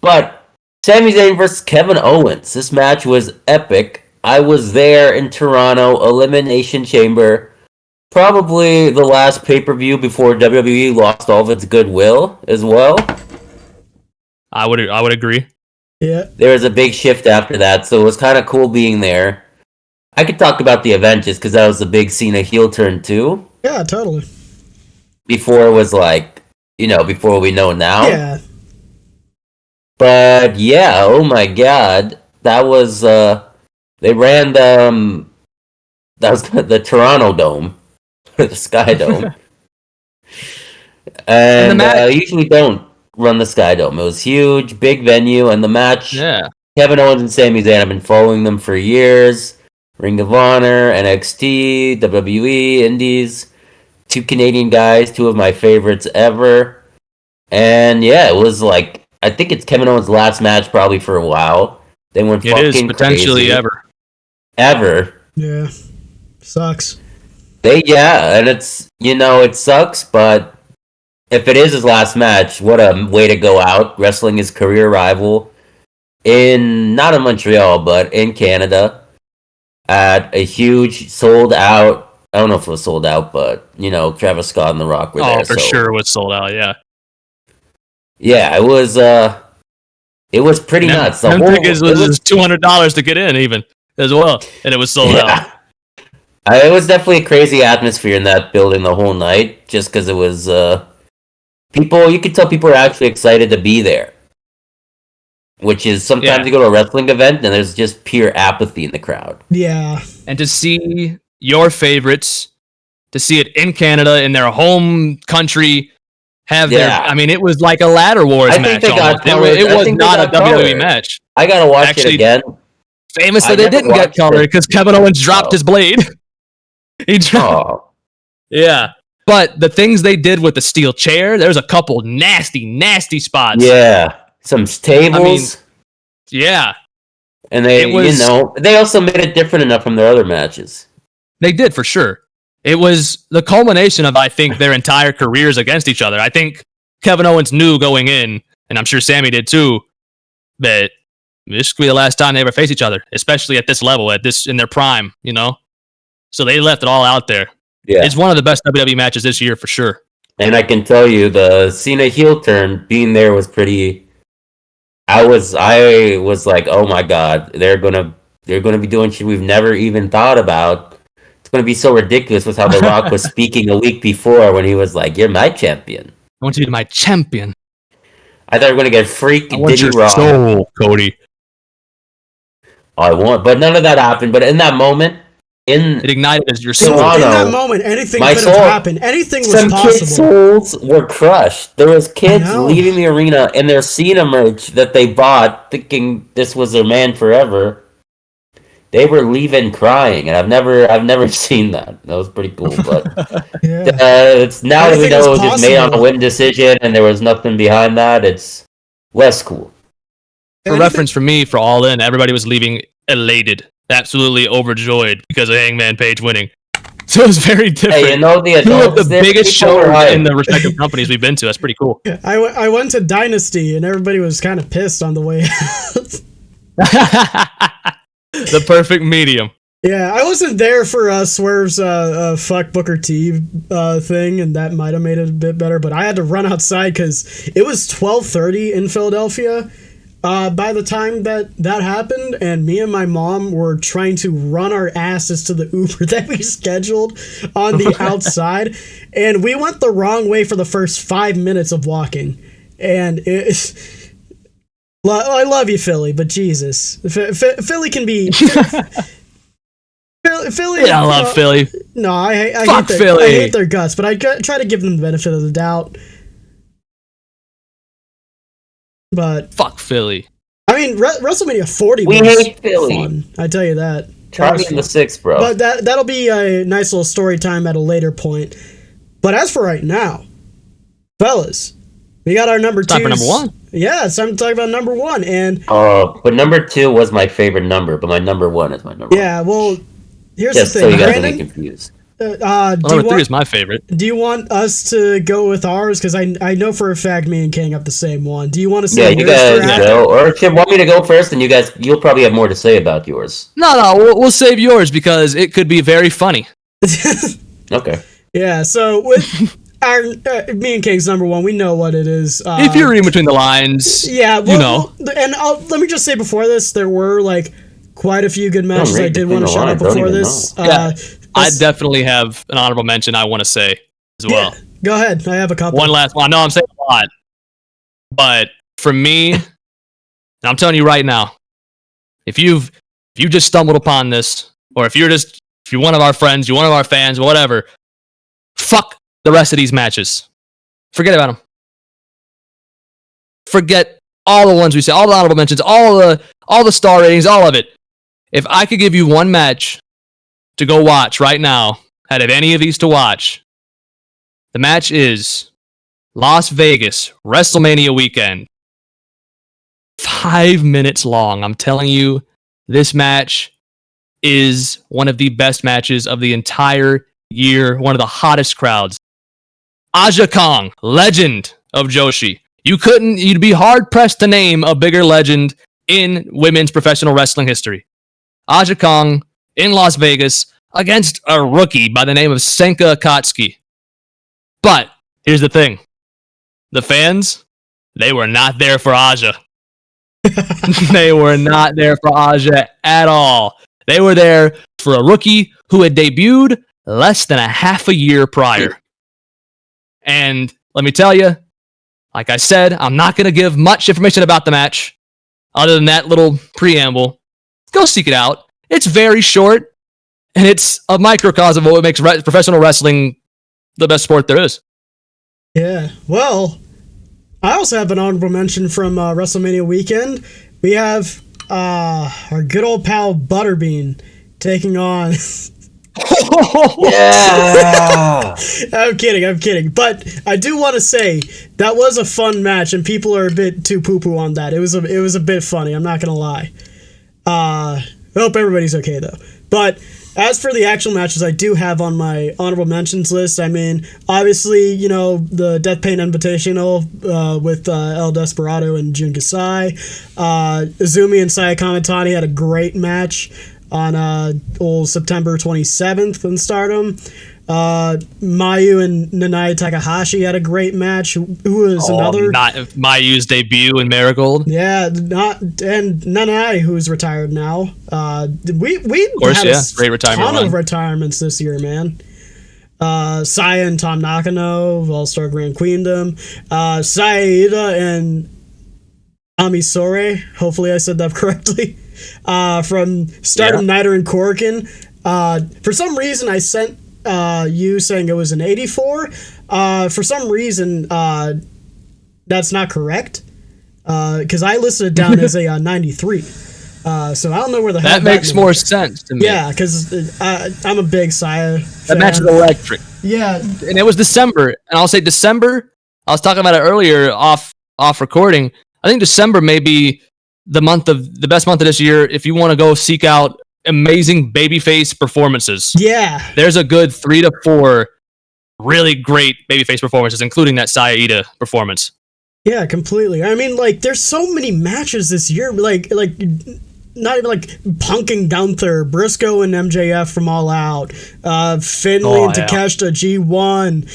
But Sami Zayn versus Kevin Owens. This match was epic. I was there in Toronto, Elimination Chamber. Probably the last pay-per-view before WWE lost all of its goodwill as well. I would agree. Yeah. There was a big shift after that, so it was kind of cool being there. I could talk about the event just because that was a big Cena heel turn too. Yeah, totally. Before it was like, before we know now. Yeah. But yeah, oh my god. That was, they ran that was the Toronto Dome. The Sky Dome. And usually don't run the Sky Dome. It was huge, big venue, and the match. Yeah. Kevin Owens and Sami Zayn, I've been following them for years. Ring of Honor, NXT, WWE, Indies. Two Canadian guys, two of my favorites ever. And yeah, it was like, I think it's Kevin Owens' last match probably for a while. They went fucking crazy. It is potentially ever. Ever. Yeah. Sucks. And it's, it sucks, but if it is his last match, what a way to go out, wrestling his career rival not in Montreal, but in Canada, at a huge sold out, I don't know if it was sold out, but, Travis Scott and The Rock were there. Oh, for sure it was sold out, yeah. Yeah, it was pretty nuts. The tickets was $200 to get in, even, as well, and it was sold out. It was definitely a crazy atmosphere in that building the whole night, just because it was, you could tell people were actually excited to be there. Which is, sometimes you go to a wrestling event and there's just pure apathy in the crowd. Yeah. And to see your favorites, to see it in Canada, in their home country, it was like a ladder wars match. It was not a WWE match. I gotta watch it again. Famously, they didn't get color because Kevin Owens dropped his blade. He dropped. Yeah. But the things they did with the steel chair, there's a couple nasty spots. Yeah. Some tables. Yeah. And they also made it different enough from their other matches. They did, for sure. It was the culmination of, I think, their entire careers against each other. I think Kevin Owens knew going in, and I'm sure Sami did too, that this could be the last time they ever face each other, especially at this level, in their prime, So they left it all out there. Yeah. It's one of the best WWE matches this year, for sure. And I can tell you, the Cena heel turn, being there was pretty... I was like, oh my god, they're gonna be doing shit we've never even thought about. It's gonna be so ridiculous with how The Rock was speaking a week before when he was like, "You're my champion. I want you to be my champion." I thought we were gonna get freaky Diddy Raw. Soul, Cody. I want, but none of that happened. But in that moment, it ignited as your soul. In that moment, anything could have happened. Anything was possible. Some kids' souls were crushed. There was kids leaving the arena in their Cena merch that they bought, thinking this was their man forever. They were leaving crying, and I've never seen that. That was pretty cool. But it's now that we know it was just made on a win decision, and there was nothing behind that. It's less cool. For reference, for me, for All In, everybody was leaving elated. Absolutely overjoyed because of Hangman Page winning. So it was very different. Hey, the two of the biggest shows in the respective companies we've been to. That's pretty cool. I went to Dynasty and everybody was kind of pissed on the way out. The perfect medium. Yeah, I wasn't there for Swerve's fuck Booker T thing, and that might have made it a bit better. But I had to run outside because it was 12:30 in Philadelphia by the time that happened, and me and my mom were trying to run our asses to the Uber that we scheduled on the outside, and we went the wrong way for the first 5 minutes of walking, and I love you, Philly, but Jesus, Philly can be. Philly, Yeah, I love Philly. No, I Fuck hate Philly. I hate their guts, but I try to give them the benefit of the doubt. But Fuck Philly. I mean, WrestleMania 40 We was hate Philly. fun. I tell you that. Try me in the 6, bro. But that'll be a nice little story time at a later point. But as for right now, fellas, we got our number 2. Time for number 1. Yeah, it's time to talk about number 1. And but number 2 was my favorite number, but my number 1 is my number 1. yeah, well, here's Just the so thing, you guys don't get Brandon. confused. Number 3 is my favorite. Do you want us to go with ours? Because I know for a fact me and Kang have the same one. Do you want to say Yeah, you yours guys for go. Or if you want me to go first, then you'll probably have more to say about yours. No, we'll save yours because it could be very funny. Okay. Yeah, so with our me and Kang's number 1, we know what it is. If you're reading between the lines, yeah, well, you know. And let me just say before this, there were like quite a few good matches I did want to shout out before this. Yeah. I definitely have an honorable mention I want to say as well. Yeah, go ahead. I have a couple. One last one. I know I'm saying a lot, but for me, and I'm telling you right now, if you just stumbled upon this, or if you're one of our friends, you're one of our fans, whatever, fuck the rest of these matches. Forget about them. Forget all the ones we say, all the honorable mentions, all the star ratings, all of it. If I could give you one match to go watch right now, out of any of these to watch, the match is Las Vegas WrestleMania weekend. 5 minutes long. I'm telling you, this match is one of the best matches of the entire year. One of the hottest crowds. Aja Kong, legend of Joshi. You'd be hard pressed to name a bigger legend in women's professional wrestling history. Aja Kong in Las Vegas against a rookie by the name of Senka Akatsuki. But here's the thing. The fans, they were not there for Aja. They were not there for Aja at all. They were there for a rookie who had debuted less than a half a year prior. And let me tell you, like I said, I'm not going to give much information about the match other than that little preamble. Go seek it out. It's very short. And it's a microcosm of what makes professional wrestling the best sport there is. Yeah, well, I also have an honorable mention from WrestleMania weekend. We have our good old pal Butterbean taking on... Yeah! I'm kidding. But I do want to say that was a fun match, and people are a bit too poo-poo on that. It was a bit funny, I'm not going to lie. I hope everybody's okay, though. But... as for the actual matches I do have on my honorable mentions list, I mean, obviously, you know, the Death Pain Invitational with El Desperado and Jun Kasai. Izumi and Saya Kamitani had a great match on old September 27th in Stardom. Mayu and Nanae Takahashi had a great match. Who was another? Not Mayu's debut in Marigold. Yeah, and Nanae, who's retired now. We of course, had yeah, great retirement ton run. of retirements this year, man. Saya and Tom Nakano of All-Star Grand Queendom. Saya Ida and Ami Sore. Hopefully I said that correctly. From Stardom Nighter and Corkin. For some reason I sent you saying it was an 84. For some reason, that's not correct. Because I listed it down as a 93. So I don't know where the hell that makes more sense to me. Yeah, because I'm a big Saya fan. That match is electric. Yeah. And it was December. And I'll say December, I was talking about it earlier off recording. I think December may be the best month of this year if you want to go seek out amazing babyface performances. Yeah. There's a good 3 to 4 really great babyface performances, including that Saya Ida performance. Yeah, completely. I mean, like, there's so many matches this year. Like not even like punking Gunther, Briscoe and MJF from All Out, Finlay and Takeshita G1,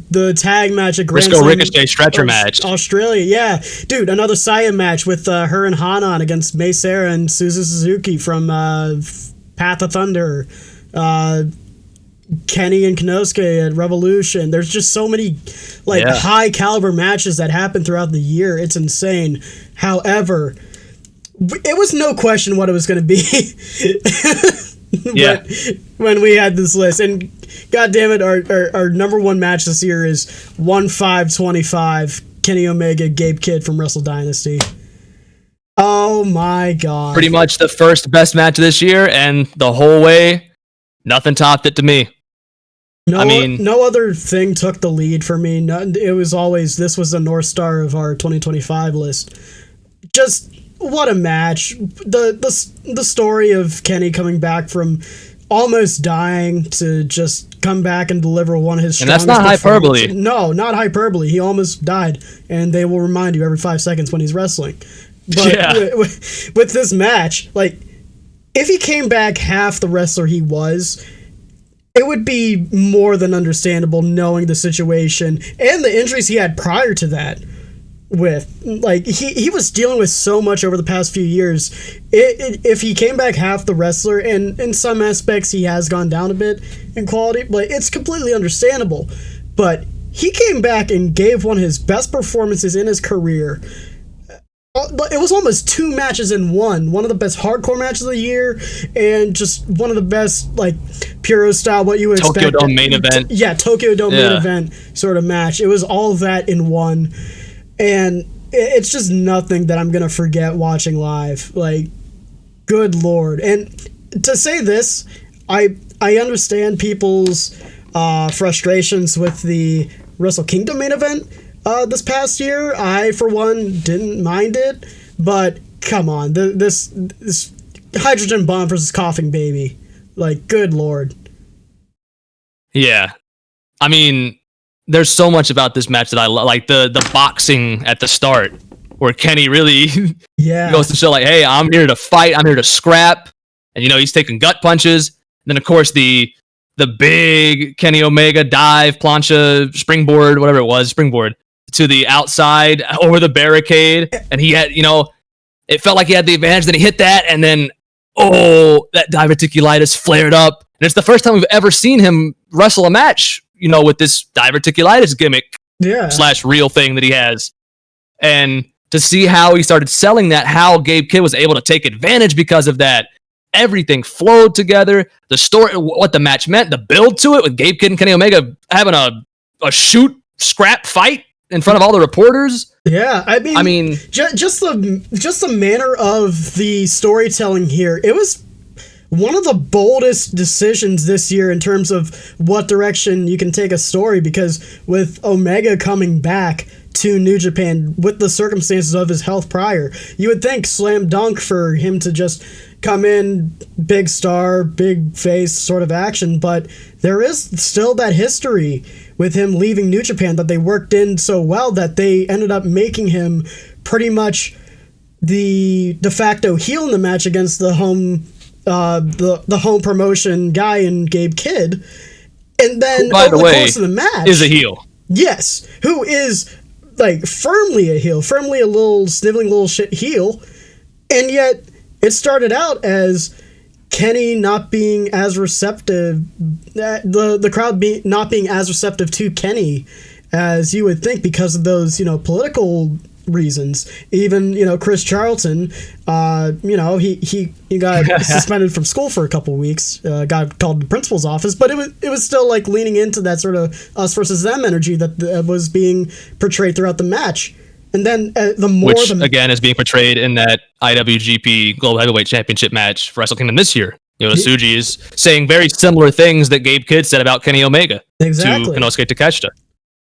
the tag match at Grand Briscoe Slam Ricochet stretcher match. Australia, yeah. Dude, another Saya match with her and Hanan against May Sarah and Suzu Suzuki from Path of Thunder. Kenny and Konosuke at Revolution. There's just so many high caliber matches that happen throughout the year. It's insane. However, it was no question what it was going to be. When we had this list, and god damn it, our number one match this year is 1-5-25 Kenny Omega Gabe Kidd from Wrestle Dynasty. Oh my god. Pretty much the first best match of this year, and the whole way, nothing topped it to me. No other thing took the lead for me. It was always, this was the North Star of our 2025 list. Just what a match. The story of Kenny coming back from almost dying to just come back and deliver one of his strongest. And that's not hyperbole. No, not hyperbole. He almost died, and they will remind you every 5 seconds when he's wrestling. But with this match, like, if he came back half the wrestler he was, it would be more than understandable knowing the situation and the injuries he had prior to that. He was dealing with so much over the past few years. If he came back half the wrestler, and in some aspects he has gone down a bit in quality, but it's completely understandable. But he came back and gave one of his best performances in his career. It was almost 2 matches in one of the best hardcore matches of the year, and just one of the best, like, Puro style, what you would expect. Tokyo Dome main event. Tokyo Dome main event sort of match. It was all of that in one, and it's just nothing that I'm gonna forget watching live. Like, good lord. And to say this, I understand people's frustrations with the Wrestle Kingdom main event this past year. I, for one, didn't mind it, but come on, this hydrogen bomb versus coughing baby, like, good lord. Yeah, I mean, there's so much about this match that I love, like the boxing at the start, where Kenny really goes to show, like, hey, I'm here to fight, I'm here to scrap, and he's taking gut punches. And then of course the big Kenny Omega dive, plancha, springboard, whatever it was, to the outside over the barricade, and he had, it felt like he had the advantage. Then he hit that, and then that diverticulitis flared up, and it's the first time we've ever seen him wrestle a match, with this diverticulitis gimmick / real thing that he has. And to see how he started selling that, how Gabe Kidd was able to take advantage because of that, everything flowed together. The story, what the match meant, the build to it, with Gabe Kidd and Kenny Omega having a shoot scrap fight in front of all the reporters. Yeah, I mean just the manner of the storytelling here, it was one of the boldest decisions this year in terms of what direction you can take a story, because with Omega coming back to New Japan with the circumstances of his health prior, you would think slam dunk for him to just come in, big star, big face sort of action, but there is still that history with him leaving New Japan that they worked in so well that they ended up making him pretty much the de facto heel in the match against the home promotion guy in Gabe Kidd. And then, by the way, course of the match, is a heel. Yes, who is, like, firmly a heel, firmly a little sniveling little shit heel, and yet it started out as Kenny not being as receptive, the crowd not being as receptive to Kenny as you would think because of those, political reasons. Even, Chris Charlton, he got suspended from school for a couple weeks, got called to the principal's office, but it was still, like, leaning into that sort of us versus them energy that was being portrayed throughout the match. And then again is being portrayed in that IWGP Global Heavyweight Championship match for Wrestle Kingdom this year. Suji is saying very similar things that Gabe Kidd said about Kenny Omega to Konosuke Takeshita.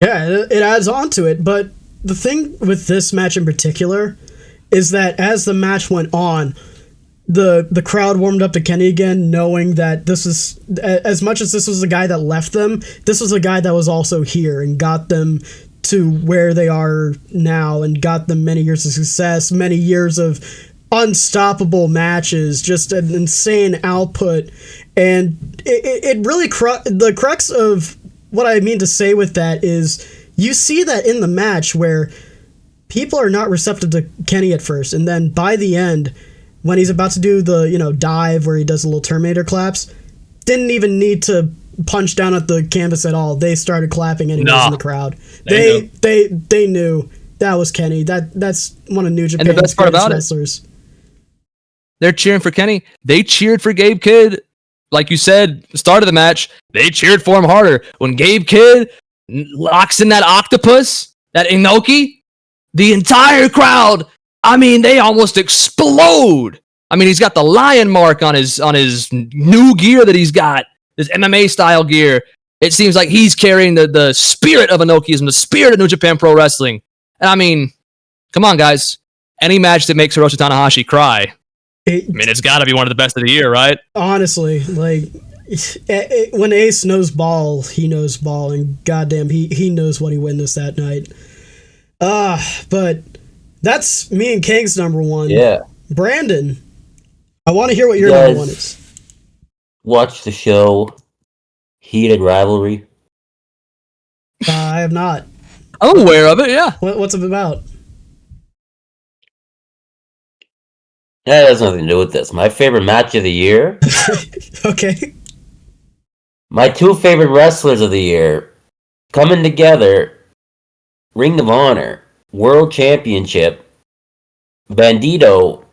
Yeah, it adds on to it, but the thing with this match in particular is that as the match went on, the crowd warmed up to Kenny again, knowing that this is, as much as this was the guy that left them, this was a guy that was also here and got them to where they are now and got them many years of success, many years of unstoppable matches, just an insane output, and it really the crux of what I mean to say with that is you see that in the match where people are not receptive to Kenny at first, and then by the end, when he's about to do the dive where he does a little Terminator claps, didn't even need to punch down at the canvas at all. They started clapping anyways in the crowd. They knew that was Kenny. That's one of New Japan's and the best part about wrestlers. They're cheering for Kenny. They cheered for Gabe Kidd. Like you said, the start of the match, they cheered for him harder. When Gabe Kidd locks in that octopus, that Inoki, the entire crowd, I mean, they almost explode. I mean, he's got the lion mark on his new gear that he's got, this MMA style gear. It seems like he's carrying the spirit of Inokiism, the spirit of New Japan Pro Wrestling. And I mean, come on, guys. Any match that makes Hiroshi Tanahashi cry, it's got to be one of the best of the year, right? Honestly, like, when Ace knows ball, he knows ball, and goddamn, he knows what he witnessed that night. But that's me and Kang's number one. Yeah. Brandon, I want to hear what your number one is. Watch the show Heated Rivalry. I have not. I'm aware of it, yeah. What's it about? That has nothing to do with this. My favorite match of the year. Okay. My two favorite wrestlers of the year coming together. Ring of Honor World Championship. Bandito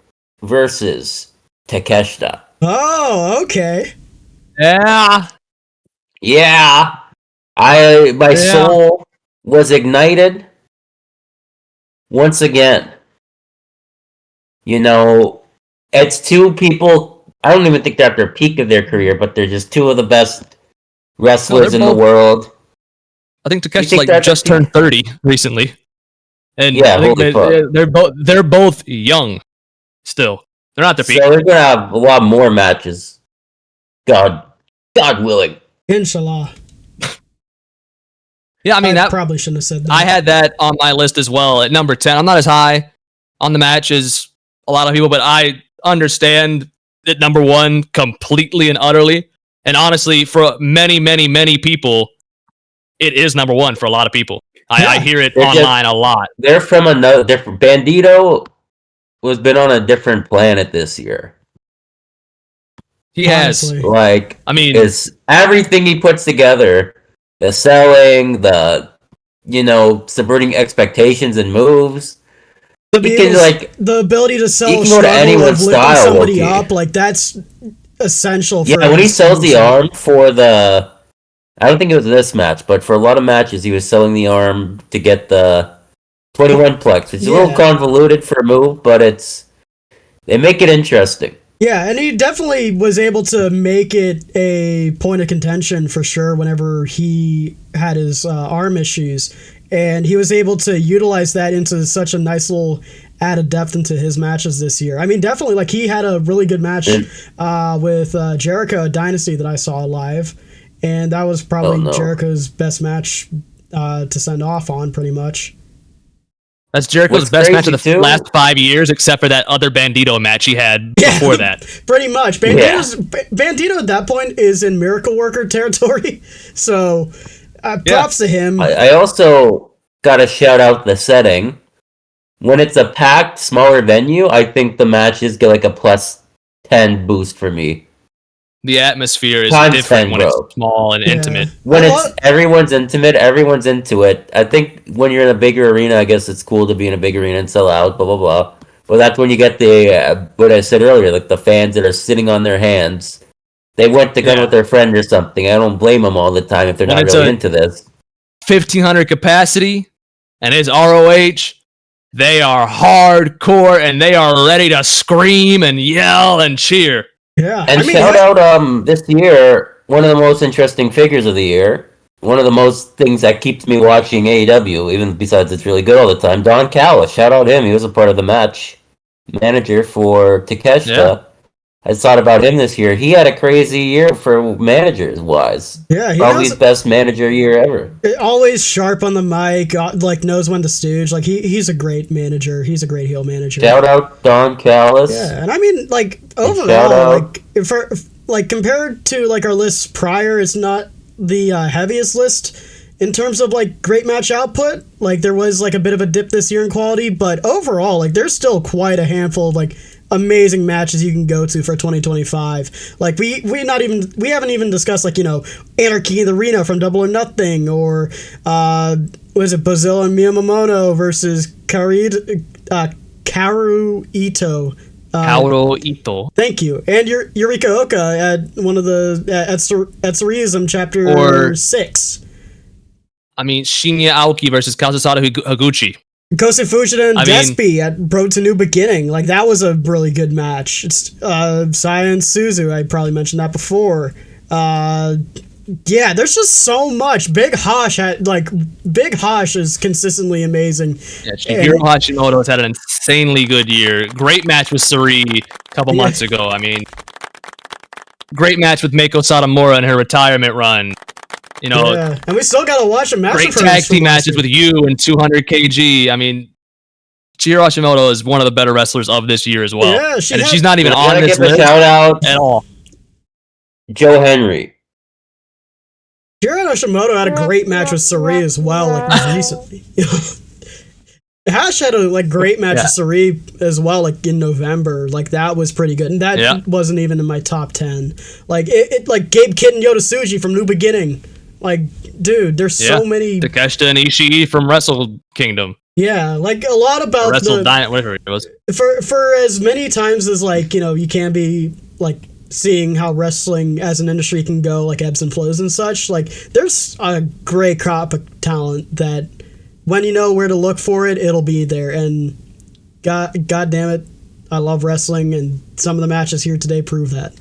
versus Takeshita. Oh, okay. Yeah. Yeah. My soul was ignited once again. It's two people, I don't even think they're at their peak of their career, but they're just two of the best wrestlers in the world. I think Takeshita just turned 30 recently. And yeah, I think they're both young still. They're not their peak. So they're gonna have a lot more matches. God willing. Inshallah. Yeah, I mean, that probably shouldn't have said that. I had that on my list as well at number 10. I'm not as high on the match as a lot of people, but I understand that number one completely and utterly. And honestly, for many, many, many people, it is number one for a lot of people. I hear it online a lot. They're from another different. Bandito was been on a different planet this year. He has. Like, I mean, is everything he puts together, the selling, the subverting expectations and moves. The ability to sell a struggle anyone's of lifting somebody up, like, that's essential. Yeah, when he sells the arm for the, I don't think it was this match, but for a lot of matches, he was selling the arm to get the 21 plex, which is a little convoluted for a move, but they make it interesting. Yeah, and he definitely was able to make it a point of contention for sure whenever he had his arm issues. And he was able to utilize that into such a nice little added depth into his matches this year. I mean, definitely, like, he had a really good match with Jericho Dynasty that I saw live. And that was probably Jericho's best match to send off on, pretty much. That's Jericho's best match of the last 5 years, except for that other Bandito match he had before that. Pretty much. Bandito at that point is in Miracle Worker territory. So... props to him. I also got to shout out the setting. When it's a packed, smaller venue, I think the matches get like a plus 10 boost for me. The atmosphere is Times different 10, when it's small and intimate. When everyone's intimate, everyone's into it. I think when you're in a bigger arena, I guess it's cool to be in a big arena and sell out, blah, blah, blah. But that's when you get what I said earlier, like the fans that are sitting on their hands. They went to go with their friend or something. I don't blame them all the time if they're not really into this. 1,500 capacity, and his ROH, they are hardcore, and they are ready to scream and yell and cheer. Yeah. And shout out this year, one of the most interesting figures of the year, one of the most things that keeps me watching AEW, even besides it's really good all the time, Don Callis. Shout out him. He was a part of the match. Manager for Takeshita. I thought about him this year. He had a crazy year for managers wise. Yeah, he probably knows, his best manager year ever. always sharp on the mic, like knows when to stooge. Like he's a great manager. He's a great heel manager. Shout out Don Callis. Yeah, and I mean, like shout overall, out. like for like compared to like our lists prior, it's not the heaviest list in terms of like great match output. Like there was like a bit of a dip this year in quality, but overall, like there's still quite a handful of like amazing matches you can go to for 2025. Like we haven't even discussed like, you know, Anarchy in the Arena from Double or Nothing, or was it Bazilla and Miyamoto versus Karu Ito. Kaoru Ito. Thank you. And Yurika Oka at one of the at Tsurism chapter 6. I mean, Shinya Aoki versus Kazusada Higuchi. Kosi Fujita and Despy at Road to New Beginning. Like, that was a really good match. It's Saya and Suzu. I probably mentioned that before. Yeah, there's just so much. Big Hosh is consistently amazing. Yeah, Shigeru Hashimoto has had an insanely good year. Great match with Suri a couple months ago. I mean, great match with Meiko Satomura in her retirement run. You know, and we still gotta watch a match. Great tag team matches with you and 200 kg. I mean, Chihiro Hashimoto is one of the better wrestlers of this year as well. Yeah, she's not even on this list shout out at all. Joe Henry. Chihiro Hashimoto had a great match with Suri as well, like recently. Hash had a great match with Suri as well, like in November. Like that was pretty good, and that wasn't even in my top 10. Like it like Gabe Kidd and Yota Tsuji from New Beginning. Like, dude, there's so many. Takeshita and Ishii from Wrestle Kingdom. Yeah, like a lot about whatever it was. For as many times as like, you know, you can be like seeing how wrestling as an industry can go like ebbs and flows and such. Like, there's a great crop of talent that when you know where to look for it, it'll be there. And God damn it, I love wrestling, and some of the matches here today prove that.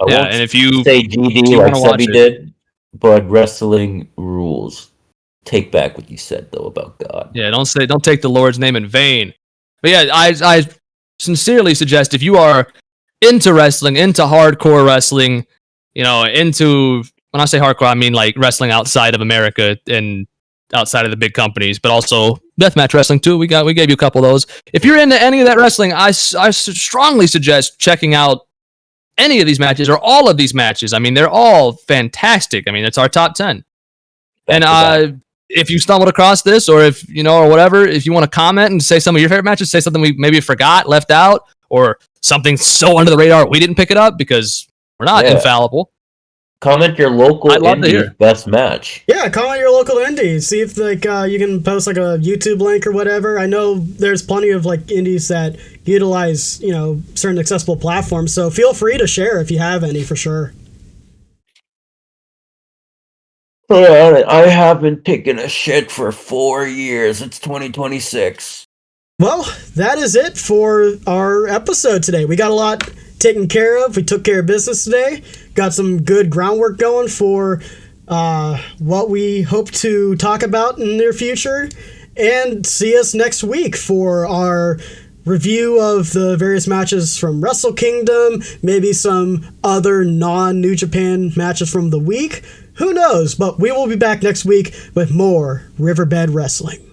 And if you say GD like Sebby did. But wrestling rules. Take back what you said though about God. Yeah, don't take the Lord's name in vain. But yeah, I sincerely suggest if you are into wrestling, into hardcore wrestling, you know, into, when I say hardcore, I mean like wrestling outside of America and outside of the big companies, but also deathmatch wrestling too. We gave you a couple of those. If you're into any of that wrestling, I strongly suggest checking out any of these matches or all of these matches. I mean, they're all fantastic. I mean, it's our top 10. And if you stumbled across this, or if, you know, or whatever, if you want to comment and say some of your favorite matches, say something we maybe forgot, left out, or something so under the radar we didn't pick it up, because we're not infallible. Comment your local indie's best match. Yeah, comment your local indie. See if like you can post like a YouTube link or whatever. I know there's plenty of like indies that utilize, you know, certain accessible platforms. So feel free to share if you have any, for sure. I haven't taken a shit for 4 years. It's 2026. Well, that is it for our episode today. We got a lot taken care of. We took care of business today. Got some good groundwork going for what we hope to talk about in the near future. And see us next week for our review of the various matches from Wrestle Kingdom, maybe some other non-New Japan matches from the week. Who knows? But we will be back next week with more Riverbed Wrestling.